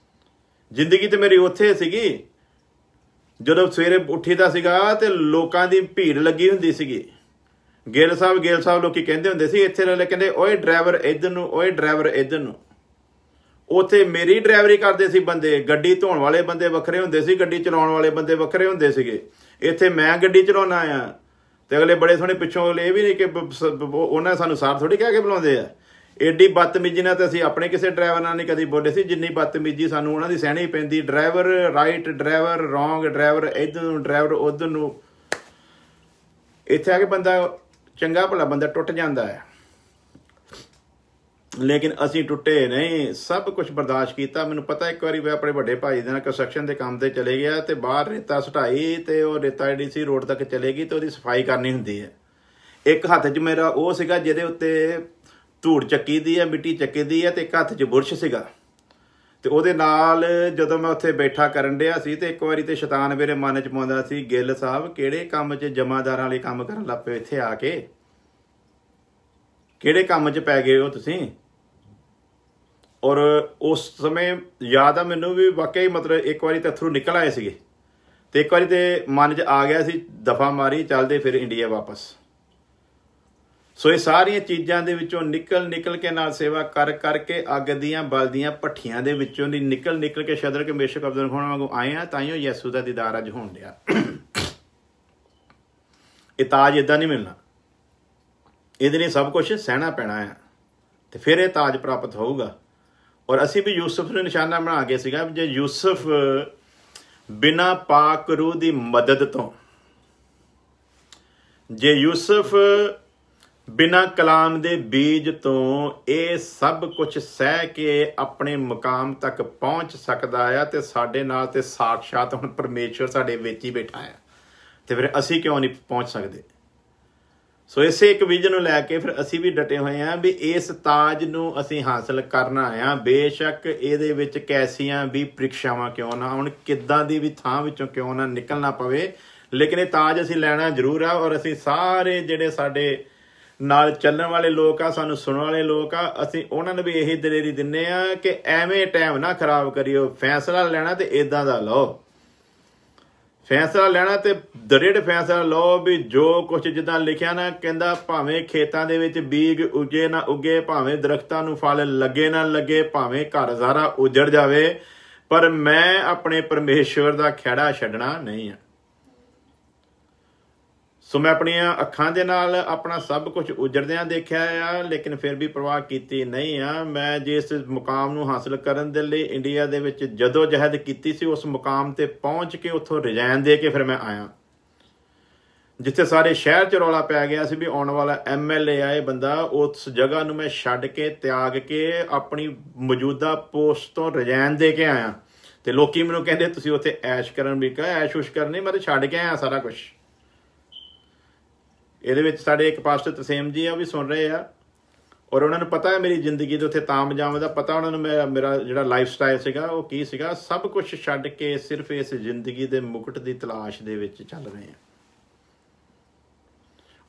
ਜ਼ਿੰਦਗੀ ਤੇ ਮੇਰੀ ਉੱਥੇ ਸੀਗੀ, ਜਦੋਂ ਸਵੇਰੇ ਉੱਠੀਦਾ ਸੀਗਾ ਤੇ ਲੋਕਾਂ ਦੀ ਭੀੜ ਲੱਗੀ ਹੁੰਦੀ ਸੀਗੀ। ਗਿੱਲ ਸਾਹਿਬ ਲੋਕੀ ਕਹਿੰਦੇ ਹੁੰਦੇ ਸੀ ਇੱਥੇ ਵਾਲੇ, ਕਹਿੰਦੇ ਓਏ ਡਰਾਈਵਰ ਇੱਧਰ ਨੂੰ, ਓਏ ਡਰਾਈਵਰ ਇੱਧਰ ਨੂੰ। ਉੱਥੇ ਮੇਰੀ ਡਰਾਈਵਰੀ ਕਰਦੇ ਸੀ ਬੰਦੇ। ਗੱਡੀ ਧੋਣ ਵਾਲੇ ਬੰਦੇ ਵੱਖਰੇ ਹੁੰਦੇ ਸੀ, ਗੱਡੀ ਚਲਾਉਣ ਵਾਲੇ ਬੰਦੇ ਵੱਖਰੇ ਹੁੰਦੇ ਸੀਗੇ। ਇੱਥੇ ਮੈਂ ਗੱਡੀ ਚਲਾਉਣਾ ਆ ਤੇ ਅਗਲੇ ਬੜੇ ਸੋਹਣੇ ਪਿੱਛੋਂ ਅਗਲੇ ਇਹ ਵੀ ਨਹੀਂ ਕਿ ਉਹਨਾਂ ਸਾਨੂੰ ਸਾਰ ਥੋੜ੍ਹੀ ਕਹਿ ਕੇ ਬੁਲਾਉਂਦੇ ਆ। ਐਡੀ ਬਦਤਮੀਜੀ ਨਾਲ ਤਾਂ ਅਸੀਂ ਆਪਣੇ ਕਿਸੇ ਡਰਾਈਵਰ ਨਾਲ ਨਹੀਂ ਕਦੀ ਬੋਲੇ ਸੀ ਜਿੰਨੀ ਬਦਤਮੀਜੀ ਸਾਨੂੰ ਉਹਨਾਂ ਦੀ ਸਹਿਣੀ ਪੈਂਦੀ। Driver right, driver wrong, driver ਇੱਧਰ ਨੂੰ, ਡਰਾਈਵਰ ਉੱਧਰ ਨੂੰ। ਇੱਥੇ ਆ ਕੇ ਬੰਦਾ ਚੰਗਾ ਭਲਾ ਬੰਦਾ ਟੁੱਟ ਜਾਂਦਾ ਹੈ, ਲੇਕਿਨ ਅਸੀਂ ਟੁੱਟੇ ਨਹੀਂ, ਸਭ ਕੁਝ ਬਰਦਾਸ਼ਤ ਕੀਤਾ। ਮੈਨੂੰ ਪਤਾ ਇੱਕ ਵਾਰੀ ਮੈਂ ਆਪਣੇ ਵੱਡੇ ਭਾਈ ਦੇ ਨਾਲ ਕੰਸਟਰਕਸ਼ਨ ਦੇ ਕੰਮ ਤੇ ਚਲੇ ਗਿਆ ਤੇ ਬਾਹਰ ਰੇਤਾ ਸੁਟਾਈ ਤੇ ਉਹ ਰੇਤਾ ਜਿਹੜੀ ਸੀ ਰੋਡ ਤੱਕ ਚਲੇਗੀ ਤੇ ਉਹਦੀ ਸਫਾਈ ਕਰਨੀ ਹੁੰਦੀ ਹੈ। ਇੱਕ ਹੱਥ 'ਚ ਮੇਰਾ ਉਹ ਸੀਗਾ ਜਿਹਦੇ ਉੱਤੇ ਧੂੜ ਚੱਕੀ ਦੀ ਹੈ, ਮਿੱਟੀ ਚੱਕੀ ਦੀ ਹੈ, ਤੇ ਇੱਕ ਹੱਥ 'ਚ ਬੁਰਸ਼ ਸੀਗਾ। ਤੇ ਉਹਦੇ ਨਾਲ ਜਦੋਂ ਮੈਂ ਉੱਥੇ ਬੈਠਾ ਕਰਨ ਡਿਆ ਸੀ ਤੇ ਇੱਕ ਵਾਰੀ ਤੇ ਸ਼ੈਤਾਨ ਮੇਰੇ ਮਨ 'ਚ ਪਾਉਂਦਾ ਸੀ, ਗਿੱਲ ਸਾਹਿਬ ਕਿਹੜੇ ਕੰਮ 'ਚ ਜਮਾਦਾਰਾਂ ਵਾਲੇ ਕੰਮ ਕਰਨ ਲੱਗ ਪਏ ਇੱਥੇ ਆ ਕੇ, ਕਿਹੜੇ ਕੰਮ 'ਚ ਪੈ ਗਏ ਹੋ ਤੁਸੀਂ। ਔਰ ਉਸ ਸਮੇਂ ਯਾਦ ਆ ਮੈਨੂੰ ਵੀ ਵਾਕਿਆ ਮਤਲਬ ਇੱਕ ਵਾਰੀ ਤਾਂ ਅਥਰੂ ਨਿਕਲ ਆਏ ਸੀਗੇ ਤੇ ਇੱਕ ਵਾਰੀ ਤੇ ਮਨ 'ਚ ਆ ਗਿਆ ਸੀ ਦਫਾ ਮਾਰੀ, ਚੱਲਦੇ ਫਿਰ ਇੰਡੀਆ ਵਾਪਸ। ਸੋ ਇਹ ਸਾਰੀਆਂ ਚੀਜ਼ਾਂ ਦੇ ਵਿੱਚੋਂ ਨਿਕਲ ਕੇ ਨਾਲ ਸੇਵਾ ਕਰਕੇ ਅੱਗ ਦੀਆਂ ਬਲਦੀਆਂ ਭੱਠੀਆਂ ਦੇ ਵਿੱਚੋਂ ਦੀ ਨਿਕਲ ਕੇ ਸ਼ਦਰ ਮੇਸ਼ਕ ਅਬਦੁਲ ਖਾਨ ਵਾਂਗੂ ਆਏ ਆ, ਤਾਈਓ ਯਿਸੂ ਦਾ ਦੀਦਾਰ ਅੱਜ ਹੋਣ ਡਿਆ। ਇਹ ਤਾਜ ਇੱਦਾਂ ਨਹੀਂ ਮਿਲਣਾ, ਇਹਦੇ ਲਈ ਸਭ ਕੁਝ ਸਹਿਣਾ ਪੈਣਾ ਆ ਤੇ ਫਿਰ ਇਹ ਤਾਜ ਪ੍ਰਾਪਤ ਹੋਊਗਾ। ਔਰ ਅਸੀਂ ਵੀ ਯੂਸਫ ਨੂੰ ਨਿਸ਼ਾਨਾ ਬਣਾ ਕੇ ਸੀਗਾ, ਜੇ ਯੂਸਫ ਬਿਨਾਂ ਪਾਕ ਰੂਹ ਦੀ ਮਦਦ ਤੋਂ, ਜੇ ਯੂਸਫ ਬਿਨਾਂ ਕਲਾਮ ਦੇ ਬੀਜ ਤੋਂ ਇਹ ਸਭ ਕੁਝ ਸਹਿ ਕੇ ਆਪਣੇ ਮੁਕਾਮ ਤੱਕ ਪਹੁੰਚ ਸਕਦਾ ਆ ਤੇ ਸਾਡੇ ਨਾਲ ਤੇ ਸਾਖਸ਼ਾਤ ਹੁਣ ਪਰਮੇਸ਼ਵਰ ਸਾਡੇ ਵਿੱਚ ਹੀ ਬੈਠਾ ਆ, ਤੇ ਫਿਰ ਅਸੀਂ ਕਿਉਂ ਨਹੀਂ ਪਹੁੰਚ ਸਕਦੇ। ਸੋ ਇਸੇ ਇੱਕ ਵਿਜ਼ਨ ਨੂੰ ਲੈ ਕੇ ਫਿਰ ਅਸੀਂ ਵੀ ਡਟੇ ਹੋਏ ਹਾਂ ਵੀ ਇਸ ਤਾਜ ਨੂੰ ਅਸੀਂ ਹਾਸਲ ਕਰਨਾ ਆ। ਬੇਸ਼ੱਕ ਇਹਦੇ ਵਿੱਚ ਕੈਸੀਆਂ ਵੀ ਪ੍ਰੀਖਿਆਵਾਂ ਕਿਉਂ ਨਾ ਹੁਣ, ਕਿੱਦਾਂ ਦੀ ਵੀ ਥਾਂ ਵਿੱਚੋਂ ਕਿਉਂ ਨਾ ਨਿਕਲਣਾ ਪਵੇ, ਲੇਕਿਨ ਇਹ ਤਾਜ ਅਸੀਂ ਲੈਣਾ ਜ਼ਰੂਰ ਆ। ਔਰ ਅਸੀਂ ਸਾਰੇ ਜਿਹੜੇ ਸਾਡੇ ਨਾਲ ਚੱਲਣ ਵਾਲੇ ਲੋਕ ਆ, ਸਾਨੂੰ ਸੁਣਨ ਵਾਲੇ ਲੋਕ ਆ, ਅਸੀਂ ਉਹਨਾਂ ਨੂੰ ਵੀ ਇਹੀ ਦਲੇਰੀ ਦਿੰਦੇ ਆ ਕਿ ਐਵੇਂ ਟਾਈਮ ਨਾ ਖਰਾਬ ਕਰਿਓ। ਫੈਸਲਾ ਲੈਣਾ ਤੇ ਇੱਦਾਂ ਦਾ ਲਓ, ਫੈਸਲਾ ਲੈਣਾ ਤੇ ਦ੍ਰਿੜ ਫੈਸਲਾ ਲਓ ਵੀ ਜੋ ਕੁਛ ਜਿੱਦਾਂ ਲਿਖਿਆ ਨਾ, ਕਹਿੰਦਾ ਭਾਵੇਂ ਖੇਤਾਂ ਦੇ ਵਿੱਚ ਬੀਜ ਉੱਗੇ ਨਾ ਉੱਗੇ, ਭਾਵੇਂ ਦਰਖਤਾਂ ਨੂੰ ਫਲ ਲੱਗੇ ਨਾ ਲੱਗੇ, ਭਾਵੇਂ ਘਰ ਸਾਰਾ ਉਜੜ ਜਾਵੇ, ਪਰ ਮੈਂ ਆਪਣੇ ਪਰਮੇਸ਼ਵਰ ਦਾ ਖਹਿੜਾ ਛੱਡਣਾ ਨਹੀਂ ਆ। ਸੋ ਮੈਂ ਆਪਣੀਆਂ ਅੱਖਾਂ ਦੇ ਨਾਲ ਆਪਣਾ ਸਭ ਕੁਝ ਉਜੜਦਿਆਂ ਦੇਖਿਆ ਆ, ਲੇਕਿਨ ਫਿਰ ਵੀ ਪਰਵਾਹ ਕੀਤੀ ਨਹੀਂ ਆ। ਮੈਂ ਜਿਸ ਮੁਕਾਮ ਨੂੰ ਹਾਸਲ ਕਰਨ ਦੇ ਲਈ ਇੰਡੀਆ ਦੇ ਵਿੱਚ ਜਦੋ ਜਹਿਦ ਕੀਤੀ ਸੀ, ਉਸ ਮੁਕਾਮ ਤੇ ਪਹੁੰਚ ਕੇ ਉੱਥੋਂ ਰਿਜ਼ਾਈਨ ਦੇ ਕੇ ਫਿਰ ਮੈਂ ਆਇਆ। ਜਿੱਥੇ ਸਾਰੇ ਸ਼ਹਿਰ 'ਚ ਰੌਲਾ ਪੈ ਗਿਆ ਸੀ ਵੀ ਆਉਣ ਵਾਲਾ MLA ਆ ਇਹ ਬੰਦਾ, ਉਸ ਜਗ੍ਹਾ ਨੂੰ ਮੈਂ ਛੱਡ ਕੇ ਤਿਆਗ ਕੇ ਆਪਣੀ ਮੌਜੂਦਾ ਪੋਸਟ ਤੋਂ ਰਿਜ਼ਾਈਨ ਦੇ ਕੇ ਆਇਆ। ਤੇ ਲੋਕੀ ਮੈਨੂੰ ਕਹਿੰਦੇ ਤੁਸੀਂ ਉੱਥੇ ਐਸ਼ ਕਰਨ, ਵੀ ਕਹਾਂ ਐਸ਼ ਉਸ਼ ਕਰਨੀ, ਮੈਂ ਤਾਂ ਛੱਡ ਕੇ ਆਇਆ ਸਾਰਾ ਕੁਛ। ਇਹਦੇ ਵਿੱਚ ਸਾਡੇ ਇੱਕ ਪਾਸਟਰ ਤਸੀਮ ਜੀ ਆ, ਉਹ ਵੀ ਸੁਣ ਰਹੇ ਆ, ਔਰ ਉਹਨਾਂ ਨੂੰ ਪਤਾ ਹੈ ਮੇਰੀ ਜ਼ਿੰਦਗੀ ਦੇ ਉੱਥੇ ਤਾਮ ਜਾਮ ਦਾ ਪਤਾ ਉਹਨਾਂ ਨੂੰ, ਮੇਰਾ ਜਿਹੜਾ ਲਾਈਫ ਸਟਾਈਲ ਸੀਗਾ ਉਹ ਕੀ ਸੀਗਾ। ਸਭ ਕੁਛ ਛੱਡ ਕੇ ਸਿਰਫ ਇਸ ਜ਼ਿੰਦਗੀ ਦੇ ਮੁਕਟ ਦੀ ਤਲਾਸ਼ ਦੇ ਵਿੱਚ ਚੱਲ ਰਹੇ ਹਾਂ।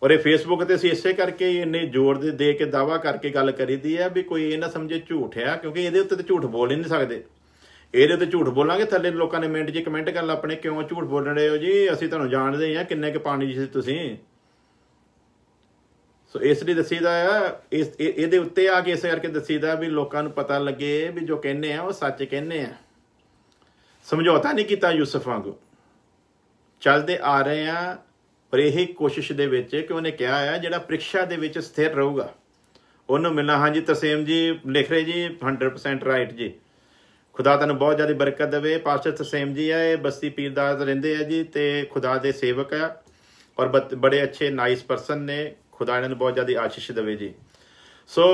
ਔਰ ਇਹ ਫੇਸਬੁੱਕ ਤੇ ਅਸੀਂ ਇਸੇ ਕਰਕੇ ਇੰਨੇ ਜ਼ੋਰ ਦੇ ਕੇ ਦਾਅਵਾ ਕਰਕੇ ਗੱਲ ਕਰੀਦੀ ਹੈ ਵੀ ਕੋਈ ਇਹ ਨਾ ਸਮਝੇ ਝੂਠ ਆ, ਕਿਉਂਕਿ ਇਹਦੇ ਉੱਤੇ ਤਾਂ ਝੂਠ ਬੋਲ ਹੀ ਨਹੀਂ ਸਕਦੇ। ਇਹਦੇ ਉੱਤੇ ਝੂਠ ਬੋਲਾਂਗੇ ਥੱਲੇ ਲੋਕਾਂ ਨੇ ਮਿੰਟ 'ਚ ਕਮੈਂਟ ਕਰਨ ਆਪਣੇ, ਕਿਉਂ ਝੂਠ ਬੋਲ ਰਹੇ ਹੋ ਜੀ, ਅਸੀਂ ਤੁਹਾਨੂੰ ਜਾਣਦੇ ਹਾਂ ਕਿੰਨੇ ਕੁ ਪਾਣੀ 'ਚ ਤੁਸੀਂ। ਸੋ ਇਸ ਲਈ ਦੱਸੀਦਾ ਆ, ਇਹਦੇ ਉੱਤੇ ਆ ਕੇ ਇਸ ਕਰਕੇ ਦੱਸੀਦਾ ਵੀ ਲੋਕਾਂ ਨੂੰ ਪਤਾ ਲੱਗੇ ਵੀ ਜੋ ਕਹਿੰਦੇ ਆ ਉਹ ਸੱਚ ਕਹਿੰਦੇ ਆ। ਸਮਝੌਤਾ ਨਹੀਂ ਕੀਤਾ ਯੂਸਫ ਵਾਂਗੂ, ਚੱਲਦੇ ਆ ਰਹੇ ਆ ਪਰ ਇਹੀ ਕੋਸ਼ਿਸ਼ ਦੇ ਵਿੱਚ ਕਿ ਉਹਨੇ ਕਿਹਾ ਆ ਜਿਹੜਾ ਪ੍ਰੀਖਿਆ ਦੇ ਵਿੱਚ ਸਥਿਰ ਰਹੂਗਾ ਉਹਨੂੰ ਮਿਲਣਾ। ਹਾਂਜੀ ਤਰਸੇਮ ਜੀ ਲਿਖ ਰਹੇ ਜੀ 100% ਰਾਈਟ ਜੀ। ਖੁਦਾ ਤੁਹਾਨੂੰ ਬਹੁਤ ਜ਼ਿਆਦਾ ਬਰਕਤ ਦੇਵੇ। ਪਾਸਟਰ ਤਰਸੇਮ ਜੀ ਆ, ਇਹ ਬਸਤੀ ਪੀਰਦਾਰ ਰਹਿੰਦੇ ਆ ਜੀ ਅਤੇ ਖੁਦਾ ਦੇ ਸੇਵਕ ਆ ਔਰ ਬੜੇ ਅੱਛੇ ਨਾਈਸ ਪਰਸਨ ਨੇ। ਖੁਦਾ ਇਹਨਾਂ ਨੂੰ ਬਹੁਤ ਜ਼ਿਆਦਾ ਆਸ਼ੀਸ਼ ਦੇਵੇ ਜੀ। ਸੋ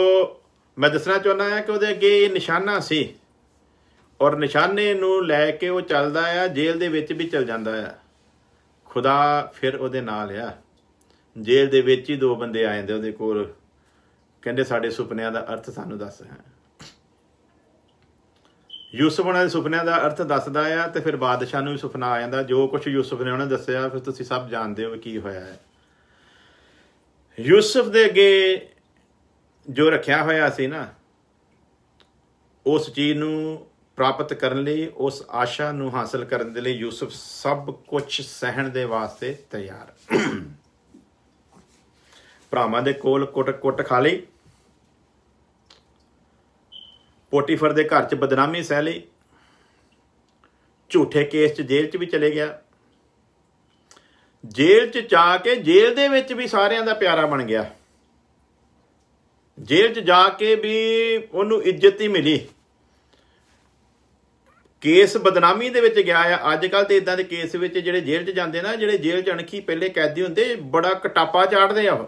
ਮੈਂ ਦੱਸਣਾ ਚਾਹੁੰਦਾ ਹਾਂ ਕਿ ਉਹਦੇ ਅੱਗੇ ਇਹ ਨਿਸ਼ਾਨਾ ਸੀ ਔਰ ਨਿਸ਼ਾਨੇ ਨੂੰ ਲੈ ਕੇ ਉਹ ਚੱਲਦਾ ਆ, ਜੇਲ੍ਹ ਦੇ ਵਿੱਚ ਵੀ ਚੱਲ ਜਾਂਦਾ ਆ। ਖੁਦਾ ਫਿਰ ਉਹਦੇ ਨਾਲ ਆ। ਜੇਲ੍ਹ ਦੇ ਵਿੱਚ ਹੀ 2 ਬੰਦੇ ਆ ਜਾਂਦੇ ਉਹਦੇ ਕੋਲ, ਕਹਿੰਦੇ ਸਾਡੇ ਸੁਪਨਿਆਂ ਦਾ ਅਰਥ ਸਾਨੂੰ ਦੱਸ ਹੈ। ਯੂਸਫ ਉਹਨਾਂ ਦੇ ਸੁਪਨਿਆਂ ਦਾ ਅਰਥ ਦੱਸਦਾ ਆ ਅਤੇ ਫਿਰ ਬਾਦਸ਼ਾਹ ਨੂੰ ਵੀ ਸੁਪਨਾ ਆ ਜਾਂਦਾ। ਜੋ ਕੁਛ ਯੂਸਫ ਨੇ ਉਹਨੇ ਦੱਸਿਆ ਫਿਰ ਤੁਸੀਂ ਸਭ ਜਾਣਦੇ ਹੋ ਕੀ ਹੋਇਆ ਹੈ। ਯੂਸਫ ਦੇ ਅੱਗੇ ਜੋ ਰੱਖਿਆ ਹੋਇਆ ਸੀ ਨਾ, ਉਸ ਚੀਜ਼ ਨੂੰ ਪ੍ਰਾਪਤ ਕਰਨ ਲਈ, ਉਸ ਆਸ਼ਾ ਨੂੰ ਹਾਸਲ ਕਰਨ ਦੇ ਲਈ ਯੂਸਫ ਸਭ ਕੁਛ ਸਹਿਣ ਦੇ ਵਾਸਤੇ ਤਿਆਰ। ਭਰਾਵਾਂ ਦੇ ਕੋਲ ਕੁੱਟ ਖਾ ਲਈ, ਪੋਟੀਫਰ ਦੇ ਘਰ 'ਚ ਬਦਨਾਮੀ ਸਹਿ ਲਈ, ਝੂਠੇ ਕੇਸ 'ਚ ਜੇਲ੍ਹ 'ਚ ਵੀ ਚਲੇ ਗਿਆ। ਜੇਲ੍ਹ 'ਚ ਜਾ ਕੇ ਜੇਲ੍ਹ ਦੇ ਵਿੱਚ ਵੀ ਸਾਰਿਆਂ ਦਾ ਪਿਆਰਾ ਬਣ ਗਿਆ। ਜੇਲ੍ਹ 'ਚ ਜਾ ਕੇ ਵੀ ਉਹਨੂੰ ਇੱਜ਼ਤ ਹੀ ਮਿਲੀ। ਕੇਸ ਬਦਨਾਮੀ ਦੇ ਵਿੱਚ ਗਿਆ ਆ। ਅੱਜ ਕੱਲ੍ਹ ਤੇ ਇਦਾਂ ਦੇ ਕੇਸ ਵਿੱਚ ਜਿਹੜੇ ਜੇਲ੍ਹ 'ਚ ਜਾਂਦੇ ਨਾ, ਜਿਹੜੇ ਜੇਲ੍ਹ 'ਚ ਅਣਖੀ ਪਹਿਲੇ ਕੈਦੀ ਹੁੰਦੇ, ਬੜਾ ਕਟਾਪਾ ਚਾੜਦੇ ਆ।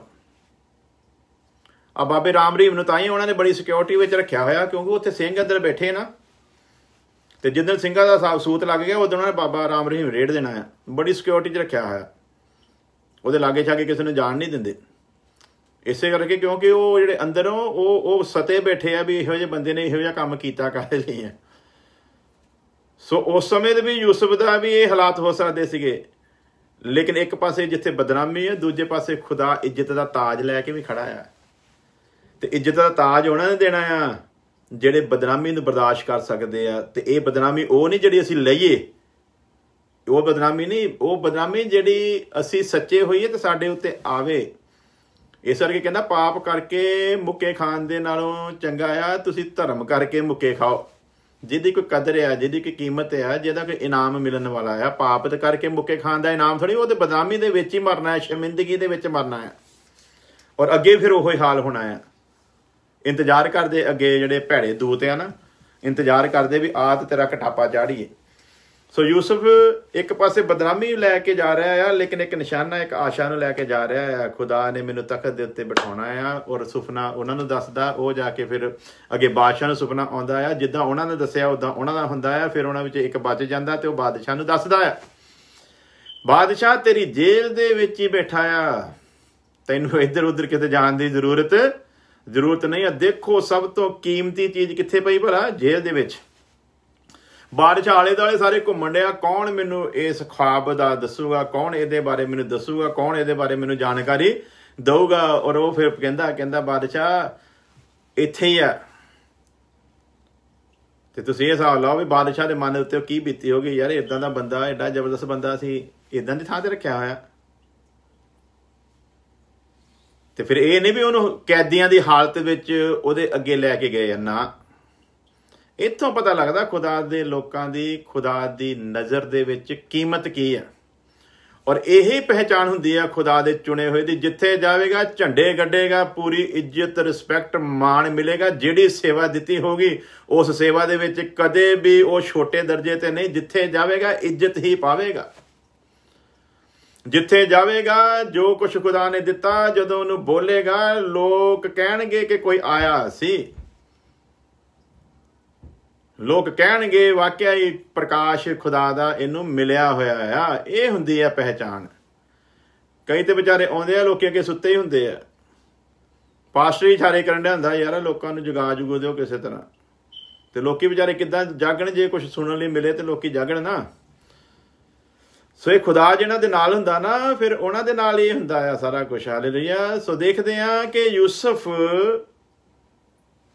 ਆ ਬਾਬੇ ਰਾਮ ਰਹੀਮ ਨੂੰ ਤਾਂ ਹੀ ਉਹਨਾਂ ਨੇ ਬੜੀ ਸਿਕਿਉਰਿਟੀ ਵਿੱਚ ਰੱਖਿਆ ਹੋਇਆ, ਕਿਉਂਕਿ ਉੱਥੇ ਸਿੰਘ ਅੰਦਰ ਬੈਠੇ ਨਾ, ਤੇ ਜਿੱਦਣ ਸਿੰਘਾਂ ਦਾ ਸਾਫ ਸੂਤ ਲੱਗ ਗਿਆ ਉਦੋਂ ਉਹਨਾਂ ਨੇ ਬਾਬਾ ਰਾਮ ਰਹੀਮ ਰੇਡ ਦੇਣਾ ਆ। ਬੜੀ ਸਿਕਿਉਰਿਟੀ 'ਚ ਰੱਖਿਆ ਹੋਇਆ, ਉਹਦੇ ਲਾਗੇ ਛਾਗੇ ਕਿਸੇ ਨੂੰ ਜਾਣ ਨਹੀਂ ਦਿੰਦੇ। ਇਸੇ ਕਰਕੇ ਕਿਉਂਕਿ ਉਹ ਜਿਹੜੇ ਅੰਦਰੋਂ ਉਹ ਸਤੇ ਬੈਠੇ ਆ ਵੀ ਇਹੋ ਜਿਹੇ ਬੰਦੇ ਨੇ ਇਹੋ ਜਿਹਾ ਕੰਮ ਕੀਤਾ ਕਾਹਦੇ ਲਈ ਆ। ਸੋ ਉਸ ਸਮੇਂ ਦੇ ਵੀ ਯੂਸਫ ਦਾ ਵੀ ਇਹ ਹਾਲਾਤ ਹੋ ਸਕਦੇ ਸੀਗੇ। ਲੇਕਿਨ ਇੱਕ ਪਾਸੇ ਜਿੱਥੇ ਬਦਨਾਮੀ ਹੈ, ਦੂਜੇ ਪਾਸੇ ਖੁਦਾ ਇੱਜ਼ਤ ਦਾ ਤਾਜ ਲੈ ਕੇ ਵੀ ਖੜਾ ਆ। ਤੇ ਇੱਜ਼ਤ ਦਾ ਤਾਜ ਉਹਨਾਂ ਨੇ ਦੇਣਾ ਆ ਜਿਹੜੇ ਬਦਨਾਮੀ ਨੂੰ ਬਰਦਾਸ਼ਤ ਕਰ ਸਕਦੇ ਆ। ਤੇ ਇਹ ਬਦਨਾਮੀ ਉਹ ਨਹੀਂ ਜਿਹੜੀ ਅਸੀਂ ਲਈਏ, ਉਹ ਬਦਨਾਮੀ ਨਹੀਂ, ਉਹ ਬਦਨਾਮੀ ਜਿਹੜੀ ਅਸੀਂ ਸੱਚੇ ਹੋਈਏ ਤੇ ਸਾਡੇ ਉੱਤੇ ਆਵੇ। ਇਸ ਕਰਕੇ ਕਹਿੰਦਾ ਪਾਪ ਕਰਕੇ ਮੁੱਕੇ ਖਾਣ ਦੇ ਨਾਲੋਂ ਚੰਗਾ ਆ ਤੁਸੀਂ ਧਰਮ ਕਰਕੇ ਮੁੱਕੇ ਖਾਓ, ਜਿਹਦੀ ਕੋਈ ਕਦਰ ਆ, ਜਿਹਦੀ ਕੋਈ ਕੀਮਤ ਆ, ਜਿਹਦਾ ਕੋਈ ਇਨਾਮ ਮਿਲਣ ਵਾਲਾ ਆ। ਪਾਪ ਤੇ ਕਰਕੇ ਮੁੱਕੇ ਖਾਣ ਦਾ ਇਨਾਮ ਥੋੜ੍ਹੀ, ਉਹ ਤੇ ਬਦਨਾਮੀ ਦੇ ਵਿੱਚ ਹੀ ਮਰਨਾ ਹੈ, ਸ਼ਰਮਿੰਦਗੀ ਦੇ ਵਿੱਚ ਮਰਨਾ ਹੈ। ਔਰ ਅੱਗੇ ਫਿਰ ਉਹੀ ਹਾਲ ਹੋਣਾ ਆ। ਇੰਤਜ਼ਾਰ ਕਰਦੇ ਅੱਗੇ ਜਿਹੜੇ ਭੈੜੇ ਦੂਤ ਆ ਨਾ, ਇੰਤਜ਼ਾਰ ਕਰਦੇ ਵੀ ਆ ਤੇ ਤੇਰਾ ਕਟਾਪਾ ਚਾੜੀਏ। ਸੋ ਯੂਸਫ ਇੱਕ ਪਾਸੇ ਬਦਨਾਮੀ ਲੈ ਕੇ ਜਾ ਰਿਹਾ ਆ, ਲੇਕਿਨ ਇੱਕ ਨਿਸ਼ਾਨਾ, ਇੱਕ ਆਸ਼ਾ ਨੂੰ ਲੈ ਕੇ ਜਾ ਰਿਹਾ ਆ। ਖੁਦਾ ਨੇ ਮੈਨੂੰ ਤਖਤ ਦੇ ਉੱਤੇ ਬਿਠਾਉਣਾ ਆ। ਔਰ ਸੁਪਨਾ ਉਹਨਾਂ ਨੂੰ ਦੱਸਦਾ, ਉਹ ਜਾ ਕੇ ਫਿਰ ਅੱਗੇ ਬਾਦਸ਼ਾਹ ਨੂੰ ਸੁਪਨਾ ਆਉਂਦਾ ਆ। ਜਿੱਦਾਂ ਉਹਨਾਂ ਨੇ ਦੱਸਿਆ ਉੱਦਾਂ ਉਹਨਾਂ ਦਾ ਹੁੰਦਾ ਆ। ਫਿਰ ਉਹਨਾਂ ਵਿੱਚ ਇੱਕ ਬਚ ਜਾਂਦਾ ਤੇ ਉਹ ਬਾਦਸ਼ਾਹ ਨੂੰ ਦੱਸਦਾ ਆ, ਬਾਦਸ਼ਾਹ ਤੇਰੀ ਜੇਲ੍ਹ ਦੇ ਵਿੱਚ ਹੀ ਬੈਠਾ ਆ, ਤੈਨੂੰ ਇੱਧਰ ਉੱਧਰ ਕਿਤੇ ਜਾਣ ਦੀ ਜ਼ਰੂਰਤ ਨਹੀਂ ਆ। ਦੇਖੋ ਸਭ ਤੋਂ ਕੀਮਤੀ ਚੀਜ਼ ਕਿੱਥੇ ਪਈ ਭਲਾ? ਜੇਲ੍ਹ ਦੇ ਵਿੱਚ। ਬਾਦਸ਼ਾਹ ਆਲੇ ਦੁਆਲੇ ਸਾਰੇ ਘੁੰਮਣ ਡਿਆ, ਕੌਣ ਮੈਨੂੰ ਇਸ ਖ਼ੁਆਬ ਦਾ ਦੱਸੂਗਾ, ਕੌਣ ਇਹਦੇ ਬਾਰੇ ਮੈਨੂੰ ਦੱਸੂਗਾ, ਕੌਣ ਇਹਦੇ ਬਾਰੇ ਮੈਨੂੰ ਜਾਣਕਾਰੀ ਦਊਗਾ। ਔਰ ਉਹ ਫਿਰ ਕਹਿੰਦਾ ਬਾਦਸ਼ਾਹ ਇੱਥੇ ਹੀ ਆ। ਤੇ ਤੁਸੀਂ ਇਹ ਹਿਸਾਬ ਲਾਓ ਵੀ ਬਾਦਸ਼ਾਹ ਦੇ ਮਨ ਉੱਤੇ ਕੀ ਬੀਤੀ ਹੋਗੀ, ਯਾਰ ਇੱਦਾਂ ਦਾ ਬੰਦਾ, ਐਡਾ ਜ਼ਬਰਦਸਤ ਬੰਦਾ ਸੀ, ਇੱਦਾਂ ਦੀ ਥਾਂ ਤੇ ਰੱਖਿਆ ਹੋਇਆ। ਤੇ ਫਿਰ ਇਹ ਨਹੀਂ ਵੀ ਉਹਨੂੰ ਕੈਦੀਆਂ ਦੀ ਹਾਲਤ ਵਿੱਚ ਉਹਦੇ ਅੱਗੇ ਲੈ ਕੇ ਗਏ ਆ, ਨਾ। ਇੱਥੋਂ ਪਤਾ ਲੱਗਦਾ ਖੁਦਾ ਦੇ ਲੋਕਾਂ ਦੀ, ਖੁਦਾ ਦੀ ਨਜ਼ਰ ਦੇ ਵਿੱਚ ਕੀਮਤ ਕੀ ਆ। ਔਰ ਇਹੀ ਪਹਿਚਾਣ ਹੁੰਦੀ ਆ ਖੁਦਾ ਦੇ ਚੁਣੇ ਹੋਏ ਦੀ। ਜਿੱਥੇ ਜਾਵੇਗਾ ਝੰਡੇ ਗੱਡੇਗਾ, ਪੂਰੀ ਇੱਜ਼ਤ, ਰਿਸਪੈਕਟ, ਮਾਣ ਮਿਲੇਗਾ। ਜਿਹੜੀ ਸੇਵਾ ਦਿੱਤੀ ਹੋਗੀ ਉਸ ਸੇਵਾ ਦੇ ਵਿੱਚ ਕਦੇ ਵੀ ਉਹ ਛੋਟੇ ਦਰਜੇ ਤੇ ਨਹੀਂ। ਜਿੱਥੇ ਜਾਵੇਗਾ ਇੱਜ਼ਤ ਹੀ ਪਾਵੇਗਾ। ਜਿੱਥੇ ਜਾਵੇਗਾ ਜੋ ਕੁਛ ਖੁਦਾ ਨੇ ਦਿੱਤਾ, ਜਦੋਂ ਉਹਨੂੰ ਬੋਲੇਗਾ ਲੋਕ ਕਹਿਣਗੇ ਕਿ ਕੋਈ ਆਇਆ ਸੀ। ਲੋਕ ਕਹਿਣਗੇ ਵਾਕਿਆ ਹੀ ਪ੍ਰਕਾਸ਼ ਖੁਦਾ ਦਾ ਇਹਨੂੰ ਮਿਲਿਆ ਹੋਇਆ ਆ। ਇਹ ਹੁੰਦੀ ਆ ਪਹਿਚਾਣ। ਕਈ ਤੇ ਵਿਚਾਰੇ ਆਉਂਦੇ ਆ, ਲੋਕੀ ਅੱਗੇ ਸੁੱਤੇ ਹੀ ਹੁੰਦੇ ਆ। ਪਾਸਟਰ ਹੀ ਇਸ਼ਾਰੇ ਕਰਨ ਡਿਆ ਹੁੰਦਾ, ਯਾਰ ਲੋਕਾਂ ਨੂੰ ਜਗਾ ਜੁਗੋ ਦਿਓ ਕਿਸੇ ਤਰ੍ਹਾਂ। ਤੇ ਲੋਕੀ ਵਿਚਾਰੇ ਕਿੱਦਾਂ ਜਾਗਣ? ਜੇ ਕੁਛ ਸੁਣਨ ਲਈ ਮਿਲੇ ਤੇ ਲੋਕੀ ਜਾਗਣ ਨਾ। ਸੋ ਇਹ ਖੁਦਾ ਜਿਹਨਾਂ ਦੇ ਨਾਲ ਹੁੰਦਾ ਨਾ, ਫਿਰ ਉਹਨਾਂ ਦੇ ਨਾਲ ਹੀ ਹੁੰਦਾ ਆ ਸਾਰਾ ਕੁਛ। ਹਾਲੇਲੂਇਆ। ਸੋ ਦੇਖਦੇ ਆ ਕਿ ਯੂਸਫ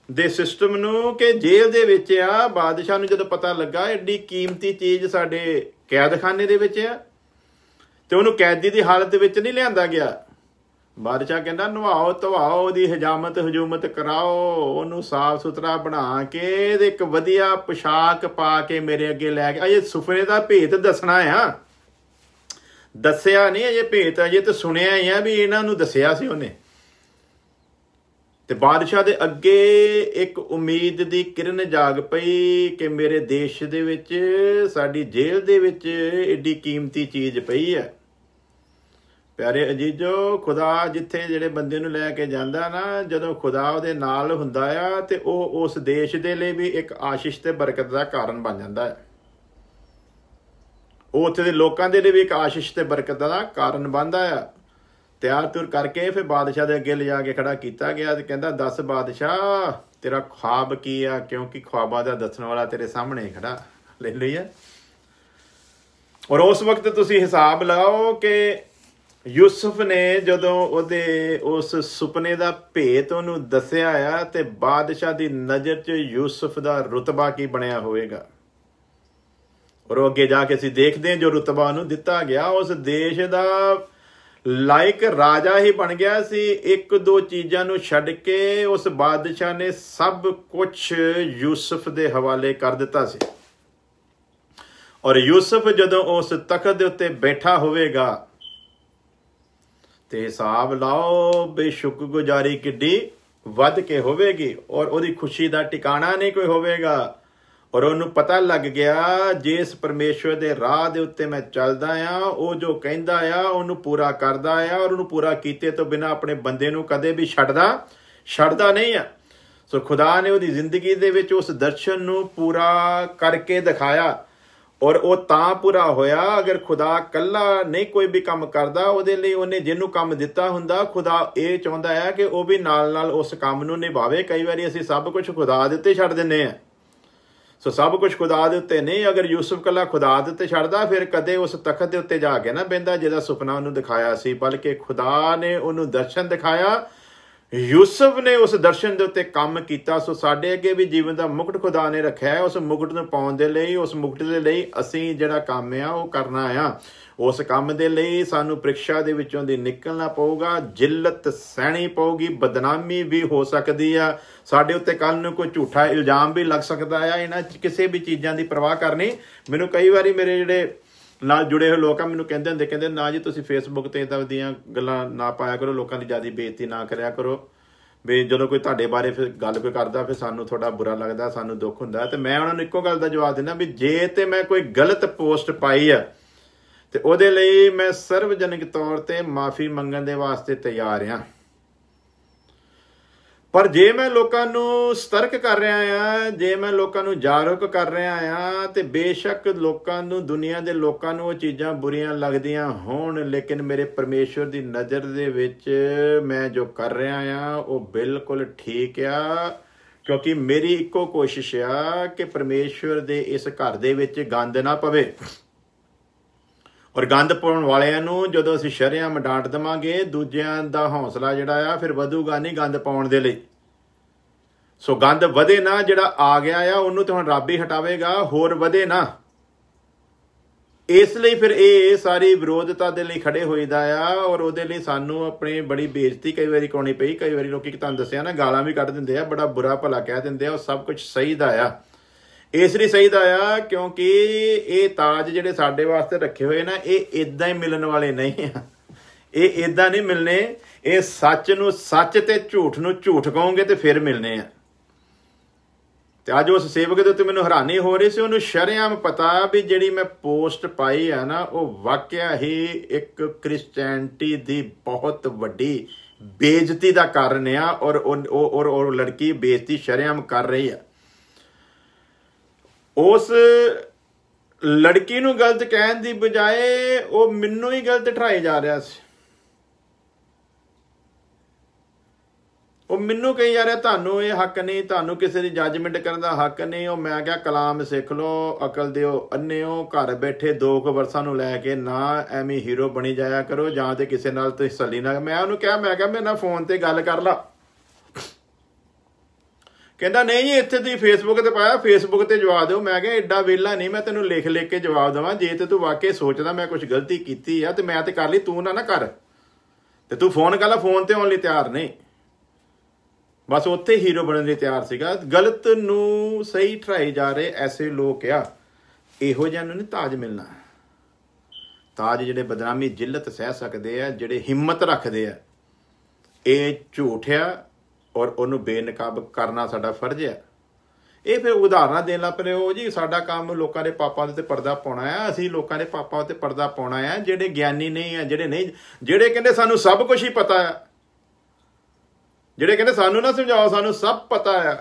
ਦੇ ਸਿਸਟਮ ਨੂੰ, ਕਿ ਜੇਲ੍ਹ ਦੇ ਵਿੱਚ ਆ। ਬਾਦਸ਼ਾਹ ਨੂੰ ਜਦੋਂ ਪਤਾ ਲੱਗਾ ਐਡੀ ਕੀਮਤੀ ਚੀਜ਼ ਸਾਡੇ ਕੈਦਖਾਨੇ ਦੇ ਵਿੱਚ ਆ, ਤੇ ਉਹਨੂੰ ਕੈਦੀ ਦੀ ਹਾਲਤ ਵਿੱਚ ਨਹੀਂ ਲਿਆਂਦਾ ਗਿਆ। ਬਾਦਸ਼ਾਹ ਕਹਿੰਦਾ ਨਵਾਓ ਧਵਾਓ, ਉਹਦੀ ਹਜਾਮਤ ਹਜੂਮਤ ਕਰਾਓ, ਉਹਨੂੰ ਸਾਫ ਸੁਥਰਾ ਬਣਾ ਕੇ ਤੇ ਇੱਕ ਵਧੀਆ ਪੁਸ਼ਾਕ ਪਾ ਕੇ ਮੇਰੇ ਅੱਗੇ ਲੈ ਕੇ। ਅਜੇ ਸੁਪਨੇ ਦਾ ਭੇਤ ਦੱਸਣਾ ਆ। ਦੱਸਿਆ ਨਹੀਂ ਅਜੇ ਭੇਤ, ਅਜੇ ਤਾਂ ਸੁਣਿਆ ਹੀ ਆ ਵੀ ਇਹਨਾਂ ਨੂੰ ਦੱਸਿਆ ਸੀ ਉਹਨੇ। ਤੇ ਬਾਦਸ਼ਾਹ ਦੇ ਅੱਗੇ ਇੱਕ ਉਮੀਦ ਦੀ ਕਿਰਨ ਜਾਗ ਪਈ ਕਿ ਮੇਰੇ ਦੇਸ਼ ਦੇ ਵਿੱਚ, ਸਾਡੀ ਜੇਲ੍ਹ ਦੇ ਵਿੱਚ ਏਡੀ ਕੀਮਤੀ ਚੀਜ਼ ਪਈ ਹੈ। ਪਿਆਰੇ ਅਜੀਜ਼ੋ, ਖੁਦਾ ਜਿੱਥੇ ਜਿਹੜੇ ਬੰਦੇ ਨੂੰ ਲੈ ਕੇ ਜਾਂਦਾ ਨਾ, ਜਦੋਂ ਖੁਦਾ ਉਹਦੇ ਨਾਲ ਹੁੰਦਾ ਆ ਤੇ ਉਹ ਉਸ ਦੇਸ਼ ਦੇ ਲਈ ਵੀ ਇੱਕ ਆਸ਼ੀਸ਼ ਤੇ ਬਰਕਤ ਦਾ ਕਾਰਨ ਬਣ ਜਾਂਦਾ ਹੈ। ਉਹ ਉੱਥੇ ਦੇ ਲੋਕਾਂ ਦੇ ਲਈ ਵੀ ਇੱਕ ਆਸ਼ੀਸ਼ ਤੇ ਬਰਕਤ ਦਾ ਕਾਰਨ ਬਣਦਾ ਆ। ਤਿਆਰ ਤੁਰ ਕਰਕੇ ਫਿਰ ਬਾਦਸ਼ਾਹ ਦੇ ਅੱਗੇ ਲਿਜਾ ਕੇ ਖੜਾ ਕੀਤਾ ਗਿਆ ਤੇ ਕਹਿੰਦਾ, ਦੱਸ ਬਾਦਸ਼ਾਹ, ਤੇਰਾ ख्वाब ਕੀ ਆ, ਕਿਉਂਕਿ ख्वाबां ਦਾ ਦੱਸਣ ਵਾਲਾ ਤੇਰੇ ਸਾਹਮਣੇ ਖੜਾ। ਲੈ ਲਈਏ। ਔਰ ਉਸ ਵਕਤ ਤੁਸੀਂ ਹਿਸਾਬ ਲਗਾਓ ਕਿ ਯੂਸਫ ਨੇ ਜਦੋਂ ਉਹਦੇ ਉਸ ਸੁਪਨੇ ਦਾ ਭੇਤ ਉਹਨੂੰ ਦੱਸਿਆ ਆ ਤੇ ਬਾਦਸ਼ਾਹ ਦੀ ਨਜ਼ਰ 'ਚ ਯੂਸਫ ਦਾ ਰੁਤਬਾ ਕੀ ਬਣਿਆ ਹੋਵੇਗਾ। ਔਰ ਉਹ ਅੱਗੇ ਜਾ ਕੇ ਅਸੀਂ ਦੇਖਦੇ ਹਾਂ ਜੋ ਰੁਤਬਾ ਉਹਨੂੰ ਦਿੱਤਾ ਗਿਆ, ਉਸ ਦੇਸ਼ ਦਾ ਲਾਇਕ ਰਾਜਾ ਹੀ ਬਣ ਗਿਆ ਸੀ। ਇੱਕ ਦੋ ਚੀਜ਼ਾਂ ਨੂੰ ਛੱਡ ਕੇ ਉਸ ਬਾਦਸ਼ਾਹ ਨੇ ਸਭ ਕੁਛ ਯੂਸਫ ਦੇ ਹਵਾਲੇ ਕਰ ਦਿੱਤਾ ਸੀ। ਔਰ ਯੂਸਫ ਜਦੋਂ ਉਸ ਤਖਤ ਦੇ ਉੱਤੇ ਬੈਠਾ ਹੋਵੇਗਾ ਤੇ ਹਿਸਾਬ ਲਾਓ ਬਈ ਸ਼ੁਕਰਗੁਜ਼ਾਰੀ ਕਿੱਡੀ ਵੱਧ ਕੇ ਹੋਵੇਗੀ, ਔਰ ਉਹਦੀ ਖੁਸ਼ੀ ਦਾ ਟਿਕਾਣਾ ਨਹੀਂ ਕੋਈ ਹੋਵੇਗਾ। ਔਰ ਉਹਨੂੰ ਪਤਾ ਲੱਗ ਗਿਆ, ਜਿਸ ਪਰਮੇਸ਼ਵਰ ਦੇ ਰਾਹ ਦੇ ਉੱਤੇ ਮੈਂ ਚੱਲਦਾ ਆ, ਉਹ ਜੋ ਕਹਿੰਦਾ ਆ ਉਹਨੂੰ ਪੂਰਾ ਕਰਦਾ ਆ, ਔਰ ਉਹਨੂੰ ਪੂਰਾ ਕੀਤੇ ਤੋਂ ਬਿਨਾਂ ਆਪਣੇ ਬੰਦੇ ਨੂੰ ਕਦੇ ਵੀ ਛੱਡਦਾ ਨਹੀਂ ਆ। ਸੋ ਖੁਦਾ ਨੇ ਉਹਦੀ ਜ਼ਿੰਦਗੀ ਦੇ ਵਿੱਚ ਉਸ ਦਰਸ਼ਨ ਨੂੰ ਪੂਰਾ ਕਰਕੇ ਦਿਖਾਇਆ। ਔਰ ਉਹ ਤਾਂ ਪੂਰਾ ਹੋਇਆ, ਅਗਰ ਖੁਦਾ ਇਕੱਲਾ ਨਹੀਂ ਕੋਈ ਵੀ ਕੰਮ ਕਰਦਾ, ਉਹਦੇ ਲਈ ਉਹਨੇ ਜਿਹਨੂੰ ਕੰਮ ਦਿੱਤਾ ਹੁੰਦਾ, ਖੁਦਾ ਇਹ ਚਾਹੁੰਦਾ ਹੈ ਕਿ ਉਹ ਵੀ ਨਾਲ ਨਾਲ ਉਸ ਕੰਮ ਨੂੰ ਨਿਭਾਵੇ। ਕਈ ਵਾਰੀ ਅਸੀਂ ਸਭ ਕੁਝ ਖੁਦਾ ਦੇ ਉੱਤੇ ਛੱਡ ਦਿੰਦੇ ਹਾਂ। ਸੋ ਸਭ ਕੁਝ ਖੁਦਾ ਦੇ ਉੱਤੇ ਨਹੀਂ। ਅਗਰ ਯੂਸਫ ਇਕੱਲਾ ਖੁਦਾ ਦੇ ਉੱਤੇ ਛੱਡਦਾ, ਫਿਰ ਕਦੇ ਉਸ ਤਖਤ ਦੇ ਉੱਤੇ ਜਾ ਕੇ ਨਾ ਬਹਿੰਦਾ ਜਿਹਦਾ ਸੁਪਨਾ ਉਹਨੂੰ ਦਿਖਾਇਆ ਸੀ, ਬਲਕਿ ਖੁਦਾ ਨੇ ਉਹਨੂੰ ਦਰਸ਼ਨ ਦਿਖਾਇਆ, ਯੂਸਫ ਨੇ ਉਸ ਦਰਸ਼ਨ ਦੇ ਉੱਤੇ ਕੰਮ ਕੀਤਾ। ਸੋ ਸਾਡੇ ਅੱਗੇ ਵੀ ਜੀਵਨ ਦਾ ਮੁਕਟ ਖੁਦਾ ਨੇ ਰੱਖਿਆ ਹੈ। ਉਸ ਮੁਕਟ ਨੂੰ ਪਾਉਣ ਦੇ ਲਈ, ਉਸ ਮੁਕਟ ਦੇ ਲਈ ਅਸੀਂ ਜਿਹੜਾ ਕੰਮ ਆ ਉਹ ਕਰਨਾ ਆ। ਉਸ ਕੰਮ ਦੇ ਲਈ ਸਾਨੂੰ ਪ੍ਰੀਖਿਆ ਦੇ ਵਿੱਚੋਂ ਦੀ ਨਿਕਲਣਾ ਪਊਗਾ, ਜਿੱਲਤ ਸਹਿਣੀ ਪਊਗੀ, ਬਦਨਾਮੀ ਵੀ ਹੋ ਸਕਦੀ ਆ, ਸਾਡੇ ਉੱਤੇ ਕੱਲ੍ਹ ਨੂੰ ਕੋਈ ਝੂਠਾ ਇਲਜ਼ਾਮ ਵੀ ਲੱਗ ਸਕਦਾ ਆ। ਇਹਨਾਂ ਕਿਸੇ ਵੀ ਚੀਜ਼ਾਂ ਦੀ ਪਰਵਾਹ ਕਰਨੀ। ਮੈਨੂੰ ਕਈ ਵਾਰੀ ਮੇਰੇ ਜਿਹੜੇ ਨਾਲ ਜੁੜੇ ਹੋਏ ਲੋਕ ਆ ਮੈਨੂੰ ਕਹਿੰਦੇ ਨਾ ਜੀ ਤੁਸੀਂ ਫੇਸਬੁੱਕ ਤੇ ਇੱਦਾਂ ਦੀਆਂ ਗੱਲਾਂ ਨਾ ਪਾਇਆ ਕਰੋ, ਲੋਕਾਂ ਦੀ ਜ਼ਿਆਦਾ ਬੇਇੱਜ਼ਤੀ ਨਾ ਕਰਿਆ ਕਰੋ। ਵੀ ਜਦੋਂ ਕੋਈ ਤੁਹਾਡੇ ਬਾਰੇ ਫਿਰ ਗੱਲ ਕੋਈ ਕਰਦਾ, ਫਿਰ ਸਾਨੂੰ ਥੋੜਾ ਬੁਰਾ ਲੱਗਦਾ, ਸਾਨੂੰ ਦੁੱਖ ਹੁੰਦਾ। ਤੇ ਮੈਂ ਉਹਨਾਂ ਨੂੰ ਇੱਕੋ ਗੱਲ ਦਾ ਜਵਾਬ ਦਿੰਦਾ ਵੀ ਜੇ ਤੇ ਮੈਂ ਕੋਈ ਗਲਤ ਪੋਸਟ ਪਾਈ ਆ ਤੇ ਉਹਦੇ ਲਈ ਮੈਂ ਸਰਵਜਨਿਕ ਤੌਰ ਤੇ ਮਾਫੀ ਮੰਗਣ ਦੇ ਵਾਸਤੇ ਤਿਆਰ ਹਾਂ। ਪਰ ਜੇ ਮੈਂ ਲੋਕਾਂ ਨੂੰ ਸਤਰਕ ਕਰ ਰਿਹਾ ਆ, ਜੇ ਮੈਂ ਲੋਕਾਂ ਨੂੰ ਜਾਗਰੂਕ ਕਰ ਰਿਹਾ ਆ, ਤੇ ਬੇਸ਼ੱਕ ਲੋਕਾਂ ਨੂੰ, ਦੁਨੀਆ ਦੇ ਲੋਕਾਂ ਨੂੰ ਉਹ ਚੀਜ਼ਾਂ ਬੁਰੀਆਂ ਲੱਗਦੀਆਂ ਹੋਣ, ਲੇਕਿਨ ਮੇਰੇ ਪਰਮੇਸ਼ਵਰ ਦੀ ਨਜ਼ਰ ਦੇ ਵਿੱਚ ਮੈਂ ਜੋ ਕਰ ਰਿਹਾ ਆ ਉਹ ਬਿਲਕੁਲ ਠੀਕ ਆ। ਕਿਉਂਕਿ ਮੇਰੀ ਇੱਕੋ ਕੋਸ਼ਿਸ਼ ਆ ਕਿ ਪਰਮੇਸ਼ਵਰ ਦੇ ਇਸ ਘਰ ਦੇ ਵਿੱਚ ਗੰਦ ਨਾ ਪਵੇ। ਔਰ ਗੰਦ ਪਾਉਣ ਵਾਲਿਆਂ ਨੂੰ ਜਦੋਂ ਅਸੀਂ ਸ਼ਰੇਆਮ ਡਾਂਟ ਦੇਵਾਂਗੇ, ਦੂਜਿਆਂ ਦਾ ਹੌਸਲਾ ਜਿਹੜਾ ਆ ਫਿਰ ਵਧੂਗਾ ਨਹੀਂ ਗੰਦ ਪਾਉਣ ਦੇ ਲਈ। ਸੋ ਗੰਦ ਵਧੇ ਨਾ, ਜਿਹੜਾ ਆ ਗਿਆ ਆ ਉਹਨੂੰ ਤਾਂ ਹੁਣ ਰੱਬ ਹੀ ਹਟਾਵੇਗਾ, ਹੋਰ ਵਧੇ ਨਾ। ਇਸ ਲਈ ਫਿਰ ਇਹ ਸਾਰੀ ਵਿਰੋਧਤਾ ਦੇ ਲਈ ਖੜੇ ਹੋਈਦਾ ਆ। ਔਰ ਉਹਦੇ ਲਈ ਸਾਨੂੰ ਆਪਣੀ ਬੜੀ ਬੇਇੱਜ਼ਤੀ ਕਈ ਵਾਰੀ ਕਰਾਉਣੀ ਪਈ। ਕਈ ਵਾਰੀ ਲੋਕੀ ਤੁਹਾਨੂੰ ਦੱਸਿਆ ਨਾ ਗਾਲਾਂ ਵੀ ਕੱਢ ਦਿੰਦੇ ਆ, ਬੜਾ ਬੁਰਾ ਭਲਾ ਕਹਿ ਦਿੰਦੇ ਆ। ਉਹ ਸਭ ਕੁਝ ਸਹੀ ਦਾ ਆ, ਇਸ ਲਈ ਸਹੀ ਦਾ ਆ ਕਿਉਂਕਿ ਇਹ ਤਾਜ ਜਿਹੜੇ ਸਾਡੇ ਵਾਸਤੇ ਰੱਖੇ ਹੋਏ ਨਾ, ਇਹ ਇਦਾਂ ਹੀ ਮਿਲਣ ਵਾਲੇ ਨਹੀਂ ਆ। ਇਹ ਇਦਾਂ ਨਹੀਂ ਮਿਲਣੇ। ਇਹ ਸੱਚ ਨੂੰ ਸੱਚ ਤੇ ਝੂਠ ਨੂੰ ਝੂਠ ਕਹੋਗੇ ਤੇ ਫਿਰ ਮਿਲਣੇ ਆ। ਤੇ ਅੱਜ ਉਸ ਸੇਵਕ ਦੇ ਉੱਤੇ ਮੈਨੂੰ ਹੈਰਾਨੀ ਹੋ ਰਹੀ ਸੀ, ਉਹਨੂੰ ਸ਼ਰੇਆਮ ਪਤਾ ਵੀ ਜਿਹੜੀ ਮੈਂ ਪੋਸਟ ਪਾਈ ਆ ਨਾ ਉਹ ਵਾਕਿਆ ਹੀ ਇੱਕ ਕ੍ਰਿਸਚੈਨਿਟੀ ਦੀ ਬਹੁਤ ਵੱਡੀ ਬੇਇੱਜ਼ਤੀ ਦਾ ਕਾਰਨ ਆ। ਔਰ ਲੜਕੀ ਬੇਇੱਜ਼ਤੀ ਸ਼ਰੇਆਮ ਕਰ ਰਹੀ ਆ। ਉਸ ਲੜਕੀ ਨੂੰ ਗਲਤ ਕਹਿਣ ਦੀ ਬਜਾਏ ਉਹ ਮੈਨੂੰ ਹੀ ਗਲਤ ਠਹਿਰਾਈ ਜਾ ਰਿਹਾ ਸੀ। ਉਹ ਮੈਨੂੰ ਕਹੀ ਜਾ ਰਿਹਾ ਤੁਹਾਨੂੰ ਇਹ ਹੱਕ ਨਹੀਂ, ਤੁਹਾਨੂੰ ਕਿਸੇ ਦੀ ਜੱਜਮੈਂਟ ਕਰਨ ਦਾ ਹੱਕ ਨਹੀਂ। ਉਹ ਮੈਂ ਕਿਹਾ ਕਲਾਮ ਸਿੱਖ ਲਓ, ਅਕਲ ਦਿਓ ਅੰਨਿਓ, ਘਰ ਬੈਠੇ 2 ਵਰਸਾਂ ਨੂੰ ਲੈ ਕੇ ਨਾ ਐਵੇਂ ਹੀਰੋ ਬਣੀ ਜਾਇਆ ਕਰੋ, ਜਾਂ ਤੇ ਕਿਸੇ ਨਾਲ ਤੁਸੀਂ ਸੱਲੀ ਨਾ। ਮੈਂ ਉਹਨੂੰ ਕਿਹਾ, ਮੈਂ ਕਿਹਾ ਮੇਰੇ ਨਾਲ ਫੋਨ ਤੇ ਗੱਲ ਕਰ ਲਾ। ਕਹਿੰਦਾ ਨਹੀਂ ਜੀ ਇੱਥੇ ਤੁਸੀਂ ਫੇਸਬੁੱਕ ਤੇ ਪਾਇਆ, ਫੇਸਬੁੱਕ ਤੇ ਜਵਾਬ ਦਿਓ। ਮੈਂ ਕਿਹਾ ਐਡਾ ਵਿਹਲਾ ਨਹੀਂ ਮੈਂ ਤੈਨੂੰ ਲਿਖ ਕੇ ਜਵਾਬ ਦੇਵਾਂ। ਜੇ ਤੇ ਤੂੰ ਵਾਕਈ ਸੋਚਦਾ ਮੈਂ ਕੁਝ ਗਲਤੀ ਕੀਤੀ ਆ ਤੇ ਮੈਂ ਤੇ ਕਰ ਲਈ, ਤੂੰ ਨਾ ਕਰ। ਤੇ ਤੂੰ ਫੋਨ ਕਰ ਲਾ, ਫੋਨ ਤੇ ਆਉਣ ਲਈ ਤਿਆਰ ਨਹੀਂ। ਬਸ ਉੱਥੇ ਹੀਰੋ ਬਣਨ ਲਈ ਤਿਆਰ ਸੀਗਾ। ਗਲਤ ਨੂੰ ਸਹੀ ਠਹਿਰਾਏ ਜਾ ਰਹੇ ਐਸੇ ਲੋਕ ਆ, ਇਹੋ ਜਿਹਾ ਨੂੰ ਨਹੀਂ ਤਾਜ ਮਿਲਣਾ। ਤਾਜ ਜਿਹੜੇ ਬਦਨਾਮੀ ਜਿੱਲਤ ਸਹਿ ਸਕਦੇ ਆ, ਜਿਹੜੇ ਹਿੰਮਤ ਰੱਖਦੇ ਆ, ਇਹ ਝੂਠ ਆ ਔਰ ਉਹਨੂੰ ਬੇਨਕਾਬ ਕਰਨਾ ਸਾਡਾ ਫਰਜ਼ ਆ। ਇਹ ਫਿਰ ਉਦਾਹਰਨਾਂ ਦੇਣ ਲੱਗ ਪਏ ਹੋ ਜੀ, ਸਾਡਾ ਕੰਮ ਲੋਕਾਂ ਦੇ ਪਾਪਾਂ ਦੇ ਉੱਤੇ ਪਰਦਾ ਪਾਉਣਾ ਆ, ਅਸੀਂ ਲੋਕਾਂ ਦੇ ਪਾਪਾਂ ਉੱਤੇ ਪਰਦਾ ਪਾਉਣਾ ਆ। ਜਿਹੜੇ ਗਿਆਨੀ ਨਹੀਂ ਆ, ਜਿਹੜੇ ਕਹਿੰਦੇ ਸਾਨੂੰ ਸਭ ਕੁਝ ਹੀ ਪਤਾ ਆ, ਜਿਹੜੇ ਕਹਿੰਦੇ ਸਾਨੂੰ ਨਾ ਸਮਝਾਓ ਸਾਨੂੰ ਸਭ ਪਤਾ ਆ,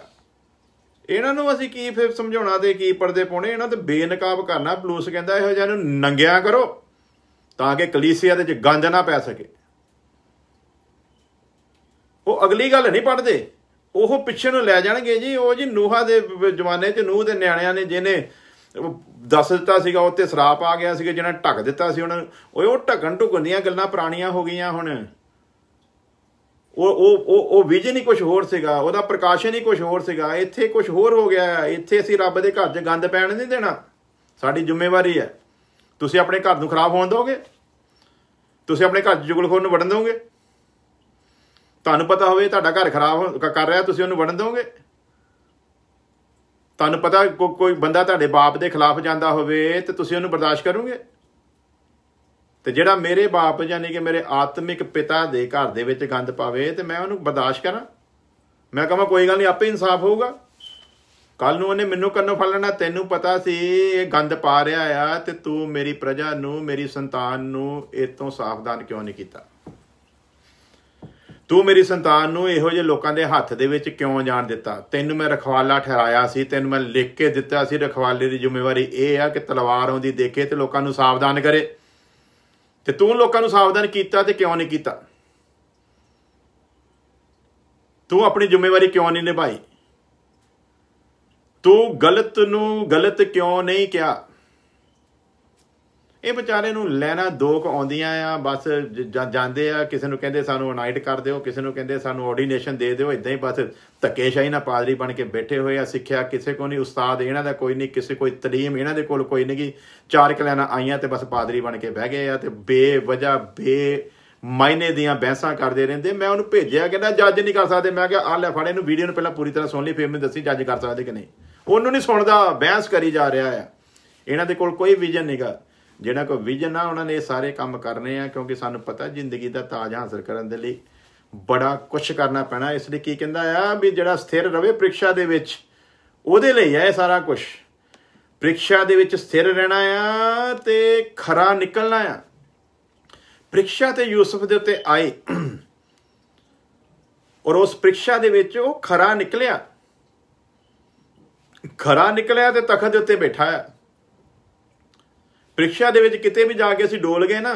ਇਹਨਾਂ ਨੂੰ ਅਸੀਂ ਕੀ ਫਿਰ ਸਮਝਾਉਣਾ ਤੇ ਕੀ ਪਰਦੇ ਪਾਉਣੇ? ਇਹਨਾਂ ਤੇ ਬੇਨਕਾਬ ਕਰਨਾ। ਪਲੂਸ ਕਹਿੰਦਾ ਇਹੋ ਜਿਹਾ ਨੂੰ ਨੰਗਿਆ ਕਰੋ ਤਾਂ ਕਿ ਕਲੀਸਿਆ ਦੇ 'ਚ ਗੰਦ ਨਾ ਪੈ ਸਕੇ। ਉਹ ਅਗਲੀ ਗੱਲ ਨਹੀਂ ਪੜ੍ਹਦੇ, ਉਹ ਪਿੱਛੇ ਨੂੰ ਲੈ ਜਾਣਗੇ ਜੀ। ਉਹ ਜੀ ਨੂਹਾਂ ਦੇ ਜ਼ਮਾਨੇ 'ਚ ਨੂਹ ਦੇ ਨਿਆਣਿਆਂ ਨੇ ਜਿਹਨੇ ਦੱਸ ਦਿੱਤਾ ਸੀਗਾ, ਉੱਤੇ ਸਰਾਪ ਆ ਗਿਆ ਸੀਗਾ, ਜਿਹਨਾਂ ਢੱਕ ਦਿੱਤਾ ਸੀ ਉਹਨਾਂ ਨੂੰ, ਉਹ ਢੱਕਣ ਢੁੱਕਣ ਦੀਆਂ ਗੱਲਾਂ ਪੁਰਾਣੀਆਂ ਹੋ ਗਈਆਂ ਹੁਣ। ਉਹ ਵਿਜ਼ਨ ਹੀ ਕੁਛ ਹੋਰ ਸੀਗਾ, ਉਹਦਾ ਪ੍ਰਕਾਸ਼ਨ ਹੀ ਕੁਛ ਹੋਰ ਸੀਗਾ। ਇੱਥੇ ਕੁਛ ਹੋਰ ਹੋ ਗਿਆ। ਇੱਥੇ ਅਸੀਂ ਰੱਬ ਦੇ ਘਰ 'ਚ ਗੰਦ ਪੈਣ ਨਹੀਂ ਦੇਣਾ, ਸਾਡੀ ਜ਼ਿੰਮੇਵਾਰੀ ਹੈ। ਤੁਸੀਂ ਆਪਣੇ ਘਰ ਨੂੰ ਖਰਾਬ ਹੋਣ ਦਿਓਗੇ? ਤੁਸੀਂ ਆਪਣੇ ਘਰ 'ਚ ਚੁਗਲਖੋਰ ਨੂੰ ਵੜਨ ਦਿਓਗੇ? ਤੁਹਾਨੂੰ ਪਤਾ ਹੋਵੇ ਤੁਹਾਡਾ ਘਰ ਖਰਾਬ ਕਰ ਰਿਹਾ, ਤੁਸੀਂ ਉਹਨੂੰ ਵੜਨ ਦਿਓਗੇ? ਤੁਹਾਨੂੰ ਪਤਾ ਕੋਈ ਬੰਦਾ ਤੁਹਾਡੇ ਬਾਪ ਦੇ ਖਿਲਾਫ ਜਾਂਦਾ ਹੋਵੇ ਤੇ ਤੁਸੀਂ ਉਹਨੂੰ ਬਰਦਾਸ਼ਤ ਕਰੋਗੇ? ਤੇ ਜਿਹੜਾ ਮੇਰੇ ਬਾਪ ਯਾਨੀ ਕਿ ਮੇਰੇ ਆਤਮਿਕ ਪਿਤਾ ਦੇ ਘਰ ਦੇ ਵਿੱਚ ਗੰਦ ਪਾਵੇ ਤੇ ਮੈਂ ਉਹਨੂੰ ਬਰਦਾਸ਼ਤ ਕਰਾਂ? ਮੈਂ ਕਹਾਂ ਕੋਈ ਗੱਲ ਨਹੀਂ, ਆਪੇ ਇਨਸਾਫ ਹੋਊਗਾ। ਕੱਲ ਨੂੰ ਉਹਨੇ ਮੈਨੂੰ ਕੰਨੋਂ ਫੜ ਲੈਣਾ। ਤੈਨੂੰ ਪਤਾ ਸੀ ਇਹ ਗੰਦ ਪਾ ਰਿਹਾ ਆ ਤੇ ਤੂੰ ਮੇਰੀ ਪ੍ਰਜਾ ਨੂੰ, ਮੇਰੀ ਸੰਤਾਨ ਨੂੰ ਇਹ ਤੋਂ ਸਾਵਧਾਨ ਕਿਉਂ ਨਹੀਂ ਕੀਤਾ? ਤੂੰ ਮੇਰੀ ਸੰਤਾਨ ਨੂੰ ਇਹੋ ਜਿਹੇ ਲੋਕਾਂ ਦੇ ਹੱਥ ਦੇ ਵਿੱਚ ਕਿਉਂ ਜਾਣ ਦਿੱਤਾ? ਤੈਨੂੰ ਮੈਂ ਰਖਵਾਲਾ ਠਹਿਰਾਇਆ ਸੀ, ਤੈਨੂੰ ਮੈਂ ਲਿਖ ਕੇ ਦਿੱਤਾ ਸੀ। ਰਖਵਾਲੇ ਦੀ ਜ਼ਿੰਮੇਵਾਰੀ ਇਹ ਆ ਕਿ ਤਲਵਾਰ ਆਉਂਦੀ ਦੇਖੇ ਤੇ ਲੋਕਾਂ ਨੂੰ ਸਾਵਧਾਨ ਕਰੇ। ਤੇ ਤੂੰ ਲੋਕਾਂ ਨੂੰ ਸਾਵਧਾਨ ਕੀਤਾ ਤੇ ਕਿਉਂ ਨਹੀਂ ਕੀਤਾ? ਤੂੰ ਆਪਣੀ ਜ਼ਿੰਮੇਵਾਰੀ ਕਿਉਂ ਨਹੀਂ ਨਿਭਾਈ? ਤੂੰ ਗਲਤ ਨੂੰ ਗਲਤ ਕਿਉਂ ਨਹੀਂ ਕਿਹਾ? ਇਹ ਵਿਚਾਰੇ ਨੂੰ ਲੈਣਾ ਦੋਕ ਆਉਂਦੀਆਂ ਆ, ਬਸ ਜਾਂਦੇ ਆ। ਕਿਸੇ ਨੂੰ ਕਹਿੰਦੇ ਸਾਨੂੰ ਅਨਾਇਟ ਕਰ ਦਿਓ, ਕਿਸੇ ਨੂੰ ਕਹਿੰਦੇ ਸਾਨੂੰ ਆਰਡੀਨੇਸ਼ਨ ਦੇ ਦਿਓ। ਇੱਦਾਂ ਹੀ ਬਸ ਧੱਕੇਸ਼ਾਹੀ ਨਾਲ ਪਾਦਰੀ ਬਣ ਕੇ ਬੈਠੇ ਹੋਏ ਆ। ਸਿੱਖਿਆ ਕਿਸੇ ਕੋਲ ਨਹੀਂ, ਉਸਤਾਦ ਇਹਨਾਂ ਦਾ ਕੋਈ ਨਹੀਂ, ਕਿਸੇ ਕੋਈ ਤਲੀਮ ਇਹਨਾਂ ਦੇ ਕੋਲ ਕੋਈ ਨਹੀਂ ਗੀ। 4 ਕਲਾਨਾਂ ਆਈਆਂ ਤੇ ਬਸ ਪਾਦਰੀ ਬਣ ਕੇ ਬਹਿ ਗਏ ਆ ਤੇ ਬੇਵਜ੍ਹਾ ਮਾਇਨੇ ਦੀਆਂ ਬਹਿਸਾਂ ਕਰਦੇ ਰਹਿੰਦੇ। ਮੈਂ ਉਹਨੂੰ ਭੇਜਿਆ, ਕਹਿੰਦਾ ਜੱਜ ਨਹੀਂ ਕਰ ਸਕਦੇ। ਮੈਂ ਕਿਹਾ ਆ ਲੈ ਫੜ ਇਹਨੂੰ, ਵੀਡੀਓ ਨੂੰ ਪਹਿਲਾਂ ਪੂਰੀ ਤਰ੍ਹਾਂ ਸੁਣ ਲਈ, ਫਿਰ ਮੈਨੂੰ ਦੱਸੀ ਜੱਜ ਕਰ ਸਕਦੇ ਕਿ ਨਹੀਂ। ਉਹਨੂੰ ਨਹੀਂ ਸੁਣਦਾ, ਬਹਿਸ ਕਰੀ ਜਾ ਰਿਹਾ ਆ। ਇਹਨਾਂ ਦੇ ਕੋਲ ਕੋਈ ਵਿਜ਼ਨ ਨਹੀਂਗਾ। ਜਿਹੜਾ ਕੋਈ ਵਿਜ਼ਨ ਆ ਉਹਨਾਂ ਨੇ ਇਹ ਸਾਰੇ ਕੰਮ ਕਰਨੇ ਆ, ਕਿਉਂਕਿ ਸਾਨੂੰ ਪਤਾ ਜ਼ਿੰਦਗੀ ਦਾ ਤਾਜ ਹਾਸਲ ਕਰਨ ਦੇ ਲਈ ਬੜਾ ਕੁਛ ਕਰਨਾ ਪੈਣਾ। ਇਸ ਲਈ ਕੀ ਕਹਿੰਦਾ ਆ ਵੀ ਜਿਹੜਾ ਸਥਿਰ ਰਵੇ ਪ੍ਰੀਖਿਆ ਦੇ ਵਿੱਚ, ਉਹਦੇ ਲਈ ਆ ਇਹ ਸਾਰਾ ਕੁਛ। ਪ੍ਰੀਖਿਆ ਦੇ ਵਿੱਚ ਸਥਿਰ ਰਹਿਣਾ ਆ ਤੇ ਖਰਾ ਨਿਕਲਣਾ ਆ। ਪ੍ਰੀਖਿਆ ਤੇ ਯੂਸਫ ਦੇ ਉੱਤੇ ਆਏ ਔਰ ਉਸ ਪ੍ਰੀਖਿਆ ਦੇ ਵਿੱਚ ਉਹ ਖਰਾ ਨਿਕਲਿਆ। ਖਰਾ ਨਿਕਲਿਆ ਤੇ ਤਖਤ ਦੇ ਉੱਤੇ ਬੈਠਾ ਆ। ਪ੍ਰੀਖਿਆ ਦੇ ਵਿੱਚ ਕਿਤੇ ਵੀ ਜਾ ਕੇ ਅਸੀਂ ਡੋਲ ਗਏ ਨਾ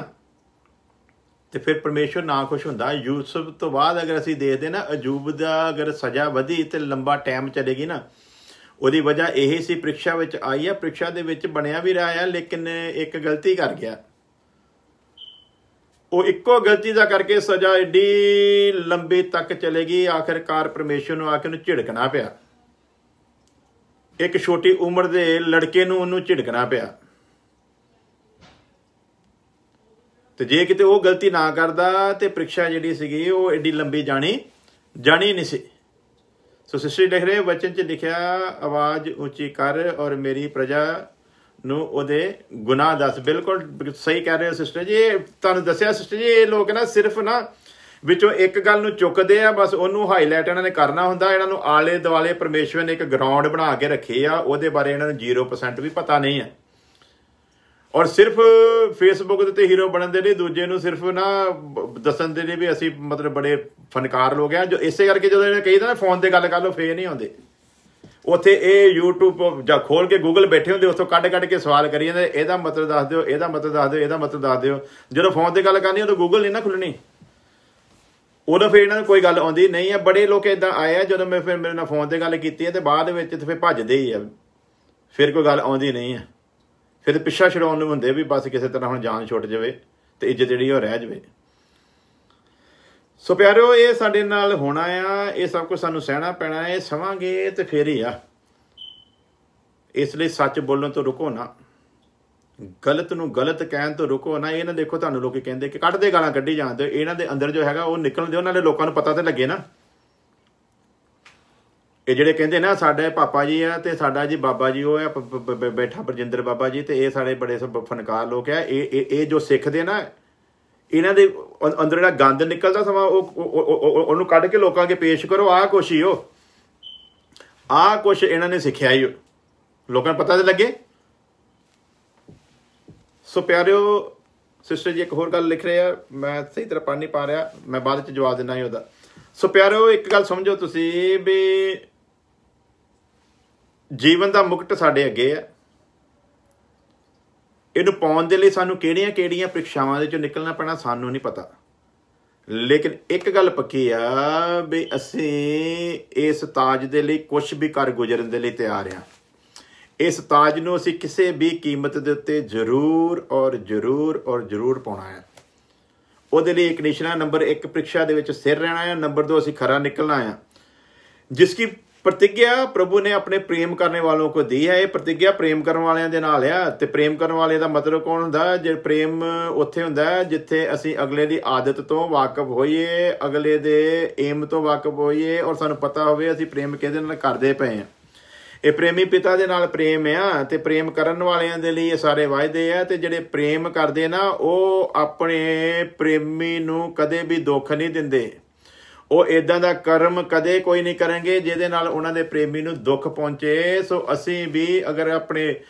ਤੇ ਫਿਰ ਪਰਮੇਸ਼ਵਰ ਨਾ ਖੁਸ਼ ਹੁੰਦਾ। ਯੂਸਫ ਤੋਂ ਬਾਅਦ ਅਗਰ ਅਸੀਂ ਦੇਖਦੇ ਨਾ, ਅਯੂਬ ਦਾ ਅਗਰ ਸਜ਼ਾ ਵਧੀ ਤੇ ਲੰਬਾ ਟਾਈਮ ਚਲੇਗੀ ਨਾ, ਉਹਦੀ ਵਜ੍ਹਾ ਇਹ ਸੀ ਪ੍ਰੀਖਿਆ ਵਿੱਚ ਆਈ ਆ। ਪ੍ਰੀਖਿਆ ਦੇ ਵਿੱਚ ਬਣਿਆ ਵੀ ਰਿਹਾ ਆ, ਲੇਕਿਨ ਇੱਕ ਗਲਤੀ ਕਰ ਗਿਆ। ਉਹ ਇੱਕੋ ਗਲਤੀ ਦਾ ਕਰਕੇ ਸਜ਼ਾ ਏਡੀ ਲੰਬੀ ਤੱਕ ਚਲੇਗੀ। ਆਖਿਰਕਾਰ ਪਰਮੇਸ਼ਵਰ ਨੂੰ ਆ ਕੇ ਉਹਨੂੰ ਝਿੜਕਣਾ ਪਿਆ। ਇੱਕ ਛੋਟੀ ਉਮਰ ਦੇ ਲੜਕੇ ਨੂੰ ਉਹਨੂੰ ਝਿੜਕਣਾ ਪਿਆ। ਤੇ ਜੇ ਕਿਤੇ ਉਹ ਗਲਤੀ ਨਾ ਕਰਦਾ ਤੇ ਪ੍ਰੀਖਿਆ ਜਿਹੜੀ ਸੀਗੀ ਉਹ ਏਡੀ ਲੰਬੀ ਜਾਣੀ ਨਹੀਂ ਸੀ। ਸੋ ਸਿਸਟਰ ਲਿਖ ਰਹੇ ਵਚਨ 'ਚ ਲਿਖਿਆ, ਆਵਾਜ਼ ਉੱਚੀ ਕਰ ਔਰ ਮੇਰੀ ਪ੍ਰਜਾ ਨੂੰ ਉਹਦੇ ਗੁਨਾਹ ਦੱਸ। ਬਿਲਕੁਲ ਸਹੀ ਕਹਿ ਰਹੇ ਹੋ ਸਿਸਟਰ ਜੀ। ਇਹ ਤੁਹਾਨੂੰ ਦੱਸਿਆ ਸਿਸਟਰ ਜੀ, ਇਹ ਲੋਕ ਨਾ ਸਿਰਫ ਨਾ ਵਿੱਚੋਂ ਇੱਕ ਗੱਲ ਨੂੰ ਚੁੱਕਦੇ ਆ, ਬਸ ਉਹਨੂੰ ਹਾਈਲਾਈਟ ਇਹਨਾਂ ਨੇ ਕਰਨਾ ਹੁੰਦਾ। ਇਹਨਾਂ ਨੂੰ ਆਲੇ ਦੁਆਲੇ ਪਰਮੇਸ਼ਵਰ ਨੇ ਇੱਕ ਗਰਾਊਂਡ ਬਣਾ ਕੇ ਰੱਖੇ ਆ, ਉਹਦੇ ਬਾਰੇ ਇਹਨਾਂ ਨੂੰ 0% ਵੀ ਪਤਾ ਨਹੀਂ ਹੈ। ਔਰ ਸਿਰਫ ਫੇਸਬੁੱਕ ਦੇ ਉੱਤੇ ਹੀਰੋ ਬਣਨ ਦੇ ਲਈ ਦੂਜੇ ਨੂੰ ਸਿਰਫ ਨਾ ਦੱਸਣ ਦੇ ਲਈ ਵੀ ਅਸੀਂ ਮਤਲਬ ਬੜੇ ਫਨਕਾਰ ਲੋਕ ਆ। ਜੋ ਇਸੇ ਕਰਕੇ ਜਦੋਂ ਇਹਨੇ ਕਹੀਦਾ ਨਾ ਫੋਨ ਤੇ ਗੱਲ ਕਰ ਲਓ, ਫੇਰ ਨਹੀਂ ਆਉਂਦੇ। ਉੱਥੇ ਇਹ YouTube ਜਾਂ ਖੋਲ ਕੇ ਗੂਗਲ ਬੈਠੇ ਹੁੰਦੇ, ਉੱਥੋਂ ਕੱਢ ਕੇ ਸਵਾਲ ਕਰੀ ਜਾਂਦੇ, ਇਹਦਾ ਮਤਲਬ ਦੱਸ ਦਿਓ, ਇਹਦਾ ਮਤਲਬ ਦੱਸ ਦਿਓ, ਇਹਦਾ ਮਤਲਬ ਦੱਸ ਦਿਓ। ਜਦੋਂ ਫੋਨ ਤੇ ਗੱਲ ਕਰਨੀ ਉਦੋਂ ਗੂਗਲ ਨਹੀਂ ਨਾ ਖੁੱਲਣੀ, ਉਦੋਂ ਫਿਰ ਇਹਨਾਂ ਨੂੰ ਕੋਈ ਗੱਲ ਆਉਂਦੀ ਨਹੀਂ ਹੈ। ਬੜੇ ਲੋਕ ਇੱਦਾਂ ਆਏ ਆ, ਜਦੋਂ ਮੈਂ ਫਿਰ ਮੇਰੇ ਨਾਲ ਫੋਨ ਤੇ ਗੱਲ ਕੀਤੀ ਹੈ ਤੇ ਬਾਅਦ ਵਿੱਚ ਤੇ ਫਿਰ ਭੱਜਦੇ ਹੀ ਆ, ਫਿਰ ਕੋਈ ਗੱਲ ਆਉਂਦੀ ਨਹੀਂ ਹੈ। ਫਿਰ ਪਿੱਛਾ ਛਡਾਉਣ ਨੂੰ ਹੁੰਦੇ ਵੀ ਬਸ ਕਿਸੇ ਤਰ੍ਹਾਂ ਹੁਣ ਜਾਨ ਛੁੱਟ ਜਾਵੇ ਤੇ ਇੱਜ਼ਤ ਜਿਹੜੀ ਉਹ ਰਹਿ ਜਾਵੇ। ਸੋ ਪਿਆਰਿਓ, ਇਹ ਸਾਡੇ ਨਾਲ ਹੋਣਾ ਆ, ਇਹ ਸਭ ਕੁਝ ਸਾਨੂੰ ਸਹਿਣਾ ਪੈਣਾ। ਇਹ ਸਵਾਂਗੇ ਤੇ ਫਿਰ ਹੀ ਆ। ਇਸ ਲਈ ਸੱਚ ਬੋਲਣ ਤੋਂ ਰੁਕੋ ਨਾ, ਗਲਤ ਨੂੰ ਗਲਤ ਕਹਿਣ ਤੋਂ ਰੁਕੋ ਨਾ। ਇਹ ਨਾ ਦੇਖੋ ਤੁਹਾਨੂੰ ਲੋਕੀ ਕਹਿੰਦੇ ਕਿ ਕੱਢਦੇ ਗਾਲਾਂ ਕੱਢੀ ਜਾਂਦੇ, ਇਹਨਾਂ ਦੇ ਅੰਦਰ ਜੋ ਹੈਗਾ ਉਹ ਨਿਕਲਣ ਦਿਓ, ਨਾਲੇ ਲੋਕਾਂ ਨੂੰ ਪਤਾ ਤੇ ਲੱਗੇ ਨਾ। ਇਹ ਜਿਹੜੇ ਕਹਿੰਦੇ ਨਾ ਸਾਡੇ ਪਾਪਾ ਜੀ ਆ ਤੇ ਸਾਡਾ ਜੀ ਬਾਬਾ ਜੀ ਉਹ ਆ ਬੈਠਾ ਬਰਜਿੰਦਰ ਬਾਬਾ ਜੀ, ਤੇ ਇਹ ਸਾਡੇ ਬੜੇ ਫਨਕਾਰ ਲੋਕ ਆ। ਇਹ ਜੋ ਸਿੱਖਦੇ ਨਾ, ਇਹਨਾਂ ਦੇ ਅੰਦਰ ਜਿਹੜਾ ਗੰਦ ਨਿਕਲਦਾ ਸਮਾਂ ਉਹਨੂੰ ਕੱਢ ਕੇ ਲੋਕਾਂ ਅੱਗੇ ਪੇਸ਼ ਕਰੋ। ਆਹ ਕੁਛ ਹੀ ਉਹ, ਆਹ ਕੁਛ ਇਹਨਾਂ ਨੇ ਸਿੱਖਿਆ ਹੀ, ਲੋਕਾਂ ਨੂੰ ਪਤਾ ਤਾਂ ਲੱਗੇ। ਸੋ ਪਿਆਰਿਓ, ਸਿਸਟਰ ਜੀ ਇੱਕ ਹੋਰ ਗੱਲ ਲਿਖ ਰਹੇ ਆ, ਮੈਂ ਸਹੀ ਤਰ੍ਹਾਂ ਪੜ੍ਹ ਨਹੀਂ ਪਾ ਰਿਹਾ, ਮੈਂ ਬਾਅਦ 'ਚ ਜਵਾਬ ਦਿੰਦਾ ਹੀ ਉਹਦਾ। ਸੋ ਪਿਆਰਿਓ, ਇੱਕ ਗੱਲ ਸਮਝੋ ਤੁਸੀਂ ਵੀ ਜੀਵਨ ਦਾ ਮੁਕਟ ਸਾਡੇ ਅੱਗੇ ਆ। ਇਹਨੂੰ ਪਾਉਣ ਦੇ ਲਈ ਸਾਨੂੰ ਕਿਹੜੀਆਂ ਕਿਹੜੀਆਂ ਪ੍ਰੀਖਿਆਵਾਂ ਦੇ ਚੋਂ ਨਿਕਲਣਾ ਪੈਣਾ ਸਾਨੂੰ ਨਹੀਂ ਪਤਾ, ਲੇਕਿਨ ਇੱਕ ਗੱਲ ਪੱਕੀ ਆ ਵੀ ਅਸੀਂ ਇਸ ਤਾਜ ਦੇ ਲਈ ਕੁਛ ਵੀ ਕਰ ਗੁਜ਼ਰਨ ਦੇ ਲਈ ਤਿਆਰ ਆ। ਇਸ ਤਾਜ ਨੂੰ ਅਸੀਂ ਕਿਸੇ ਵੀ ਕੀਮਤ ਦੇ ਉੱਤੇ ਜ਼ਰੂਰ ਔਰ ਜ਼ਰੂਰ ਔਰ ਜ਼ਰੂਰ ਪਾਉਣਾ ਹੈ। ਉਹਦੇ ਲਈ ਇੱਕ ਨਿਸ਼ਾਨਾ, ਨੰਬਰ 1 ਪ੍ਰੀਖਿਆ ਦੇ ਵਿੱਚ ਸਥਿਰ ਰਹਿਣਾ ਹੈ, ਨੰਬਰ 2 ਅਸੀਂ ਖਰਾ ਨਿਕਲਣਾ ਆ। जिसकी प्रतिज्ञा प्रभु ने अपने प्रेम करने वालों को दी है। ये प्रतिज्ञा प्रेम करने वालिਆਂ ਦੇ ਨਾਲ ਆ। ਤੇ ਪ੍ਰੇਮ ਕਰਨ ਵਾਲੇ ਦਾ ਮਤਲਬ ਕੌਣ ਹੁੰਦਾ? ਜੇ ਪ੍ਰੇਮ ਉੱਥੇ ਹੁੰਦਾ ਜਿੱਥੇ ਅਸੀਂ ਅਗਲੇ ਦੀ ਆਦਤ ਤੋਂ ਵਾਕਿਫ ਹੋਈਏ, ਅਗਲੇ ਦੇ ਏਮ ਤੋਂ ਵਾਕਿਫ ਹੋਈਏ ਔਰ ਸਾਨੂੰ ਪਤਾ ਹੋਵੇ ਅਸੀਂ ਪ੍ਰੇਮ ਕਿਹਦੇ ਨਾਲ ਕਰਦੇ ਪਏ ਆ। ਇਹ ਪ੍ਰੇਮੀ ਪਿਤਾ ਦੇ ਨਾਲ ਪ੍ਰੇਮ ਆ। ਤੇ ਪ੍ਰੇਮ ਕਰਨ ਵਾਲਿਆਂ ਦੇ ਲਈ ਇਹ ਸਾਰੇ ਵਾਅਦੇ ਆ। ਤੇ ਜਿਹੜੇ ਪ੍ਰੇਮ ਕਰਦੇ ਨਾ ਉਹ ਆਪਣੇ ਪ੍ਰੇਮੀ ਨੂੰ ਕਦੇ ਵੀ ਦੁੱਖ ਨਹੀਂ ਦਿੰਦੇ। ਉਹ ਇੱਦਾਂ ਦਾ ਕਰਮ ਕਦੇ ਕੋਈ ਨਹੀਂ ਕਰਨਗੇ ਜਿਹਦੇ ਨਾਲ ਉਹਨਾਂ ਦੇ ਪ੍ਰੇਮੀ ਨੂੰ ਦੁੱਖ ਪਹੁੰਚੇ। ਸੋ ਅਸੀਂ ਵੀ ਅਗਰ ਆਪਣੇ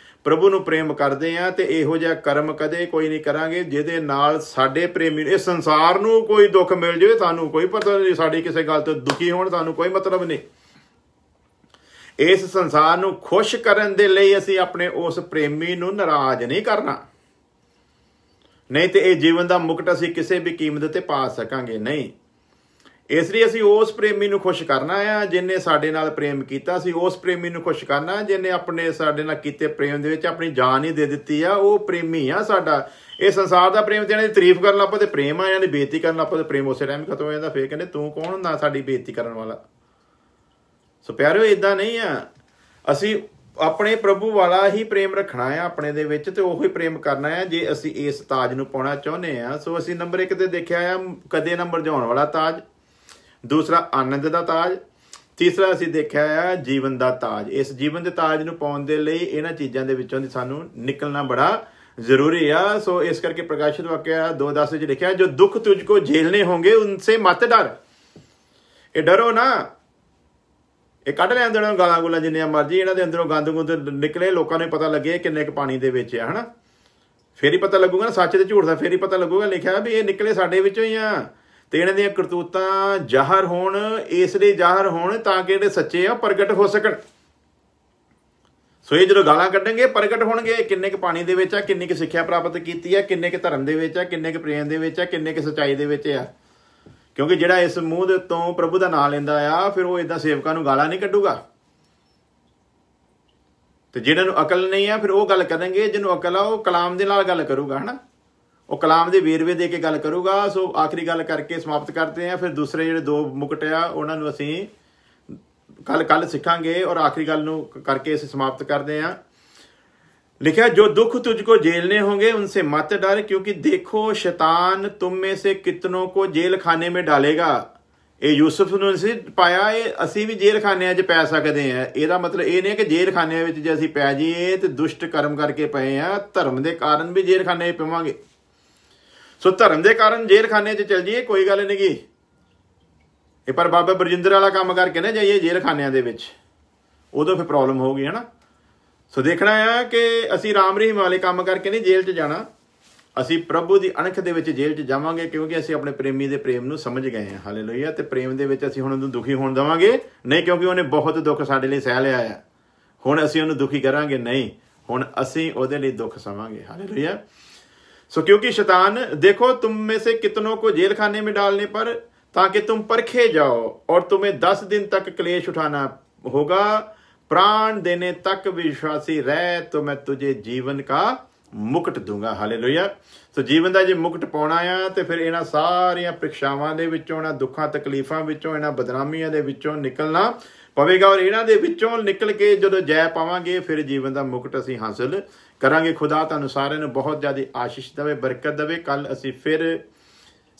ਪ੍ਰਭੂ ਨੂੰ ਪ੍ਰੇਮ ਕਰਦੇ ਹਾਂ ਤੇ ਇਹੋ ਜਿਹਾ ਕਰਮ ਕਦੇ ਕੋਈ ਨਹੀਂ ਕਰਾਂਗੇ ਜਿਹਦੇ ਨਾਲ ਸਾਡੇ ਪ੍ਰੇਮੀ ਨੂੰ, ਇਸ ਸੰਸਾਰ ਨੂੰ ਕੋਈ ਦੁੱਖ ਮਿਲ ਜਾਵੇ, ਸਾਨੂੰ ਕੋਈ ਪਤਾ ਨਹੀਂ, ਸਾਡੀ ਕਿਸੇ ਗੱਲ ਤੋਂ ਦੁਖੀ ਹੋਣ ਸਾਨੂੰ ਕੋਈ ਮਤਲਬ ਨਹੀਂ। ਇਸ ਸੰਸਾਰ ਨੂੰ ਖੁਸ਼ ਕਰਨ ਦੇ ਲਈ ਅਸੀਂ ਆਪਣੇ ਉਸ ਪ੍ਰੇਮੀ ਨੂੰ ਨਾਰਾਜ਼ ਨਹੀਂ ਕਰਨਾ, ਨਹੀਂ ਤੇ ਇਹ ਜੀਵਨ ਦਾ ਮੁਕਟ ਅਸੀਂ ਕਿਸੇ ਵੀ ਕੀਮਤ ਤੇ ਪਾ ਸਕਾਂਗੇ ਨਹੀਂ। ਇਸ ਲਈ ਅਸੀਂ ਉਸ ਪ੍ਰੇਮੀ ਨੂੰ ਖੁਸ਼ ਕਰਨਾ ਆ ਜਿਹਨੇ ਸਾਡੇ ਨਾਲ ਪ੍ਰੇਮ ਕੀਤਾ। ਅਸੀਂ ਉਸ ਪ੍ਰੇਮੀ ਨੂੰ ਖੁਸ਼ ਕਰਨਾ ਜਿਹਨੇ ਆਪਣੇ ਸਾਡੇ ਨਾਲ ਕੀਤੇ ਪ੍ਰੇਮ ਦੇ ਵਿੱਚ ਆਪਣੀ ਜਾਨ ਹੀ ਦੇ ਦਿੱਤੀ ਆ। ਉਹ ਪ੍ਰੇਮੀ ਆ ਸਾਡਾ। ਇਹ ਸੰਸਾਰ ਦਾ ਪ੍ਰੇਮ ਤੇ ਇਹਨਾਂ ਦੀ ਤਾਰੀਫ ਕਰਨ ਲੱਗ ਪਏ ਤੇ ਪ੍ਰੇਮ ਆ, ਇਹਨਾਂ ਦੀ ਬੇਇੱਜ਼ਤੀ ਕਰਨ ਲੱਗ ਪਏ ਤੇ ਪ੍ਰੇਮ ਉਸੇ ਟਾਈਮ ਖਤਮ ਹੋ ਜਾਂਦਾ। ਫੇਰ ਕਹਿੰਦੇ ਤੂੰ ਕੌਣ ਹੁੰਦਾ ਸਾਡੀ ਬੇਇੱਜ਼ਤੀ ਕਰਨ ਵਾਲਾ। ਸੋ ਪਿਆਰਿਓ, ਇੱਦਾਂ ਨਹੀਂ ਆ। ਅਸੀਂ ਆਪਣੇ ਪ੍ਰਭੂ ਵਾਲਾ ਹੀ ਪ੍ਰੇਮ ਰੱਖਣਾ ਆ ਆਪਣੇ ਦੇ ਵਿੱਚ ਤੇ ਉਹੀ ਪ੍ਰੇਮ ਕਰਨਾ ਆ ਜੇ ਅਸੀਂ ਇਸ ਤਾਜ ਨੂੰ ਪਾਉਣਾ ਚਾਹੁੰਦੇ ਆ। ਸੋ ਅਸੀਂ ਨੰਬਰ 1 ਤੇ ਦੇਖਿਆ ਆ ਕਦੇ ਨਾ ਮੁਰਝਾਉਣ ਵਾਲਾ ਤਾਜ, ਦੂਸਰਾ ਆਨੰਦ ਦਾ ਤਾਜ, ਤੀਸਰਾ ਅਸੀਂ ਦੇਖਿਆ ਆ ਜੀਵਨ ਦਾ ਤਾਜ। ਇਸ ਜੀਵਨ ਦੇ ਤਾਜ ਨੂੰ ਪਾਉਣ ਦੇ ਲਈ ਇਹਨਾਂ ਚੀਜ਼ਾਂ ਦੇ ਵਿੱਚੋਂ ਦੀ ਸਾਨੂੰ ਨਿਕਲਣਾ ਬੜਾ ਜ਼ਰੂਰੀ ਆ। ਸੋ ਇਸ ਕਰਕੇ ਪ੍ਰਕਾਸ਼ਿਤ ਵਾਕਿਆ 2:10 ਵਿੱਚ ਲਿਖਿਆ, ਜੋ ਦੁੱਖ ਤੁਝ ਕੋ ਝੇਲਨੇ ਹੋंगे उनसे मत डर। ਇਹ ਡਰੋ ਨਾ। ਇਹ ਕੱਢ ਲਿਆ ਅੰਦਰੋਂ ਗਾਲਾਂ ਗੁਲਾਂ ਜਿੰਨੀਆਂ ਮਰਜ਼ੀ, ਇਹਨਾਂ ਦੇ ਅੰਦਰੋਂ ਗੰਦ ਗੁੰਦ ਨਿਕਲੇ, ਲੋਕਾਂ ਨੂੰ ਪਤਾ ਲੱਗੇ ਕਿੰਨੇ ਕੁ ਪਾਣੀ ਦੇ ਵਿੱਚ ਆ, ਹਨਾ। ਫੇਰ ਹੀ ਪਤਾ ਲੱਗੂਗਾ ਨਾ ਸੱਚ ਤੇ ਝੂਠ ਦਾ, ਫੇਰ ਹੀ ਪਤਾ ਲੱਗੂਗਾ। ਲਿਖਿਆ ਵੀ ਇਹ ਨਿਕਲੇ ਸਾਡੇ ਵਿੱਚੋਂ ਹੀ ਆ ਤੇ ਇਹਨਾਂ ਦੀਆਂ ਕਰਤੂਤਾਂ ਜ਼ਾਹਰ ਹੋਣ, ਇਸ ਲਈ ਜ਼ਾਹਰ ਹੋਣ ਤਾਂ ਕਿ ਜਿਹੜੇ ਸੱਚੇ ਆ ਪ੍ਰਗਟ ਹੋ ਸਕਣ। ਸੋ ਇਹ ਜਦੋਂ ਗਾਲਾਂ ਕੱਢਣਗੇ ਪ੍ਰਗਟ ਹੋਣਗੇ ਕਿੰਨੇ ਕੁ ਪਾਣੀ ਦੇ ਵਿੱਚ ਆ, ਕਿੰਨੀ ਕੁ ਸਿੱਖਿਆ ਪ੍ਰਾਪਤ ਕੀਤੀ ਆ, ਕਿੰਨੇ ਕੁ ਧਰਮ ਦੇ ਵਿੱਚ ਆ, ਕਿੰਨੇ ਕੁ ਪ੍ਰੇਮ ਦੇ ਵਿੱਚ ਆ, ਕਿੰਨੇ ਕੁ ਸੱਚਾਈ ਦੇ ਵਿੱਚ ਆ। ਕਿਉਂਕਿ ਜਿਹੜਾ ਇਸ ਮੂੰਹ ਦੇ ਉੱਤੋਂ ਪ੍ਰਭੂ ਦਾ ਨਾਂ ਲੈਂਦਾ ਆ ਫਿਰ ਉਹ ਏਦਾਂ ਸੇਵਕਾਂ ਨੂੰ ਗਾਲਾਂ ਨਹੀਂ ਕੱਢੂਗਾ। ਤੇ ਜਿਹਨਾਂ ਨੂੰ ਅਕਲ ਨਹੀਂ ਆ ਫਿਰ ਉਹ ਗੱਲ ਕਰਨਗੇ, ਜਿਹਨੂੰ ਅਕਲ ਆ ਉਹ ਕਲਾਮ ਦੇ ਨਾਲ ਗੱਲ ਕਰੂਗਾ, ਹਨਾ। ਉਹ ਕਲਾਮ ਦੇ ਵੇਰਵੇ ਦੇ ਕੇ ਗੱਲ ਕਰੂਗਾ। ਸੋ ਆਖਰੀ ਗੱਲ ਕਰਕੇ ਸਮਾਪਤ ਕਰਦੇ ਆ। ਫਿਰ ਦੂਸਰੇ ਜਿਹੜੇ 2 ਮੁਕਟ ਆ ਉਹਨਾਂ ਨੂੰ ਅਸੀਂ ਕੱਲ ਸਿੱਖਾਂਗੇ ਔਰ ਆਖਰੀ ਗੱਲ ਨੂੰ ਕਰਕੇ ਅਸੀਂ ਸਮਾਪਤ ਕਰਦੇ ਆ। लिखा, जो दुख तुझको झेलने होंगे उनसे मत डर, क्योंकि देखो शैतान तुम में से कितनों को जेल खाने में डालेगा। ਇਹ ਯੂਸਫ ਨੂੰ ਅਸੀਂ ਪਾਇਆ, ਇਹ ਅਸੀਂ ਵੀ ਜੇਲ੍ਹ ਖਾਨਿਆਂ 'ਚ ਪੈ ਸਕਦੇ ਹਾਂ। ਇਹਦਾ ਮਤਲਬ ਇਹ ਨਹੀਂ ਕਿ ਜੇਲ੍ਹ ਖਾਨਿਆਂ ਵਿੱਚ ਜੇ ਅਸੀਂ ਪੈ ਜਾਈਏ ਤੇ ਦੁਸ਼ਟ ਕਰਮ ਕਰਕੇ ਪਏ ਆ, ਧਰਮ ਦੇ ਕਾਰਨ ਵੀ ਜੇਲ੍ਹ ਖਾਨੇ 'ਚ ਪਵਾਂਗੇ। ਸੋ ਧਰਮ ਦੇ ਕਾਰਨ ਜੇਲ੍ਹ ਖਾਨੇ 'ਚ ਚੱਲ ਜਾਈਏ ਕੋਈ ਗੱਲ ਨਹੀਂ ਗੀ, ਇਹ ਪਰ ਬਾਬਾ ਬਰਜਿੰਦਰ ਵਾਲਾ ਕੰਮ ਕਰਕੇ ਨਾ ਜਾਈਏ ਜੇਲ੍ਹ ਖਾਨਿਆਂ ਦੇ ਵਿੱਚ, ਉਦੋਂ ਫਿਰ ਪ੍ਰੋਬਲਮ ਹੋਊਗੀ, ਹੈ ਨਾ। ਸੋ ਦੇਖਣਾ ਆ ਕਿ ਅਸੀਂ ਰਾਮ ਰਹੀਮ ਵਾਲੇ ਕੰਮ ਕਰਕੇ ਨਹੀਂ ਜੇਲ੍ਹ 'ਚ ਜਾਣਾ, ਅਸੀਂ ਪ੍ਰਭੂ ਦੀ ਅਣਖ ਦੇ ਵਿੱਚ ਜੇਲ੍ਹ 'ਚ ਜਾਵਾਂਗੇ ਕਿਉਂਕਿ ਅਸੀਂ ਆਪਣੇ ਪ੍ਰੇਮੀ ਦੇ ਪ੍ਰੇਮ ਨੂੰ ਸਮਝ ਗਏ ਹਾਂ। ਹਾਲੇਲੂਇਆ। ਤੇ ਪ੍ਰੇਮ ਦੇ ਵਿੱਚ ਅਸੀਂ ਹੁਣ ਉਹਨੂੰ ਦੁਖੀ ਹੋਣ ਦੇਵਾਂਗੇ ਨਹੀਂ, ਕਿਉਂਕਿ ਉਹਨੇ ਬਹੁਤ ਦੁੱਖ ਸਾਡੇ ਲਈ ਸਹਿ ਲਿਆ ਆ। ਹੁਣ ਅਸੀਂ ਉਹਨੂੰ ਦੁਖੀ ਕਰਾਂਗੇ ਨਹੀਂ, ਹੁਣ ਅਸੀਂ ਉਹਦੇ ਲਈ ਦੁੱਖ ਸਹਾਂਗੇ। ਹਾਲੇਲੂਇਆ। सो क्योंकि शैतान, देखो तुम में से कितनों को जेल खाने में डालने पर ताकि तुम परखे जाओ और तुम्हें 10 दिन तक क्लेश उठाना होगा, प्राण देने तक विश्वासी रह तो मैं तुझे जीवन का मुकुट दूंगा। हालेलुया। सो जीवन का जो मुकुट पाना आ तो फिर इन्हां सारियां ਪ੍ਰੀਖਿਆਵਾਂ ਦੇ ਵਿੱਚੋਂ, ਇਹਨਾਂ ਦੁੱਖਾਂ ਤਕਲੀਫਾਂ ਵਿੱਚੋਂ, ਇਹਨਾਂ ਬਦਨਾਮੀਆਂ ਦੇ ਵਿੱਚੋਂ ਨਿਕਲਣਾ ਪਵੇਗਾ ਔਰ ਇਹਨਾਂ ਦੇ ਵਿੱਚੋਂ ਨਿਕਲ ਕੇ ਜਦੋਂ ਜੈ ਪਾਵਾਂਗੇ ਫਿਰ ਜੀਵਨ ਦਾ ਮੁਕਟ ਅਸੀਂ ਹਾਸਲ ਕਰਾਂਗੇ। ਖੁਦਾ ਤੁਹਾਨੂੰ ਸਾਰਿਆਂ ਨੂੰ ਬਹੁਤ ਜ਼ਿਆਦਾ ਆਸ਼ੀਸ਼ ਦੇਵੇ, ਬਰਕਤ ਦੇਵੇ। ਕੱਲ ਅਸੀਂ ਫਿਰ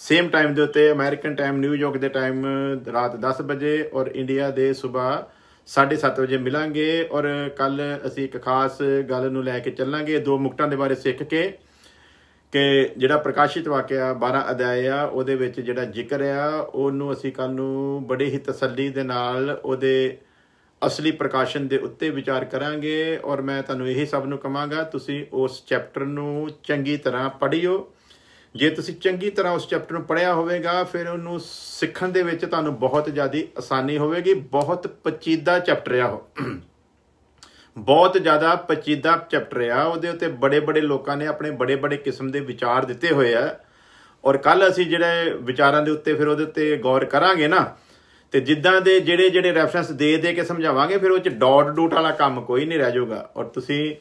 ਸੇਮ ਟਾਈਮ ਦੇ ਉੱਤੇ, ਅਮਰੀਕਨ ਟਾਈਮ ਨਿਊਯਾਰਕ ਦੇ ਟਾਈਮ ਰਾਤ 10 ਵਜੇ ਔਰ ਇੰਡੀਆ ਦੇ ਸਵੇਰ 7:30 ਵਜੇ ਮਿਲਾਂਗੇ। ਔਰ ਕੱਲ ਅਸੀਂ ਇੱਕ ਖਾਸ ਗੱਲ ਨੂੰ ਲੈ ਕੇ ਚੱਲਾਂਗੇ, 2 ਮੁਕਟਾਂ ਦੇ ਬਾਰੇ ਸਿੱਖ ਕੇ, ਕਿ ਜਿਹੜਾ ਪ੍ਰਕਾਸ਼ਿਤ ਵਾਕਿਆ 12 ਅਧਿਆਇ ਆ ਉਹਦੇ ਵਿੱਚ ਜਿਹੜਾ ਜ਼ਿਕਰ ਆ ਉਹਨੂੰ ਅਸੀਂ ਕੱਲ ਨੂੰ ਬੜੇ ਹੀ ਤਸੱਲੀ ਦੇ ਨਾਲ ਉਹਦੇ ਅਸਲੀ ਪ੍ਰਕਾਸ਼ਨ ਦੇ ਉੱਤੇ ਵਿਚਾਰ ਕਰਾਂਗੇ। ਔਰ ਮੈਂ ਤੁਹਾਨੂੰ ਇਹੀ ਸਭ ਨੂੰ ਕਹਾਂਗਾ, ਤੁਸੀਂ ਉਸ ਚੈਪਟਰ ਨੂੰ ਚੰਗੀ ਤਰ੍ਹਾਂ ਪੜ੍ਹਿਓ। ਜੇ ਤੁਸੀਂ ਚੰਗੀ ਤਰ੍ਹਾਂ ਉਸ ਚੈਪਟਰ ਨੂੰ ਪੜ੍ਹਿਆ ਹੋਵੇਗਾ ਫਿਰ ਉਹਨੂੰ ਸਿੱਖਣ ਦੇ ਵਿੱਚ ਤੁਹਾਨੂੰ ਬਹੁਤ ਜ਼ਿਆਦਾ ਆਸਾਨੀ ਹੋਵੇਗੀ। ਬਹੁਤ ਪਚੀਦਾ ਚੈਪਟਰ ਆ ਉਹ, ਬਹੁਤ ਜ਼ਿਆਦਾ ਪਚੀਦਾ ਚੈਪਟਰ ਆ। ਉਹਦੇ ਉੱਤੇ ਬੜੇ ਬੜੇ ਲੋਕਾਂ ਨੇ ਆਪਣੇ ਬੜੇ ਬੜੇ ਕਿਸਮ ਦੇ ਵਿਚਾਰ ਦਿੱਤੇ ਹੋਏ ਆ। ਔਰ ਕੱਲ ਅਸੀਂ ਜਿਹੜੇ ਵਿਚਾਰਾਂ ਦੇ ਉੱਤੇ ਫਿਰ ਉਹਦੇ ਉੱਤੇ ਗੌਰ ਕਰਾਂਗੇ ਨਾ, ਤੇ ਜਿੱਦਾਂ ਦੇ ਜਿਹੜੇ ਰੈਫਰੈਂਸ ਦੇ ਕੇ ਸਮਝਾਵਾਂਗੇ, ਫਿਰ ਉਹ 'ਚ ਡਾਟ ਡੂਟ ਵਾਲਾ ਕੰਮ ਕੋਈ ਨਹੀਂ ਰਹਿ ਜਾਊਗਾ। ਔਰ ਤੁਸੀਂ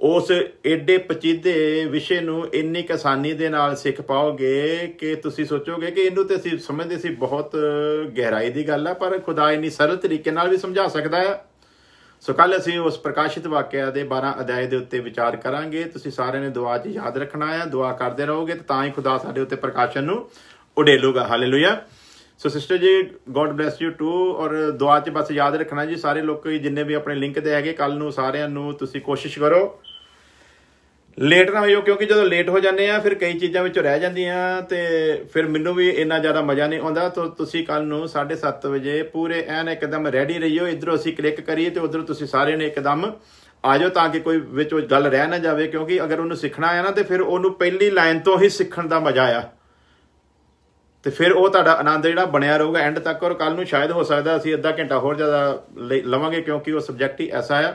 ਉਸ ਏਡੇ ਪਚੀਦੇ ਵਿਸ਼ੇ ਨੂੰ ਇੰਨੀ ਕੁ ਆਸਾਨੀ ਦੇ ਨਾਲ ਸਿੱਖ ਪਾਓਗੇ ਕਿ ਤੁਸੀਂ ਸੋਚੋਗੇ ਕਿ ਇਹਨੂੰ ਤੇ ਅਸੀਂ ਸਮਝਦੇ ਸੀ ਬਹੁਤ ਗਹਿਰਾਈ ਦੀ ਗੱਲ ਆ, ਪਰ ਖੁਦਾ ਇੰਨੀ ਸਰਲ ਤਰੀਕੇ ਨਾਲ ਵੀ ਸਮਝਾ ਸਕਦਾ ਆ। ਸੋ ਕੱਲ ਅਸੀਂ ਉਸ ਪ੍ਰਕਾਸ਼ਿਤ ਵਾਕਿਆ ਦੇ 12 ਅਧਿਆਇ ਦੇ ਉੱਤੇ ਵਿਚਾਰ ਕਰਾਂਗੇ। ਤੁਸੀਂ ਸਾਰਿਆਂ ਨੇ ਦੁਆ 'ਚ ਯਾਦ ਰੱਖਣਾ ਆ, ਦੁਆ ਕਰਦੇ ਰਹੋਗੇ ਤਾਂ ਹੀ ਖੁਦਾ ਸਾਡੇ ਉੱਤੇ ਪ੍ਰਕਾਸ਼ਨ ਨੂੰ ਉਡੇਲੂਗਾ। ਹਾਲੇਲੂਇਆ। ਸੋ ਸਿਸਟਰ ਜੀ, ਗੋਡ ਬਲੈਸ ਯੂ ਟੂ। ਔਰ ਦੁਆ 'ਚ ਬਸ ਯਾਦ ਰੱਖਣਾ ਜੀ, ਸਾਰੇ ਲੋਕ ਜਿੰਨੇ ਵੀ ਆਪਣੇ ਲਿੰਕ ਤੇ ਹੈਗੇ, ਕੱਲ ਨੂੰ ਸਾਰਿਆਂ ਨੂੰ ਤੁਸੀਂ ਕੋਸ਼ਿਸ਼ ਕਰੋ ਲੇਟ ਨਾ ਹੋਇਓ, ਕਿਉਂਕਿ ਜਦੋਂ ਲੇਟ ਹੋ ਜਾਂਦੇ ਆ ਫਿਰ ਕਈ ਚੀਜ਼ਾਂ ਵਿੱਚੋਂ ਰਹਿ ਜਾਂਦੀਆਂ ਤੇ ਫਿਰ ਮੈਨੂੰ ਵੀ ਇੰਨਾ ਜ਼ਿਆਦਾ ਮਜ਼ਾ ਨਹੀਂ ਆਉਂਦਾ। ਤਾਂ ਤੁਸੀਂ ਕੱਲ ਨੂੰ 7:30 ਵਜੇ ਪੂਰੇ ਐਨ ਇੱਕਦਮ ਰੈਡੀ ਰਹੀਓ। ਇੱਧਰੋਂ ਅਸੀਂ ਕਲਿੱਕ ਕਰੀਏ ਤੇ ਉੱਧਰੋਂ ਤੁਸੀਂ ਸਾਰਿਆਂ ਨੇ ਇੱਕਦਮ ਆ ਜਾਓ, ਤਾਂ ਕਿ ਕੋਈ ਵਿੱਚ ਗੱਲ ਰਹਿ ਨਾ ਜਾਵੇ। ਕਿਉਂਕਿ ਅਗਰ ਉਹਨੂੰ ਸਿੱਖਣਾ ਆ ਨਾ ਤੇ ਫਿਰ ਉਹਨੂੰ ਪਹਿਲੀ ਲਾਈਨ ਤੋਂ ਹੀ ਸਿੱਖਣ ਦਾ ਮਜ਼ਾ ਆ, ਤੇ ਫਿਰ ਉਹ ਤੁਹਾਡਾ ਆਨੰਦ ਜਿਹੜਾ ਬਣਿਆ ਰਹੂਗਾ ਐਂਡ ਤੱਕ। ਔਰ ਕੱਲ ਨੂੰ ਸ਼ਾਇਦ ਹੋ ਸਕਦਾ ਅਸੀਂ ਅੱਧਾ ਘੰਟਾ ਹੋਰ ਜ਼ਿਆਦਾ ਲਵਾਂਗੇ, ਕਿਉਂਕਿ ਉਹ ਸਬਜੈਕਟ ਹੀ ਐਸਾ ਆ।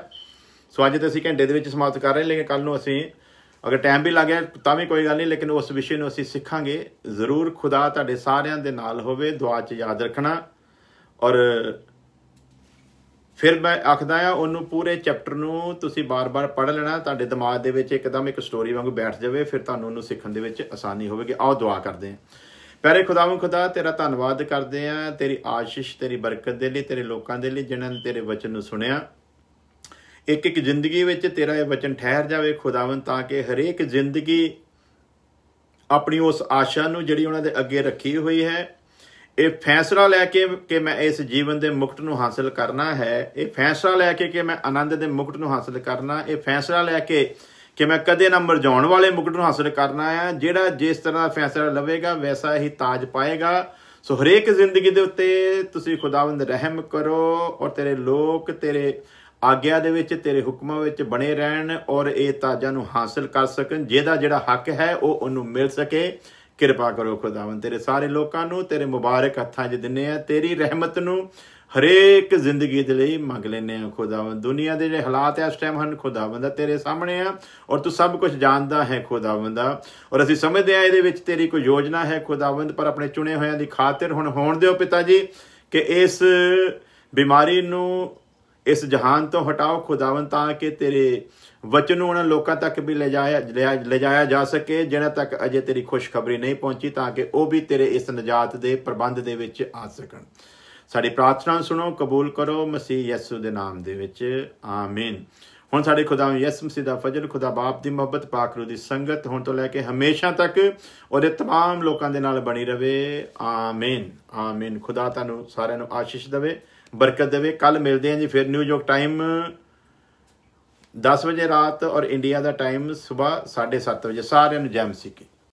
ਸੋ ਅੱਜ ਤਾਂ ਅਸੀਂ ਘੰਟੇ ਦੇ ਵਿੱਚ ਸਮਾਪਤ ਕਰ ਰਹੇ, ਲੇਕਿਨ ਕੱਲ ਨੂੰ ਅਸੀਂ ਅਗਰ ਟਾਈਮ ਵੀ ਲੱਗ ਗਿਆ ਤਾਂ ਵੀ ਕੋਈ ਗੱਲ ਨਹੀਂ, ਲੇਕਿਨ ਉਸ ਵਿਸ਼ੇ ਨੂੰ ਅਸੀਂ ਸਿੱਖਾਂਗੇ ਜ਼ਰੂਰ। ਖੁਦਾ ਤੁਹਾਡੇ ਸਾਰਿਆਂ ਦੇ ਨਾਲ ਹੋਵੇ। ਦੁਆ 'ਚ ਯਾਦ ਰੱਖਣਾ। ਔਰ ਫਿਰ ਮੈਂ ਆਖਦਾ ਆ, ਉਹਨੂੰ ਪੂਰੇ ਚੈਪਟਰ ਨੂੰ ਤੁਸੀਂ ਬਾਰ-ਬਾਰ ਪੜ੍ਹ ਲੈਣਾ, ਤੁਹਾਡੇ ਦਿਮਾਗ ਦੇ ਵਿੱਚ ਇੱਕਦਮ ਇੱਕ ਸਟੋਰੀ ਵਾਂਗੂ ਬੈਠ ਜਾਵੇ, ਫਿਰ ਤੁਹਾਨੂੰ ਉਹਨੂੰ ਸਿੱਖਣ ਦੇ ਵਿੱਚ ਆਸਾਨੀ ਹੋਵੇਗੀ। ਆਓ ਦੁਆ ਕਰਦੇ ਹਾਂ। ਪਿਆਰੇ ਖੁਦਾਵੰਦ ਖੁਦਾ, ਤੇਰਾ ਧੰਨਵਾਦ ਕਰਦੇ ਹਾਂ ਤੇਰੀ ਆਸ਼ੀਸ਼, ਤੇਰੀ ਬਰਕਤ ਦੇ ਲਈ, ਤੇਰੇ ਲੋਕਾਂ ਦੇ ਲਈ ਜਿਨ੍ਹਾਂ ਨੇ ਤੇਰੇ ਵਚਨ ਨੂੰ ਸੁਣਿਆ। ਇੱਕ ਇੱਕ ਜ਼ਿੰਦਗੀ ਵਿੱਚ ਤੇਰਾ ਇਹ ਵਚਨ ਠਹਿਰ ਜਾਵੇ ਖੁਦਾਵੰਦ, ਤਾਂ ਕਿ ਹਰੇਕ ਜ਼ਿੰਦਗੀ ਆਪਣੀ ਉਸ ਆਸ਼ਾ ਨੂੰ ਜਿਹੜੀ ਉਹਨਾਂ ਦੇ ਅੱਗੇ ਰੱਖੀ ਹੋਈ ਹੈ, ਇਹ ਫੈਸਲਾ ਲੈ ਕੇ ਕਿ ਮੈਂ ਇਸ ਜੀਵਨ ਦੇ ਮੁਕਤ ਨੂੰ ਹਾਸਲ ਕਰਨਾ ਹੈ, ਇਹ ਫੈਸਲਾ ਲੈ ਕੇ ਕਿ ਮੈਂ ਆਨੰਦ ਦੇ ਮੁਕਤ ਨੂੰ ਹਾਸਲ ਕਰਨਾ, ਇਹ ਫੈਸਲਾ ਲੈ ਕੇ ਕਿ ਮੈਂ ਕਦੇ ਨਾ ਮਰਜਾਉਣ ਵਾਲੇ ਮੁਕਤ ਨੂੰ ਹਾਸਲ ਕਰਨਾ ਹੈ। ਜਿਹੜਾ ਜਿਸ ਤਰ੍ਹਾਂ ਦਾ ਫੈਸਲਾ ਲਵੇਗਾ ਵੈਸਾ ਹੀ ਤਾਜ ਪਾਏਗਾ। ਸੋ ਹਰੇਕ ਜ਼ਿੰਦਗੀ ਦੇ ਉੱਤੇ ਤੁਸੀਂ ਖੁਦਾਵੰਦ ਰਹਿਮ ਕਰੋ, ਔਰ ਤੇਰੇ ਲੋਕ ਤੇਰੇ ਆਗਿਆ ਦੇ ਵਿੱਚ, ਤੇਰੇ ਹੁਕਮਾਂ ਵਿੱਚ ਬਣੇ ਰਹਿਣ, ਔਰ ਇਹ ਤਾਜਾਂ ਨੂੰ ਹਾਸਲ ਕਰ ਸਕਣ। ਜਿਹਦਾ ਜਿਹੜਾ ਹੱਕ ਹੈ ਉਹ ਉਹਨੂੰ ਮਿਲ ਸਕੇ। ਕਿਰਪਾ ਕਰੋ ਖੁਦਾਵੰਦ। ਤੇਰੇ ਸਾਰੇ ਲੋਕਾਂ ਨੂੰ ਤੇਰੇ ਮੁਬਾਰਕ ਹੱਥਾਂ 'ਚ ਦਿੰਦੇ ਆ। ਤੇਰੀ ਰਹਿਮਤ ਨੂੰ ਹਰੇਕ ਜ਼ਿੰਦਗੀ ਦੇ ਲਈ ਮੰਗ ਲੈਂਦੇ ਆ ਖੁਦਾਵੰਦ। ਦੁਨੀਆ ਦੇ ਜਿਹੜੇ ਹਾਲਾਤ ਇਸ ਟਾਈਮ ਹਨ ਖੁਦਾਵੰਦ ਤੇਰੇ ਸਾਹਮਣੇ ਆ, ਔਰ ਤੂੰ ਸਭ ਕੁਝ ਜਾਣਦਾ ਹੈ ਖੁਦਾਵੰਦ। ਔਰ ਅਸੀਂ ਸਮਝਦੇ ਆ ਇਹਦੇ ਵਿੱਚ ਤੇਰੀ ਕੋਈ ਯੋਜਨਾ ਹੈ ਖੁਦਾਵੰਦ, ਪਰ ਆਪਣੇ ਚੁਣੇ ਹੋਇਆਂ ਦੀ ਖਾਤਰ ਹੁਣ ਹੋਣ ਦਿਓ ਪਿਤਾ ਜੀ ਕਿ ਇਸ ਬਿਮਾਰੀ ਨੂੰ ਇਸ ਜਹਾਨ ਤੋਂ ਹਟਾਓ ਖੁਦਾਵੰਦ, ਤਾਂ ਕਿ ਤੇਰੇ ਵਚਨ ਨੂੰ ਉਹਨਾਂ ਲੋਕਾਂ ਤੱਕ ਵੀ ਲਿਜਾਇਆ ਜਾ ਸਕੇ ਜਿਨ੍ਹਾਂ ਤੱਕ ਅਜੇ ਤੇਰੀ ਖੁਸ਼ਖਬਰੀ ਨਹੀਂ ਪਹੁੰਚੀ, ਤਾਂ ਕਿ ਉਹ ਵੀ ਤੇਰੇ ਇਸ ਨਜਾਤ ਦੇ ਪ੍ਰਬੰਧ ਦੇ ਵਿੱਚ ਆ ਸਕਣ। ਸਾਡੀ ਪ੍ਰਾਰਥਨਾ ਸੁਣੋ, ਕਬੂਲ ਕਰੋ ਮਸੀਹ ਯਿਸੂ ਦੇ ਨਾਮ ਦੇ ਵਿੱਚ, ਆਮੀਨ। ਹੁਣ ਸਾਡੇ ਖੁਦਾਵੰਦ ਯਿਸੂ ਮਸੀਹ ਦਾ ਫਜ਼ਲ, ਖੁਦਾ ਬਾਪ ਦੀ ਮੁਹੱਬਤ, ਪਾਕ ਰੂਹ ਦੀ ਸੰਗਤ ਹੁਣ ਤੋਂ ਲੈ ਕੇ ਹਮੇਸ਼ਾ ਤੱਕ ਉਹਦੇ तमाम ਲੋਕਾਂ ਦੇ ਨਾਲ ਬਣੀ ਰਵੇ, ਆਮੀਨ ਆਮੀਨ। ਖੁਦਾ ਤੁਹਾਨੂੰ ਸਾਰਿਆਂ ਨੂੰ ਆਸ਼ੀਸ਼ ਦੇਵੇ, ਬਰਕਤ ਦੇਵੇ। ਕੱਲ ਮਿਲਦੇ ਹਾਂ ਜੀ ਫਿਰ ਨਿਊਯਾਰਕ ਟਾਈਮ 10 ਵਜੇ ਰਾਤ, ਔਰ ਇੰਡੀਆ ਦਾ ਟਾਈਮ ਸਵੇਰ 7:30 ਵਜੇ। ਸਾਰਿਆਂ ਨੂੰ ਜੈ ਮਸੀਹ ਕੀ।